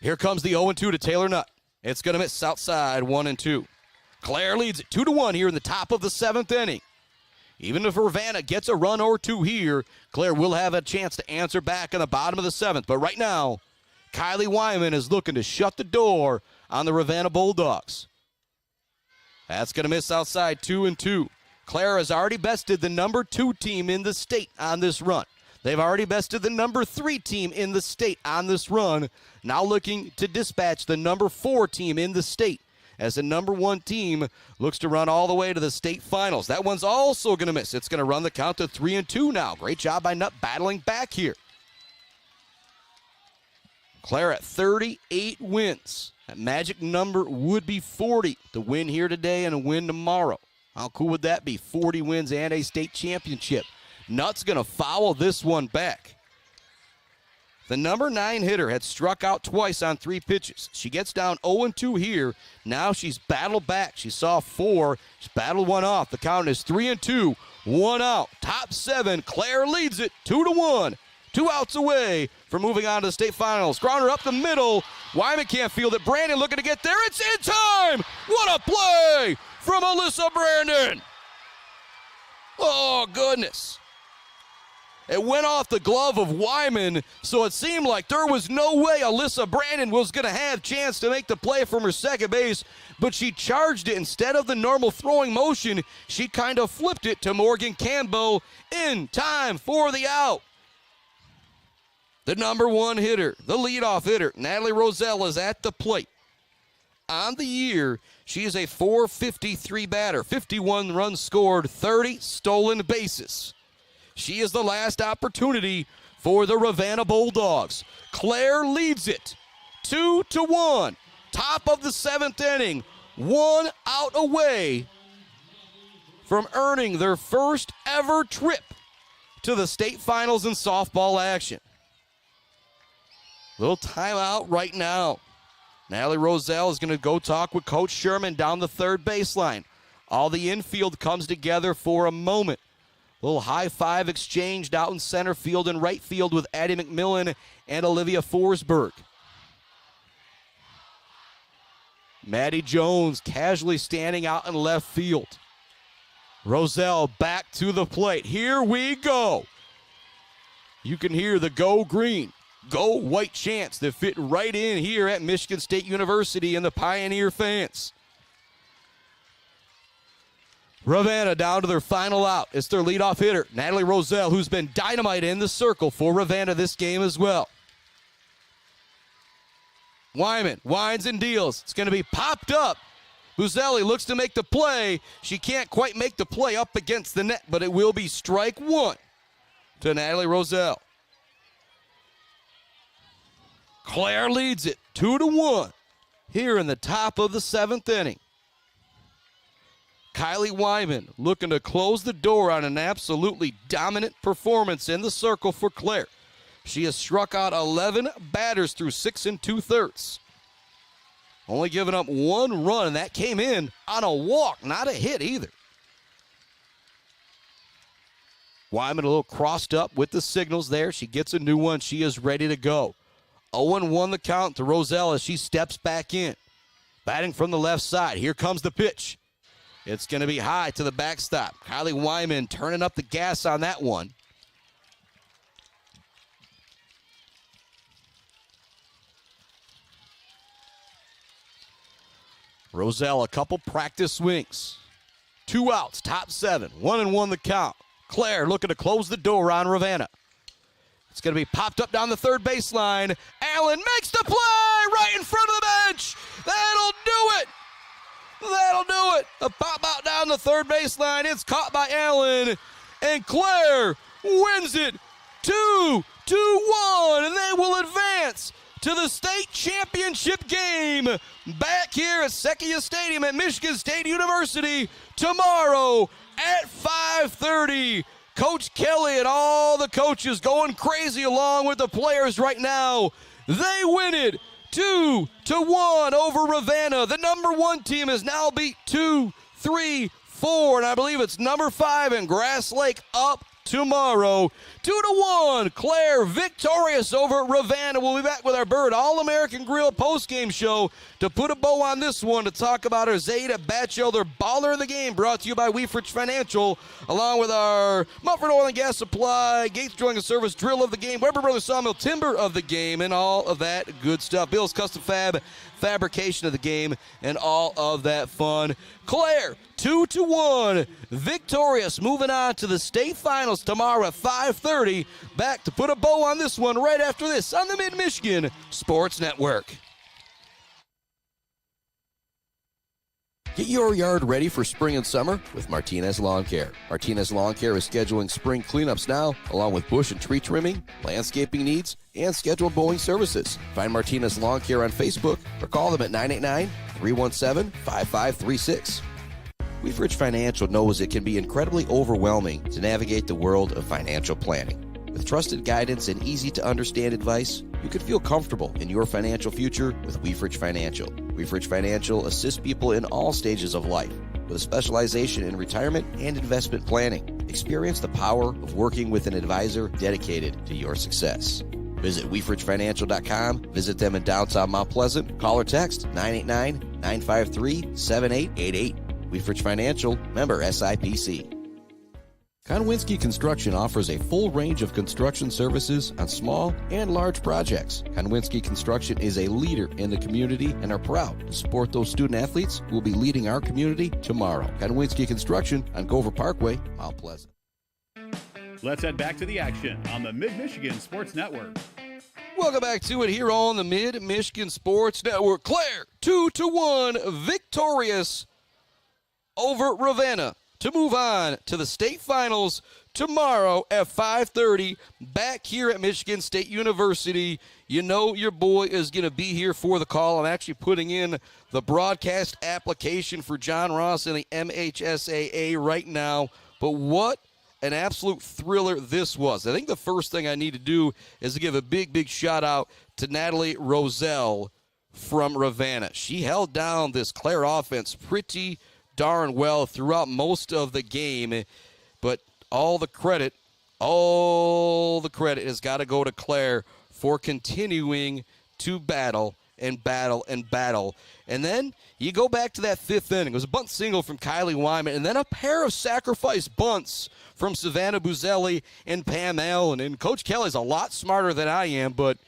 Here comes the 0-2 to Taylor Nutt. It's going to miss outside, 1-2. Clare leads it 2-1 here in the top of the 7th inning. Even if Ravenna gets a run or 2 here, Clare will have a chance to answer back in the bottom of the 7th. But right now, Kylie Wyman is looking to shut the door on the Ravenna Bulldogs. That's going to miss outside, 2-2. Clare has already bested the number 2 team in the state on this run. They've already bested the number 3 team in the state on this run. Now looking to dispatch the number 4 team in the state as the number 1 team looks to run all the way to the state finals. That one's also going to miss. It's going to run the count to 3-2 now. Great job by Nutt battling back here. Clare at 38 wins. That magic number would be 40 to win here today and win tomorrow. How cool would that be? 40 wins and a state championship. Nutt's going to foul this one back. The number 9 hitter had struck out twice on 3 pitches. She gets down 0-2 here. Now she's battled back. She saw 4. She's battled 1 off. The count is 3-2. 1 out. Top 7. Clare leads it 2-1. 2 outs away from moving on to the state finals. Grounder up the middle. Wyman can't field it. Brandon looking to get there. It's in time. What a play from Alyssa Brandon. Oh, goodness. It went off the glove of Wyman, so it seemed like there was no way Alyssa Brandon was going to have a chance to make the play from her second base, but she charged it. Instead of the normal throwing motion, she kind of flipped it to Morgan Campbell in time for the out. The number 1 hitter, the leadoff hitter, Natalie Roselle, is at the plate. On the year, she is a .453 batter, 51 runs scored, 30 stolen bases. She is the last opportunity for the Ravenna Bulldogs. Clare leads it 2-1. Top of the 7th inning. 1 out away from earning their first ever trip to the state finals in softball action. Little timeout right now. Natalie Roselle is going to go talk with Coach Sherman down the third baseline. All the infield comes together for a moment. Little high five exchanged out in center field and right field with Addie McMillan and Olivia Forsberg. Maddie Jones casually standing out in left field. Roselle back to the plate. Here we go. You can hear the go green, go white chants that fit right in here at Michigan State University and the Pioneer fans. Ravenna down to their final out. It's their leadoff hitter, Natalie Roselle, who's been dynamite in the circle for Ravenna this game as well. Wyman winds and deals. It's going to be popped up. Buzelli looks to make the play. She can't quite make the play up against the net, but it will be strike 1 to Natalie Roselle. Clare leads it 2-1 here in the top of the 7th inning. Kylie Wyman looking to close the door on an absolutely dominant performance in the circle for Clare. She has struck out 11 batters through 6 2/3. Only giving up 1 run, and that came in on a walk, not a hit either. Wyman a little crossed up with the signals there. She gets a new one. She is ready to go. 0-1 the count to Roselle as she steps back in. Batting from the left side. Here comes the pitch. It's going to be high to the backstop. Kylie Wyman turning up the gas on that one. Roselle, a couple practice swings. 2 outs, top 7. 1-1 the count. Clare looking to close the door on Ravenna. It's going to be popped up down the third baseline. Allen makes the play right in front of the bench. That'll do it. That'll do it. A pop out down the third baseline. It's caught by Allen. And Clare wins it 2-1. And they will advance to the state championship game back here at Sequoia Stadium at Michigan State University tomorrow at 5:30. Coach Kelly and all the coaches going crazy along with the players right now. They win it 2-1 over Ravenna. The number 1 team has now beat 2, 3, 4, and I believe it's number 5 in Grass Lake up tomorrow. 2-1, Clare victorious over Ravenna. We'll be back with our Bird All-American Grill postgame show to put a bow on this one to talk about our Zeta Batchelder Baller of the Game, brought to you by Weefridge Financial, along with our Mumford Oil and Gas Supply, Gates Drilling and Service Drill of the Game, Weber Brothers Sawmill Timber of the Game, and all of that good stuff. Bill's Custom Fab Fabrication of the Game, and all of that fun. Clare 2-1 victorious, moving on to the state finals tomorrow at 5:30. Back to put a bow on this one right after this on the Mid-Michigan Sports Network. Get your yard ready for spring and summer with Martinez Lawn Care. Martinez Lawn Care is scheduling spring cleanups now, along with bush and tree trimming, landscaping needs, and scheduled mowing services. Find Martinez Lawn Care on Facebook or call them at 989-317-5536. Weefridge Financial knows it can be incredibly overwhelming to navigate the world of financial planning. With trusted guidance and easy-to-understand advice, you can feel comfortable in your financial future with Weefridge Financial. Weefridge Financial assists people in all stages of life with a specialization in retirement and investment planning. Experience the power of working with an advisor dedicated to your success. Visit WeefridgeFinancial.com. Visit them in downtown Mount Pleasant. Call or text 989-953-7888. Weefridge Financial, member SIPC. Konwinski Construction offers a full range of construction services on small and large projects. Konwinski Construction is a leader in the community and are proud to support those student athletes who will be leading our community tomorrow. Konwinski Construction on Gover Parkway, Mount Pleasant. Let's head back to the action on the Mid-Michigan Sports Network. Welcome back to it here on the Mid-Michigan Sports Network. Clare, 2-1, victorious over Ravenna to move on to the state finals tomorrow at 5:30 back here at Michigan State University. You know your boy is going to be here for the call. I'm actually putting in the broadcast application for John Ross and the MHSAA right now. But what an absolute thriller this was. I think the first thing I need to do is to give a big shout out to Natalie Roselle from Ravenna. She held down this Clare offense pretty darn well throughout most of the game, but all the credit has got to go to Clare for continuing to battle. And then you go back to that fifth inning. It was a bunt single from Kylie Wyman, and then a pair of sacrifice bunts from Savannah Buzelli and Pam Allen. And Coach Kelly's a lot smarter than I am, but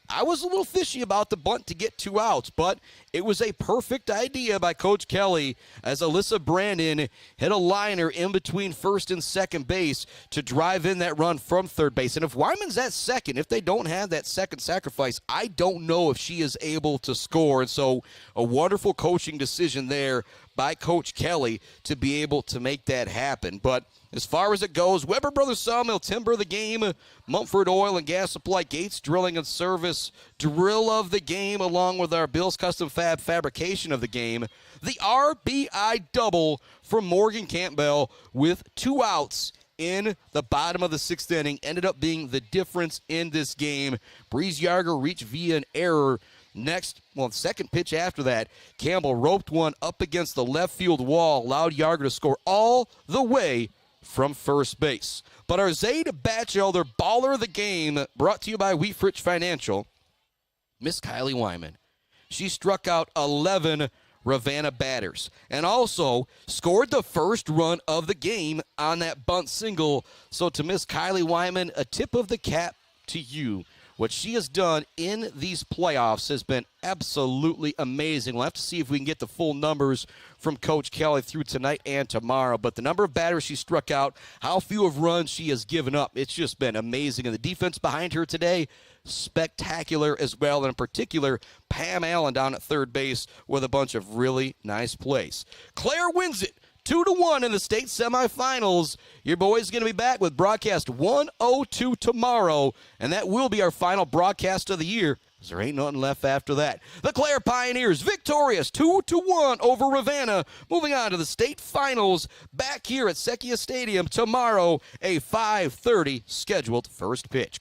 I was a little fishy about the bunt to get 2 outs, but it was a perfect idea by Coach Kelly as Alyssa Brandon hit a liner in between first and second base to drive in that run from third base. And if Wyman's at second, if they don't have that second sacrifice, I don't know if she is able to score. And so a wonderful coaching decision there by Coach Kelly to be able to make that happen. But as far as it goes, Weber Brothers Sawmill timber the game, Mumford Oil and Gas Supply, Gates Drilling and Service drill of the game, along with our Bill's Custom Fab fabrication of the game. The RBI double from Morgan Campbell with 2 outs in the bottom of the 6th inning ended up being the difference in this game. Breeze Yarger reached via an error. Second pitch after that, Campbell roped one up against the left field wall, allowed Yarger to score all the way from first base. But our Zayd Batchelder baller of the game, brought to you by Weefridge Financial, Miss Kylie Wyman. She struck out 11 Ravenna batters and also scored the first run of the game on that bunt single. So to Miss Kylie Wyman, a tip of the cap to you. What she has done in these playoffs has been absolutely amazing. We'll have to see if we can get the full numbers from Coach Kelly through tonight and tomorrow. But the number of batters she struck out, how few of runs she has given up, it's just been amazing. And the defense behind her today, spectacular as well. And in particular, Pam Allen down at third base with a bunch of really nice plays. Clare wins it 2-1 in the state semifinals. Your boy's going to be back with broadcast 102 tomorrow, and that will be our final broadcast of the year, because there ain't nothing left after that. The Clare Pioneers victorious 2-1 over Ravenna, moving on to the state finals back here at Sekia Stadium tomorrow, a 5:30 scheduled first pitch.